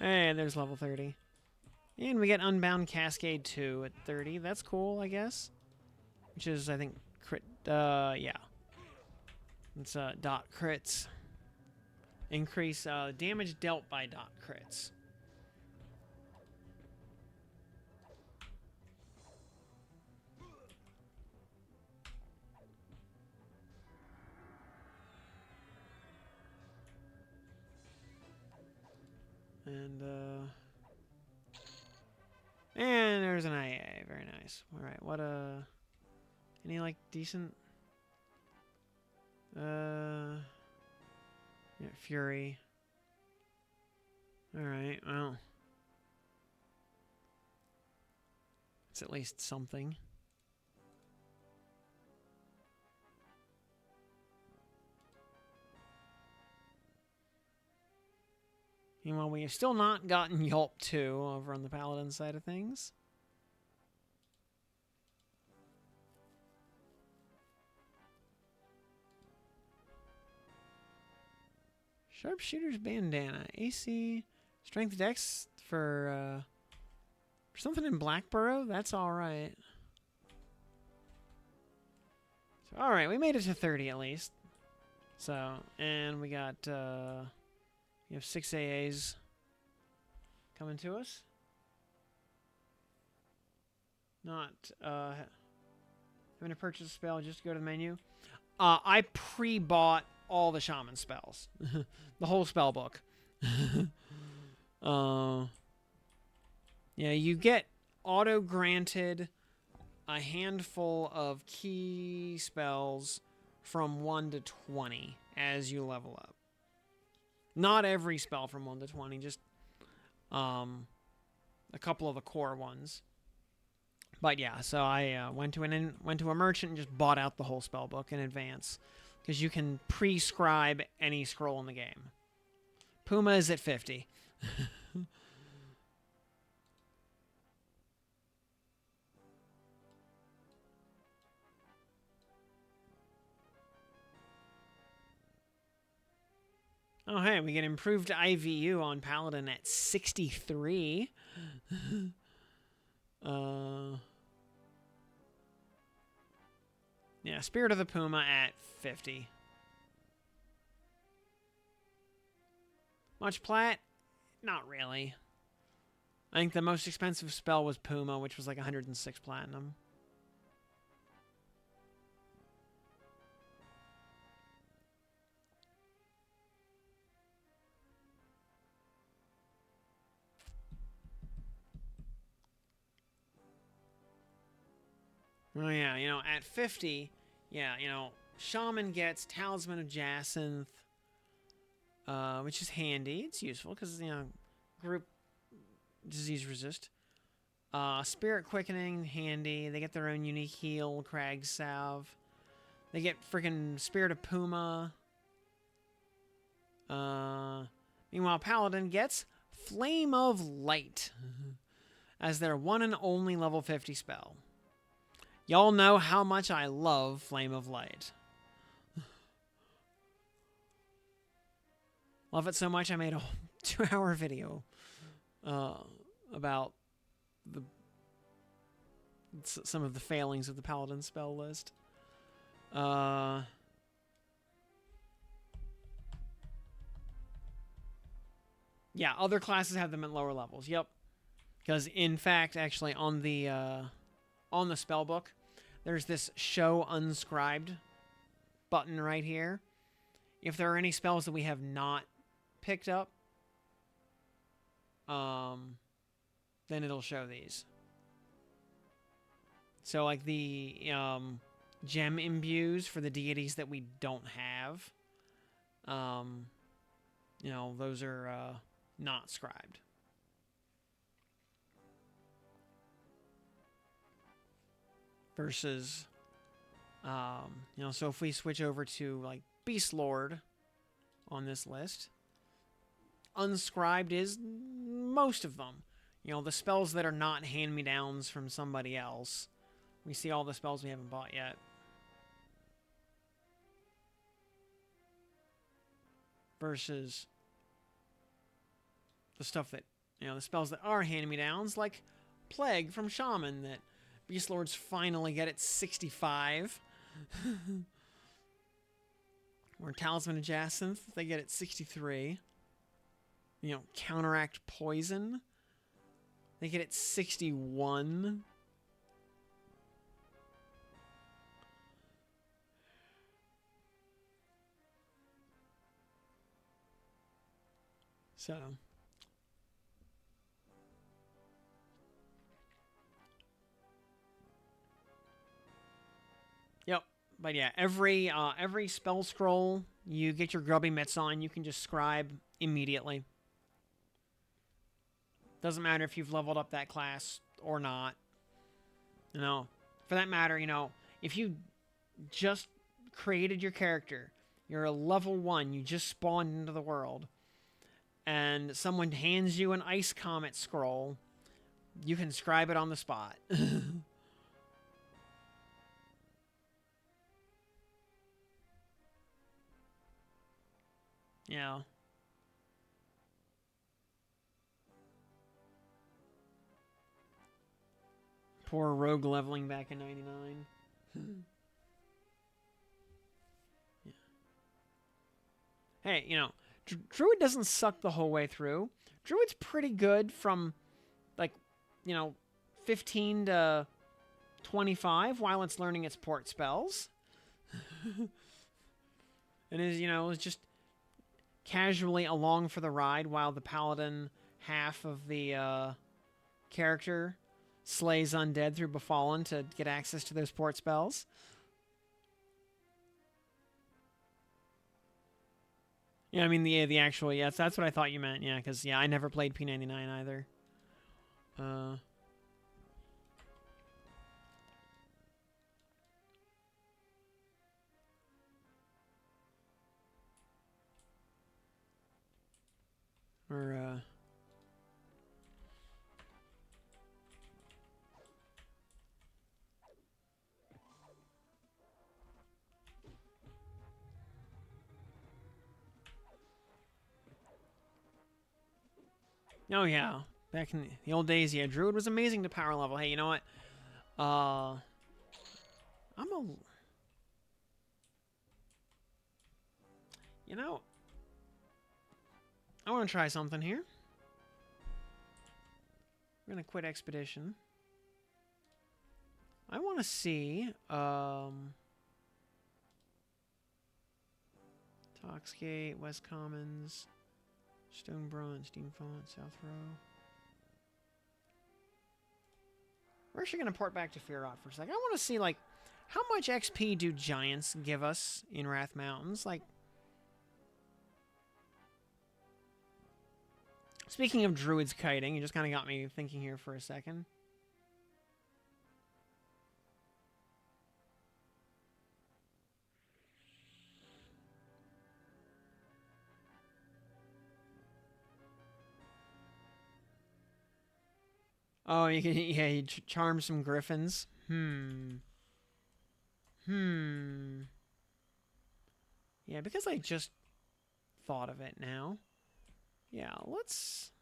Hey, there's level 30. And we get Unbound Cascade 2 at 30. That's cool, I guess. Which is, I think, crit... yeah. It's, dot crits. Increase, damage dealt by dot crits. And there's an IA. Very nice. Alright, what, any, like, decent... Yeah, Fury. Alright, well. It's at least something. Meanwhile, we have still not gotten Yelp 2 over on the Paladin side of things. Sharpshooter's Bandana. AC, Strength Dex for something in Blackborough? That's alright. So, alright, we made it to 30 at least. So, and we got, we have 6 AAs coming to us. Not, having to purchase a spell, just go to the menu. I pre-bought all the Shaman spells. The whole spell book. Yeah, you get auto-granted a handful of key spells from 1 to 20 as you level up. Not every spell from 1 to 20, just a couple of the core ones. But yeah, so I went to a merchant and just bought out the whole spell book in advance, because you can prescribe any scroll in the game. Puma is at 50. Oh, hey, we get improved IVU on Paladin at 63. Yeah, Spirit of the Puma at 50. Much plat? Not really. I think the most expensive spell was Puma, which was like 106 platinum. Oh yeah, you know, at 50, yeah, you know, Shaman gets Talisman of Jacinth, which is handy. It's useful because, you know, group disease resist. Spirit Quickening, handy. They get their own unique heal, Crag Salve. They get freaking Spirit of Puma. Meanwhile, Paladin gets Flame of Light as their one and only level 50 spell. Y'all know how much I love Flame of Light. Love it so much I made a 2-hour video about some of the failings of the Paladin spell list. Yeah, other classes have them at lower levels. Yep. Because, in fact, actually, on the spell book, there's this Show Unscribed button right here. If there are any spells that we have not picked up, then it'll show these. So, like the gem imbues for the deities that we don't have, you know, those are not scribed. Versus, you know, so if we switch over to, like, Beast Lord on this list, unscribed is most of them. You know, the spells that are not hand-me-downs from somebody else. We see all the spells we haven't bought yet. Versus the stuff that, the spells that are hand-me-downs, like Plague from Shaman, that Beast Lords finally get at 65. Or Talisman of Jacinth, they get at 63. Counteract Poison, they get at 61. So, yep. But yeah, every spell scroll you get your grubby mitts on, you can just scribe immediately. Doesn't matter if you've leveled up that class or not. For that matter, if you just created your character, you're a level 1, you just spawned into the world, and someone hands you an Ice Comet scroll, you can scribe it on the spot. Yeah. Poor rogue leveling back in 99. Yeah. Hey, Druid doesn't suck the whole way through. Druid's pretty good from, like, 15 to 25 while it's learning its port spells. And is just casually along for the ride while the paladin half of the character slays undead through Befallen to get access to those port spells. Yeah, I mean the actual, yes, that's what I thought you meant. Yeah, because I never played P99 either. Oh yeah, back in the old days, yeah, Druid was amazing to power level. Hey, you know what? I'm a, I want to try something here. We're gonna quit Expedition. I want to see, Toxgate, West Commons, Stone Brunt, Steamfont, South Row. We're actually going to port back to Fearrot for a second. I want to see, like, how much XP do giants give us in Wrath Mountains? Like, speaking of druids kiting, you just kind of got me thinking here for a second. Oh, you can, yeah, you charm some griffins. Yeah, because I just thought of it now. Yeah, let's...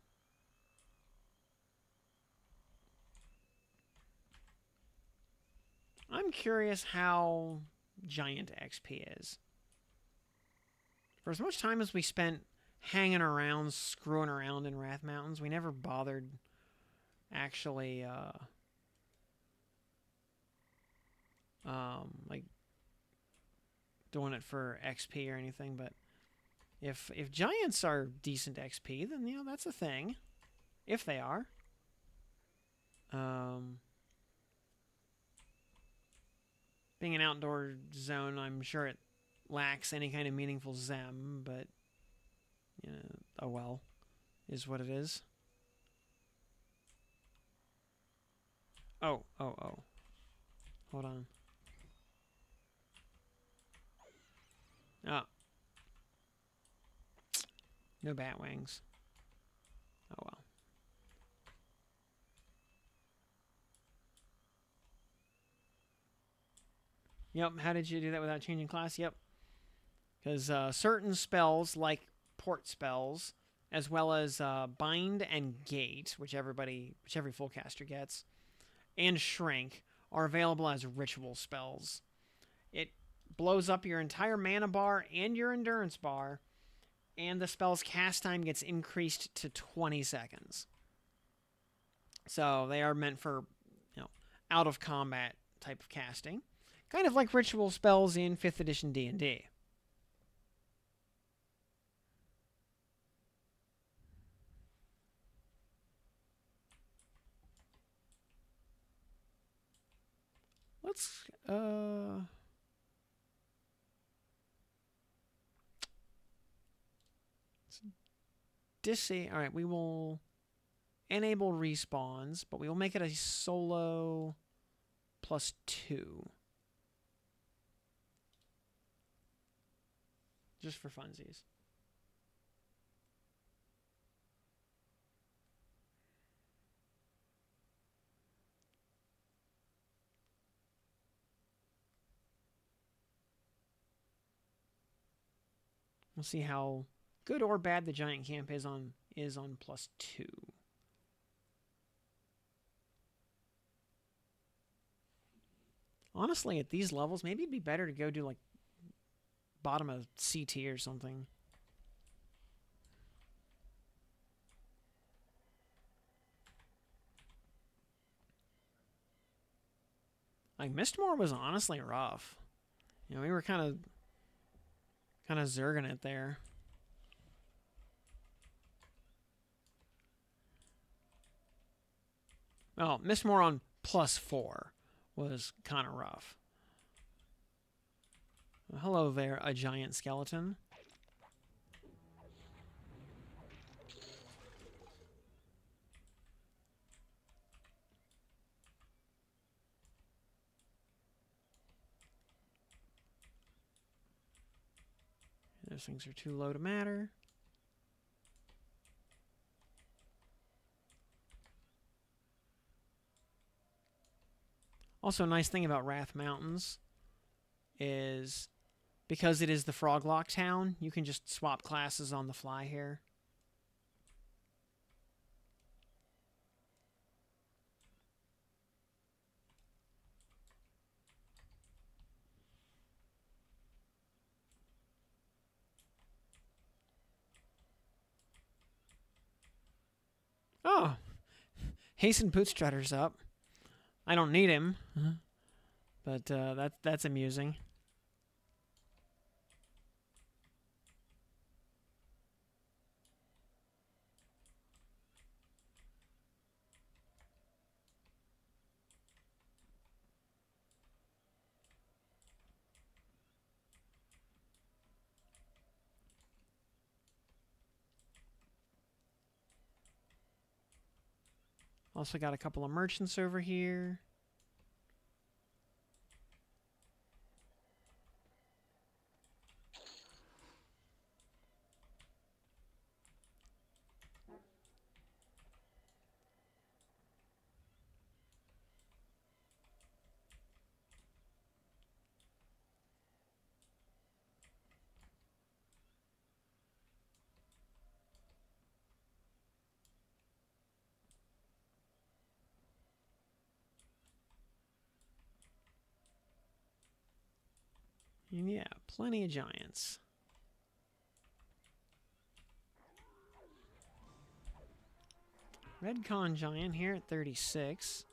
I'm curious how giant XP is. For as much time as we spent hanging around, screwing around in Wrath Mountains, we never bothered actually, like, doing it for XP or anything, but if giants are decent XP, then, that's a thing. If they are. Being an outdoor zone, I'm sure it lacks any kind of meaningful Zem, but, oh well, is what it is. Oh. Hold on. Oh. No bat wings. Oh well. Yep, how did you do that without changing class? Yep. Because certain spells, like port spells, as well as Bind and Gate, which every full caster gets, and Shrink are available as ritual spells. It blows up your entire mana bar and your endurance bar, and the spell's cast time gets increased to 20 seconds. So they are meant for, out of combat type of casting, kind of like ritual spells in 5th edition D&D. Let's disable. All right, we will enable respawns, but we will make it a solo +2. Just for funsies. We'll see how good or bad the giant camp is on +2. Honestly, at these levels, maybe it'd be better to go do like bottom of CT or something. Like Mistmoore was honestly rough. We were kind of zerging it there. Oh, Mistmoore on +4 was kind of rough. Well, hello there, a giant skeleton. Those things are too low to matter. Also, a nice thing about Wrath Mountains is because it is the Froglock town, you can just swap classes on the fly here. Oh, Hasten Bootstrutter's up. I don't need him, but that's amusing. Also got a couple of merchants over here. And yeah, plenty of giants. Red Con Giant here at 36.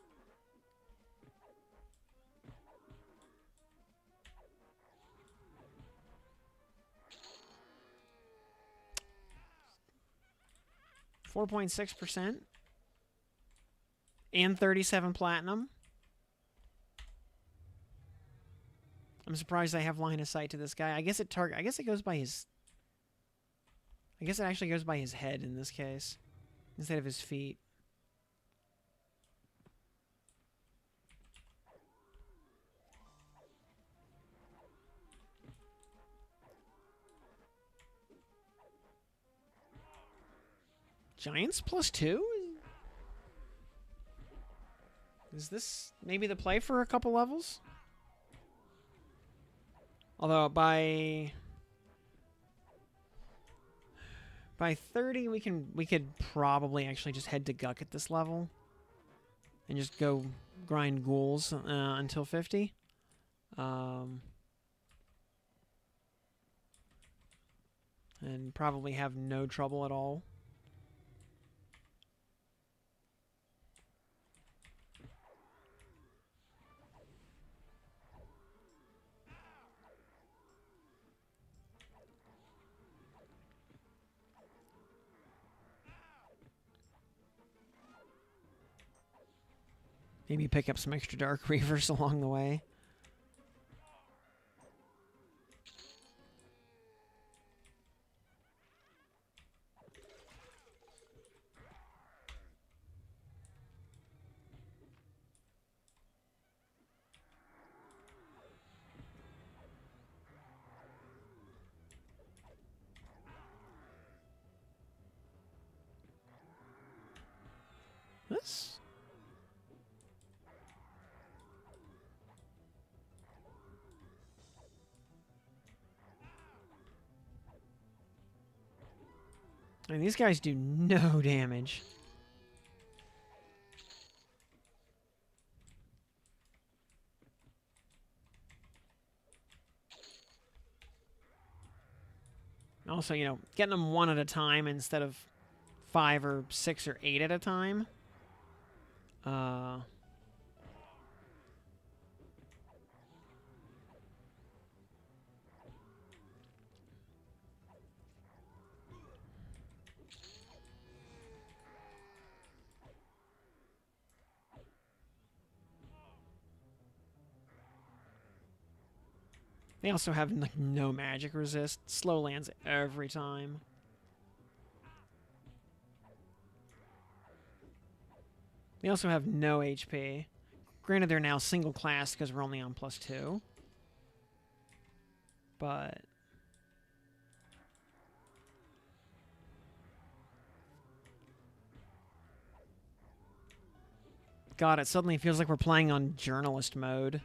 .6% and 37 platinum. I'm surprised I have line of sight to this guy. I guess it goes by his. I guess it actually goes by his head in this case, instead of his feet. Giants +2? Is this maybe the play for a couple levels? Although by By 30, we could probably actually just head to Guck at this level. And just go grind ghouls until 50. And probably have no trouble at all. Maybe pick up some extra Dark Reavers along the way. This? I mean, these guys do no damage. Also, you know, getting them one at a time instead of 5 or 6 or 8 at a time. They also have like no magic resist. Slow lands every time. They also have no HP. Granted, they're now single class because we're only on +2. But God, it suddenly feels like we're playing on journalist mode.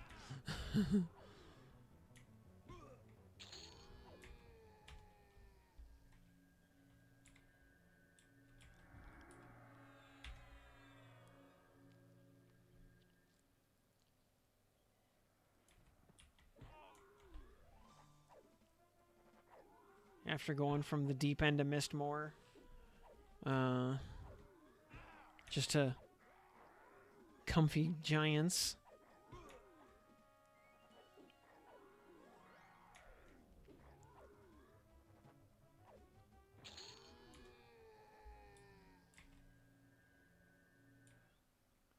After going from the deep end to Mistmoore. Just to comfy giants.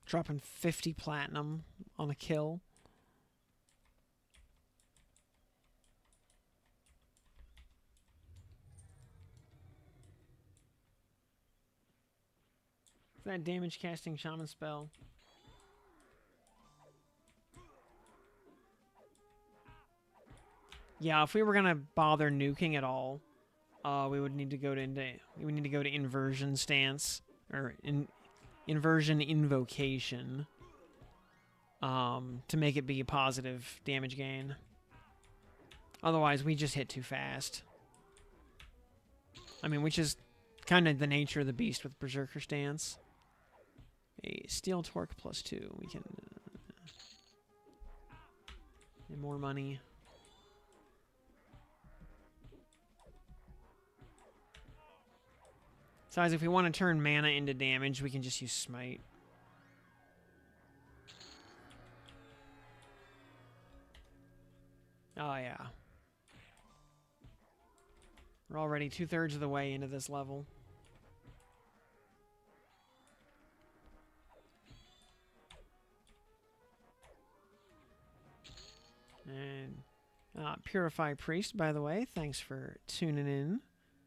Dropping 50 platinum on a kill. That damage casting shaman spell. Yeah, if we were gonna bother nuking at all, we would need to go to inversion stance or inversion invocation to make it be a positive damage gain. Otherwise, we just hit too fast. I mean, which is kind of the nature of the beast with Berserker stance. A steel torque +2. We can get more money. Besides, if we want to turn mana into damage, we can just use Smite. Oh, yeah. We're already 2/3 of the way into this level. And Purify Priest, by the way, thanks for tuning in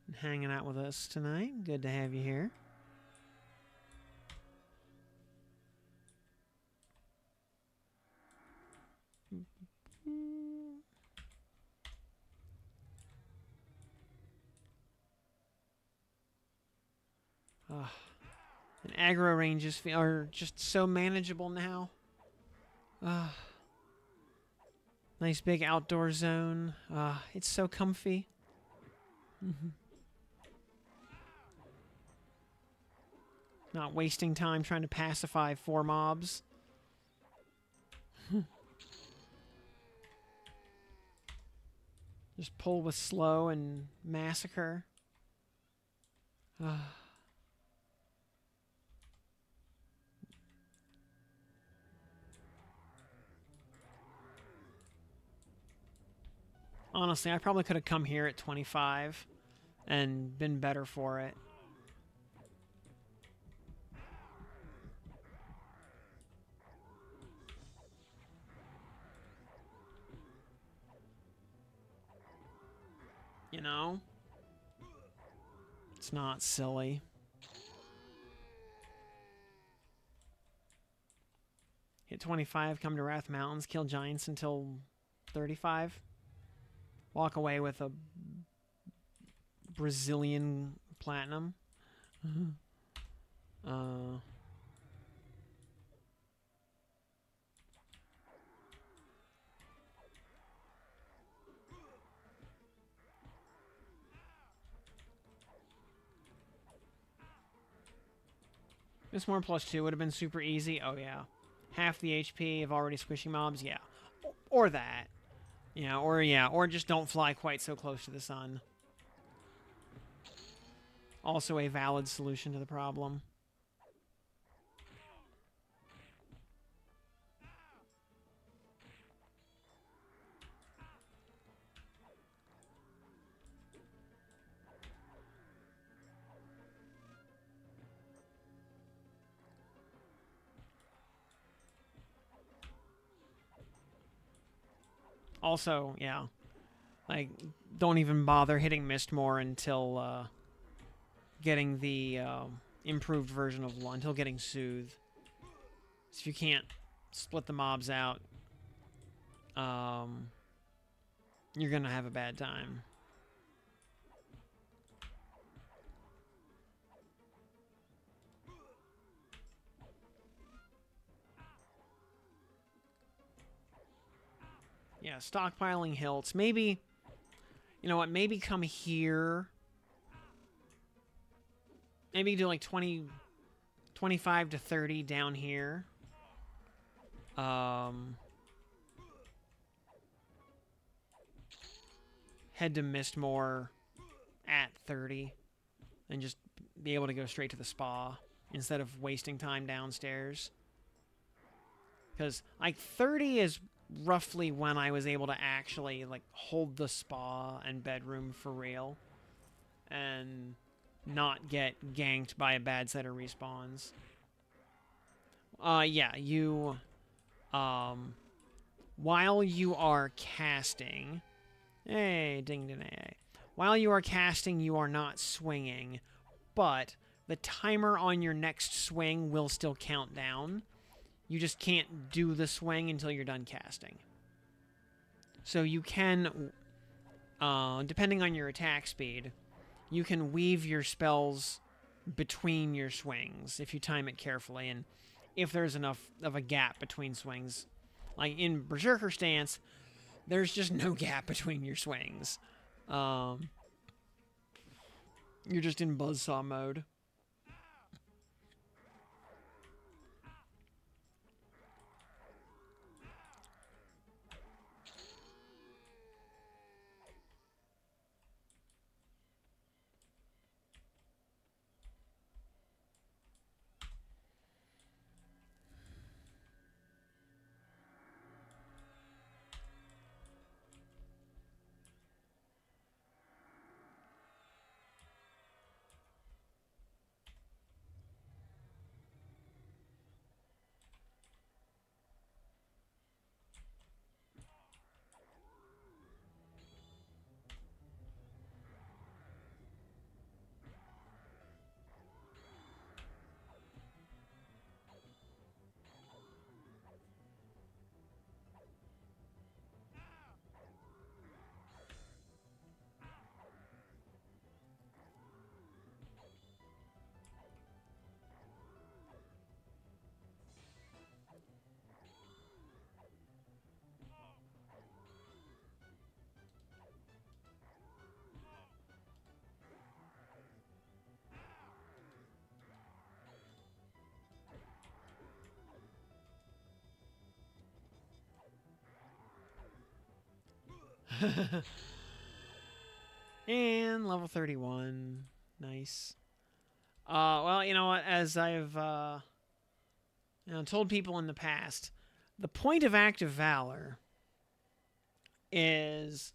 and hanging out with us tonight. Good to have you here. And aggro ranges are just so manageable now. Nice big outdoor zone. It's so comfy. Not wasting time trying to pacify 4 mobs. Just pull with slow and massacre. Honestly, I probably could have come here at 25 and been better for it. You know? It's not silly. Hit 25, come to Wrath Mountains, kill giants until 35. Walk away with a Brazilian platinum. Mistmoore +2 would have been super easy. Oh, yeah. Half the HP of already squishy mobs. Yeah. Or that. Yeah, or just don't fly quite so close to the sun. Also a valid solution to the problem. Also, yeah. Like, don't even bother hitting Mistmoore until getting the improved version of law, until getting Soothe. So if you can't split the mobs out, you're gonna have a bad time. Yeah, stockpiling hilts. Maybe, you know what, maybe come here. Maybe do like 20, 25 to 30 down here. Head to Mistmoore at 30. And just be able to go straight to the spa instead of wasting time downstairs. Because, like, 30 is roughly when I was able to actually, like, hold the spa and bedroom for real. And not get ganked by a bad set of respawns. Yeah, you, while you are casting... Hey, ding ding hey. While you are casting, you are not swinging, but the timer on your next swing will still count down. You just can't do the swing until you're done casting. So you can, depending on your attack speed, you can weave your spells between your swings if you time it carefully, and if there's enough of a gap between swings. Like in Berserker Stance, there's just no gap between your swings. You're just in buzzsaw mode. And level 31. Nice. Well, you know what? As I've told people in the past, the point of active valor is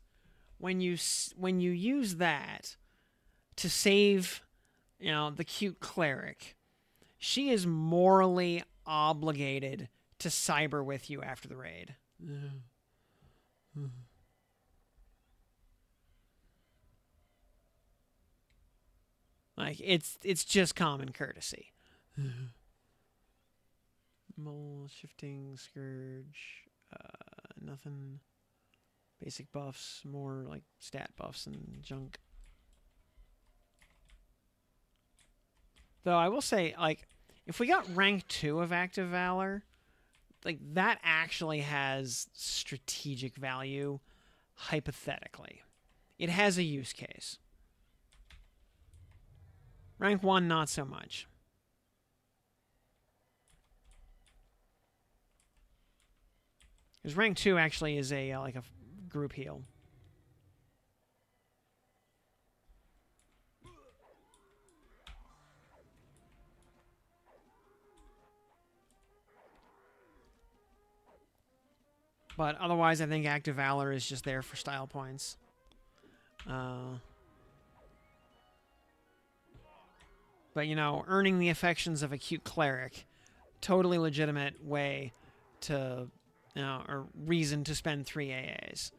when you use that to save, the cute cleric. She is morally obligated to cyber with you after the raid. Like it's just common courtesy. Mole, shifting, scourge, nothing. Basic buffs, more like stat buffs and junk. Though I will say, like, if we got rank 2 of active valor, like that actually has strategic value, hypothetically. It has a use case. Rank 1, not so much. Because rank 2 actually is a like a group heal. But otherwise, I think active valor is just there for style points. But, earning the affections of a cute cleric, totally legitimate way to, or reason to spend 3 AAs.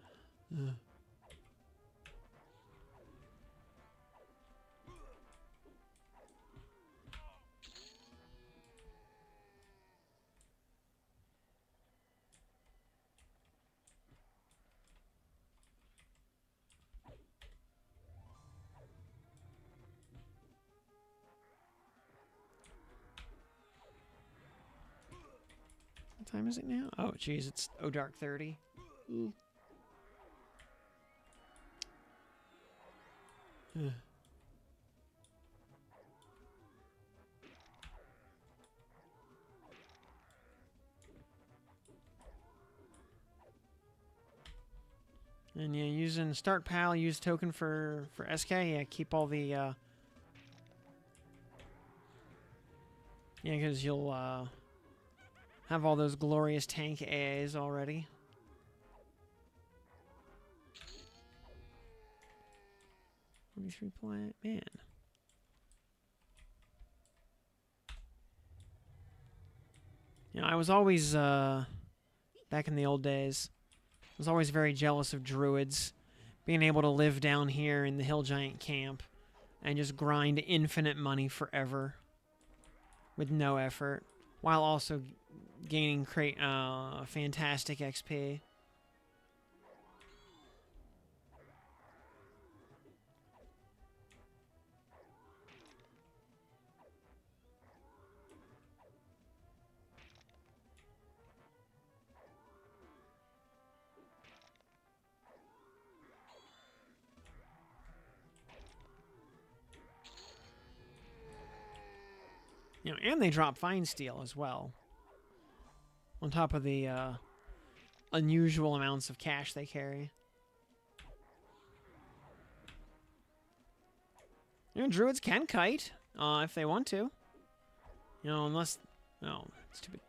What time is it now? Oh, geez, it's dark 30. And yeah, using start pal, use token for SK. Yeah, keep all the yeah, because you'll have all those glorious tank AAs already. Replant, man. I was always back in the old days. I was always very jealous of druids being able to live down here in the Hill Giant camp and just grind infinite money forever with no effort, while also gaining fantastic XP. And they drop fine steel as well, on top of the unusual amounts of cash they carry. Druids can kite if they want to. Unless... Oh, stupid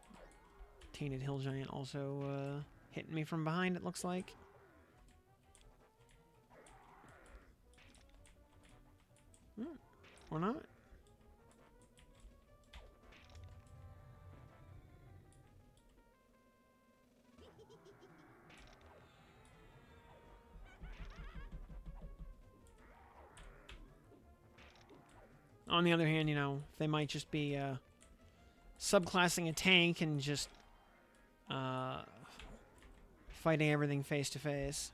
Tainted Hill Giant also hitting me from behind, it looks like. Or not. On the other hand, they might just be subclassing a tank and just fighting everything face to face.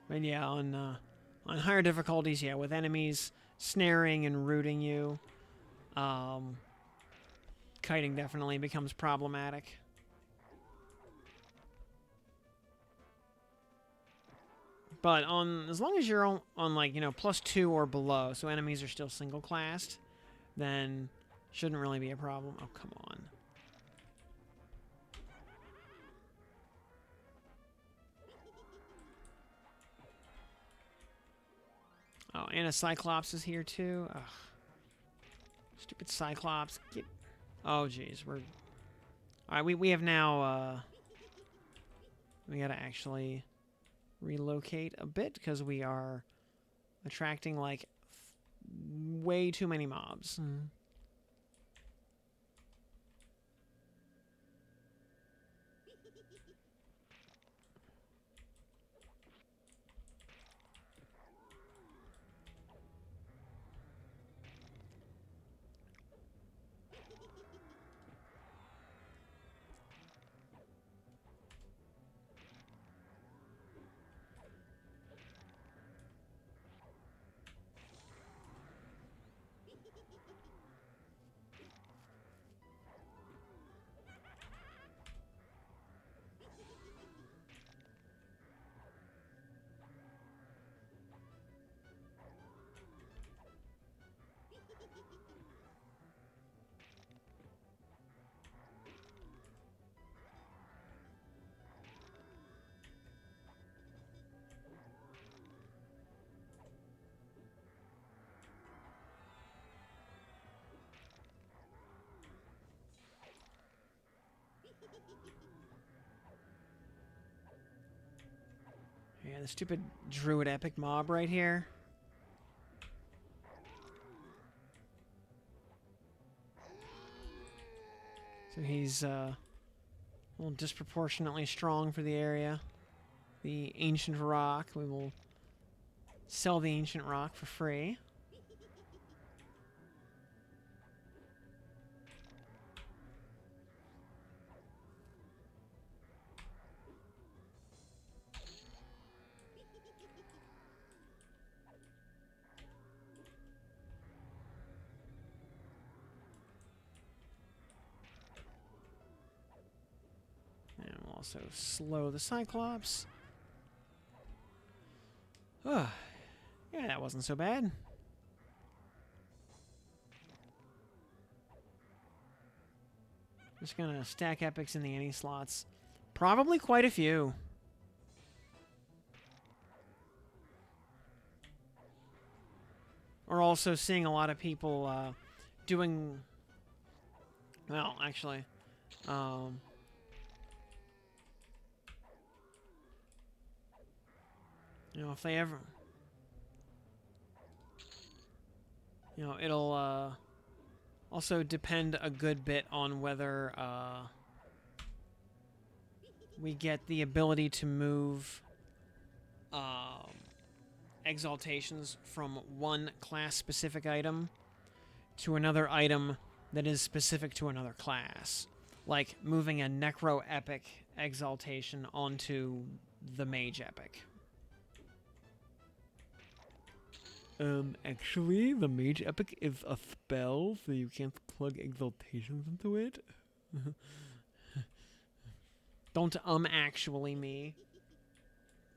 But yeah, on higher difficulties, yeah, with enemies snaring and rooting you, um, kiting definitely becomes problematic. But as long as you're on like, you know, +2 or below, so enemies are still single classed, then shouldn't really be a problem. Oh, come on. Oh, and a Cyclops is here too. Ugh. Stupid Cyclops. Oh, jeez. Alright, we have now, we gotta actually relocate a bit because we are attracting, like, way too many mobs. Yeah, the stupid druid epic mob right here. So he's a little disproportionately strong for the area. The ancient rock. We will sell the ancient rock for free. And we'll also slow the Cyclops. Yeah, that wasn't so bad. Just gonna stack epics in the any slots. Probably quite a few. We're also seeing a lot of people doing... Well, actually... you know, if they ever... You know, it'll also depend a good bit on whether we get the ability to move exaltations from one class-specific item to another item that is specific to another class. Like moving a Necro Epic exaltation onto the Mage Epic. Actually, the Mage Epic is a spell, so you can't plug exaltations into it. Don't actually me.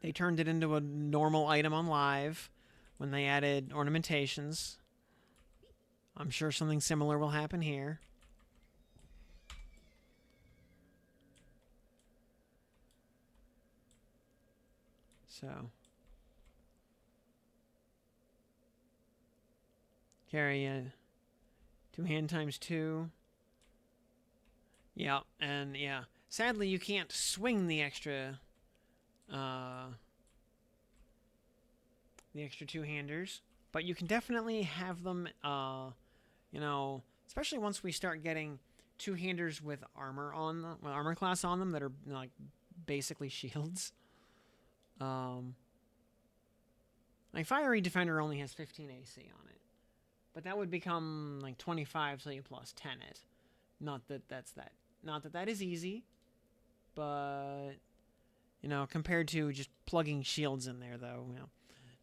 They turned it into a normal item on live when they added ornamentations. I'm sure something similar will happen here. So... carry a 2-hand times 2. Yeah, and yeah. Sadly, you can't swing the extra 2-handers, but you can definitely have them, you know, especially once we start getting 2-handers with armor on them, armor class on them that are like basically shields. Like Fiery Defender only has 15 AC on it. But that would become like 25, so you plus 10 it. Not that that is easy, but you know, compared to just plugging shields in there, though, you know,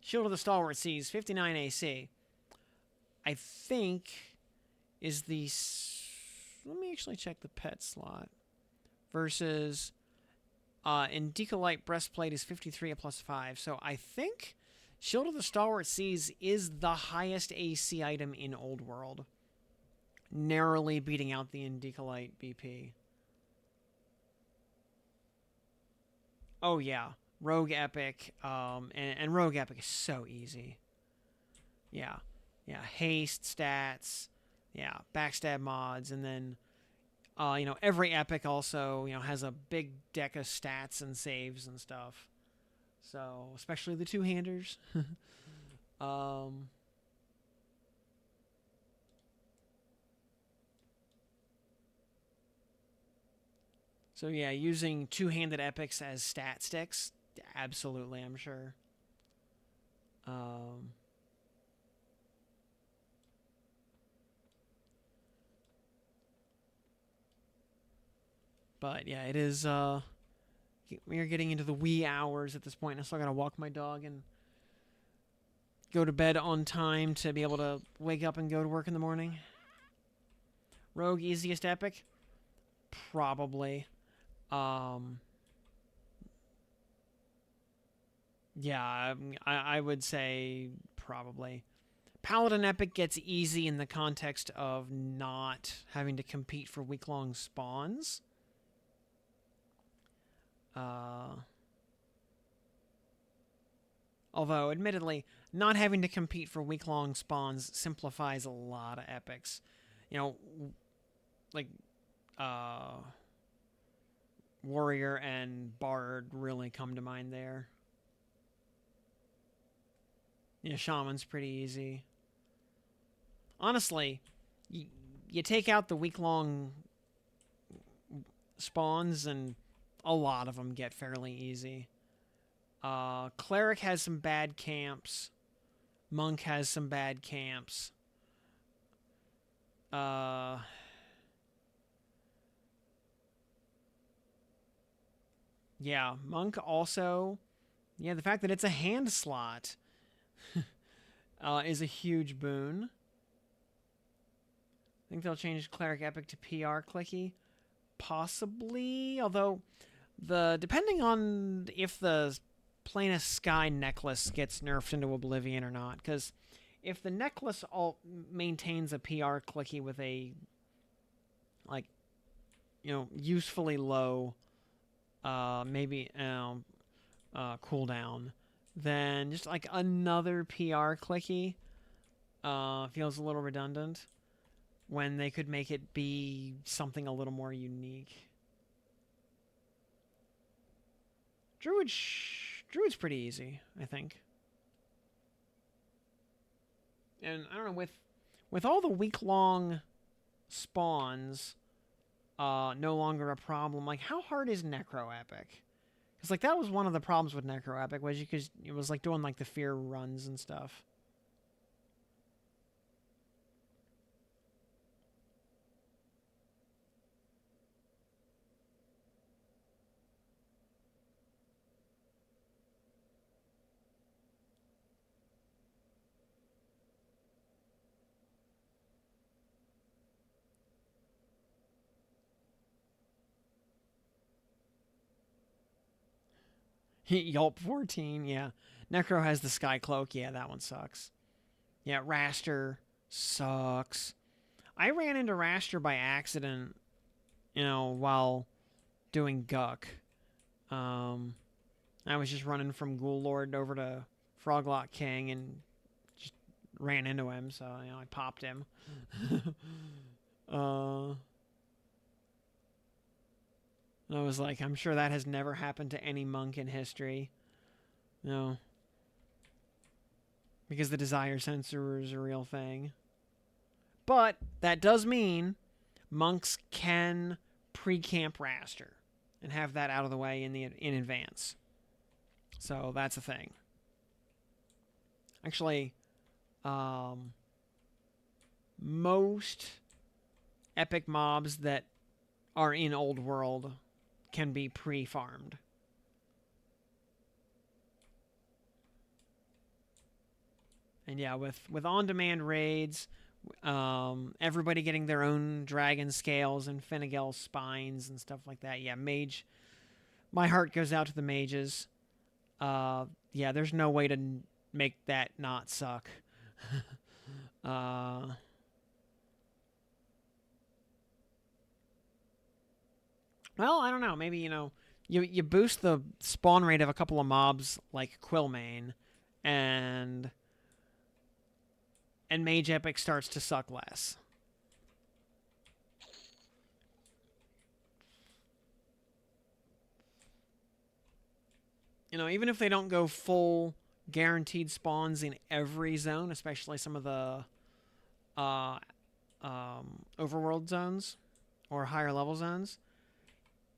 Shield of the Stalwart sees 59 AC. I think, is the... Let me actually check the pet slot. Versus... in Decolite Breastplate is 53 at +5. So I think Shield of the Stalwart Seas is the highest AC item in Old World. Narrowly beating out the Decolite BP. Oh yeah. Rogue Epic. And Rogue Epic is so easy. Yeah. Yeah. Haste stats. Yeah. Backstab mods. And then... every epic also, has a big deck of stats and saves and stuff. So, especially the two-handers. So yeah, using two-handed epics as stat sticks, absolutely, I'm sure. But yeah, it is, we are getting into the wee hours at this point. I still gotta walk my dog and go to bed on time to be able to wake up and go to work in the morning. Rogue easiest epic? Probably. Yeah, I would say probably. Paladin Epic gets easy in the context of not having to compete for week-long spawns. Although, admittedly, not having to compete for week-long spawns simplifies a lot of epics. Like, Warrior and Bard really come to mind there. Yeah, Shaman's pretty easy. Honestly, you take out the week-long spawns and a lot of them get fairly easy. Cleric has some bad camps. Monk has some bad camps. Yeah, Monk also... Yeah, the fact that it's a hand slot is a huge boon. I think they'll change Cleric Epic to PR clicky. Possibly, although depending on if the Plainest Sky necklace gets nerfed into Oblivion or not, because if the necklace maintains a PR clicky with a usefully low cooldown, then just like another PR clicky feels a little redundant when they could make it be something a little more unique. Druid's pretty easy, I think. And I don't know, with all the week-long spawns no longer a problem, like how hard is Necro Epic? Because like that was one of the problems with Necro Epic, was because it was like doing like the fear runs and stuff. Yelp 14, yeah. Necro has the Sky Cloak, yeah, that one sucks. Yeah, Raster sucks. I ran into Raster by accident, while doing Guck. I was just running from Ghoul Lord over to Froglock King and just ran into him, so I popped him. And I was like, I'm sure that has never happened to any monk in history. No. Because the desire sensor is a real thing. But that does mean monks can pre-camp Raster and have that out of the way in advance. So that's a thing. Actually, most epic mobs that are in Old World can be pre-farmed. And yeah, with on-demand raids, everybody getting their own dragon scales and Finnegal spines and stuff like that. Yeah, mage. My heart goes out to the mages. Yeah, there's no way to make that not suck. uh, well, I don't know. Maybe you boost the spawn rate of a couple of mobs like Quillmane, and Mage Epic starts to suck less. Even if they don't go full guaranteed spawns in every zone, especially some of the uh, overworld zones or higher level zones,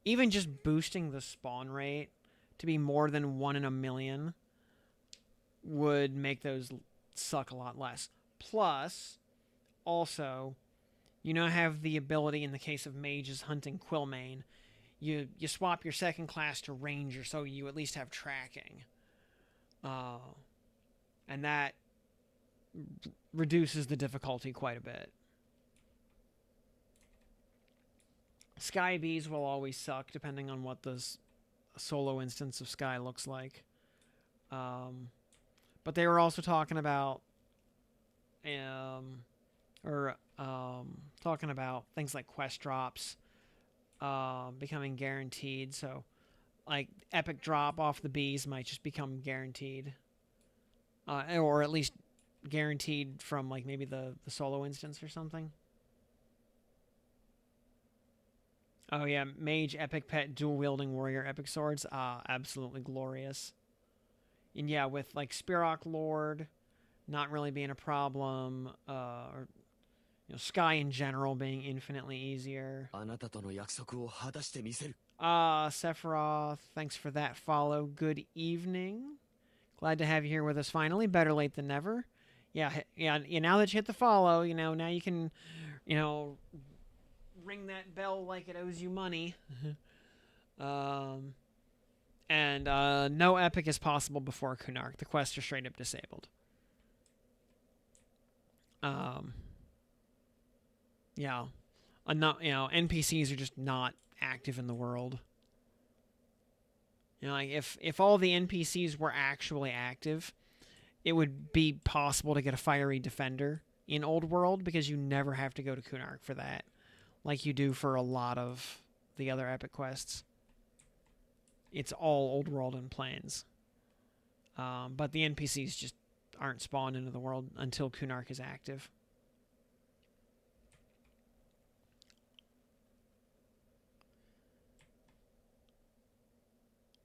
even just boosting the spawn rate to be more than 1 in a million would make those suck a lot less. Plus, also, have the ability in the case of mages hunting Quillmane, you swap your second class to ranger, so you at least have tracking, and that reduces the difficulty quite a bit. Sky bees will always suck depending on what the solo instance of Sky looks like. But they were also talking about talking about things like quest drops becoming guaranteed. So, like, epic drop off the bees might just become guaranteed, or at least guaranteed from like maybe the solo instance or something. Oh yeah, mage epic pet dual wielding warrior epic swords. Absolutely glorious. And yeah, with like Spirok Lord not really being a problem, or Sky in general being infinitely easier. Sephiroth, thanks for that follow. Good evening. Glad to have you here with us finally. Better late than never. Yeah. Now that you hit the follow, now you can, ring that bell like it owes you money. And no epic is possible before Kunark. The quests are straight up disabled. Yeah, NPCs are just not active in the world. Like if all the NPCs were actually active, it would be possible to get a fiery defender in Old World because you never have to go to Kunark for that, like you do for a lot of the other epic quests. It's all Old World and Plains. But the NPCs just aren't spawned into the world until Kunark is active.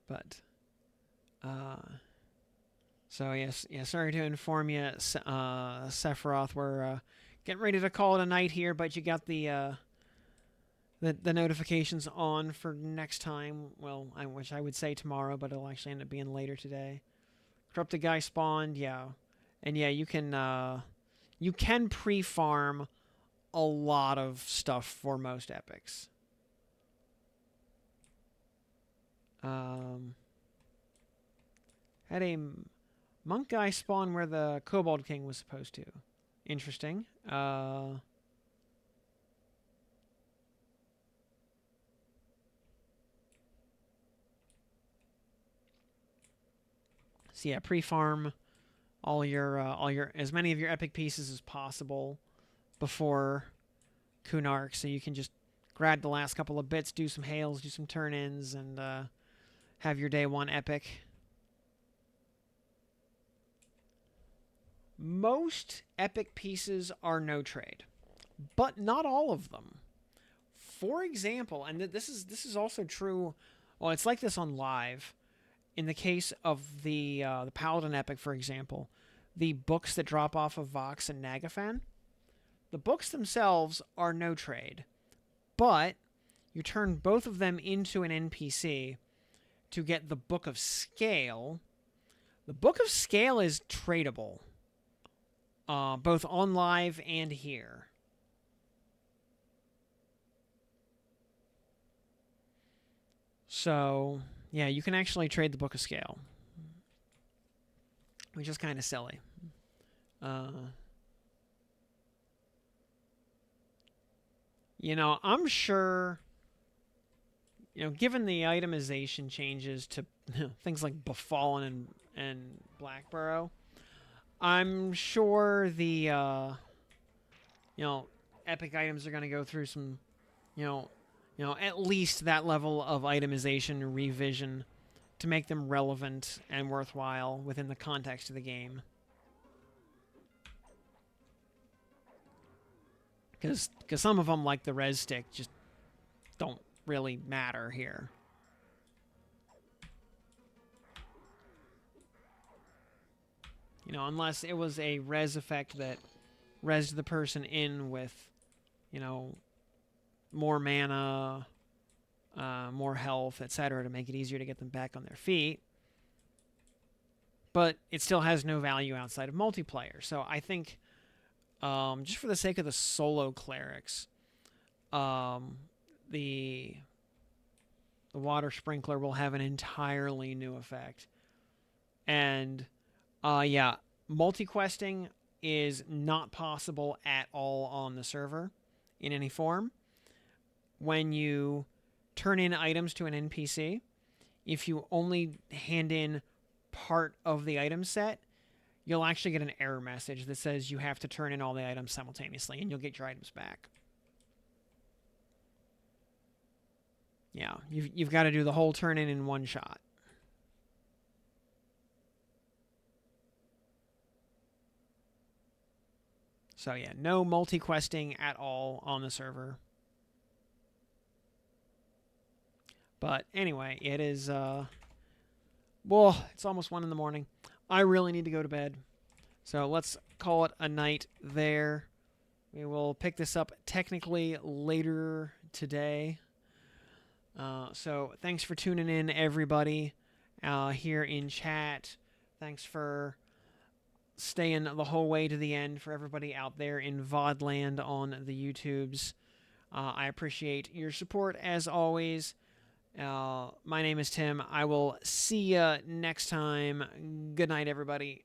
But, so yes, sorry to inform you, Sephiroth, we're getting ready to call it a night here, but you got the notifications on for next time. Well, which I would say tomorrow, but it'll actually end up being later today. Corrupted guy spawned, yeah, and yeah, you can pre-farm a lot of stuff for most epics. Had a monk guy spawn where the Kobold King was supposed to. Interesting. So yeah, pre-farm all your as many of your epic pieces as possible before Kunark, so you can just grab the last couple of bits, do some hails, do some turn-ins, and have your day one epic. Most epic pieces are no trade, but not all of them. For example, and this is also true. Well, it's like this on live. In the case of the Paladin epic, for example, the books that drop off of Vox and Nagafan, the books themselves are no trade, but you turn both of them into an NPC to get the Book of Scale. The Book of Scale is tradable, both on live and here. So, yeah, you can actually trade the Book of Scale, which is kind of silly. Uh, I'm sure, given the itemization changes to things like Befallen and Blackburrow, I'm sure the epic items are going to go through some, you know, at least that level of itemization revision to make them relevant and worthwhile within the context of the game. Because some of them, like the res stick, just don't really matter here. Unless it was a res effect that resed the person in with, more mana, more health, etc., to make it easier to get them back on their feet. But it still has no value outside of multiplayer. So I think, just for the sake of the solo clerics, the water sprinkler will have an entirely new effect. And yeah, multi-questing is not possible at all on the server in any form. When you turn in items to an NPC, if you only hand in part of the item set, you'll actually get an error message that says you have to turn in all the items simultaneously, and you'll get your items back. Yeah, you've got to do the whole turn in one shot. So yeah, no multi-questing at all on the server. But anyway, it is, well, it's almost 1 in the morning. I really need to go to bed. So let's call it a night there. We will pick this up technically later today. So thanks for tuning in, everybody, here in chat. Thanks for staying the whole way to the end for everybody out there in VOD land on the YouTubes. I appreciate your support as always. My name is Tim. I will see you next time. Good night, everybody.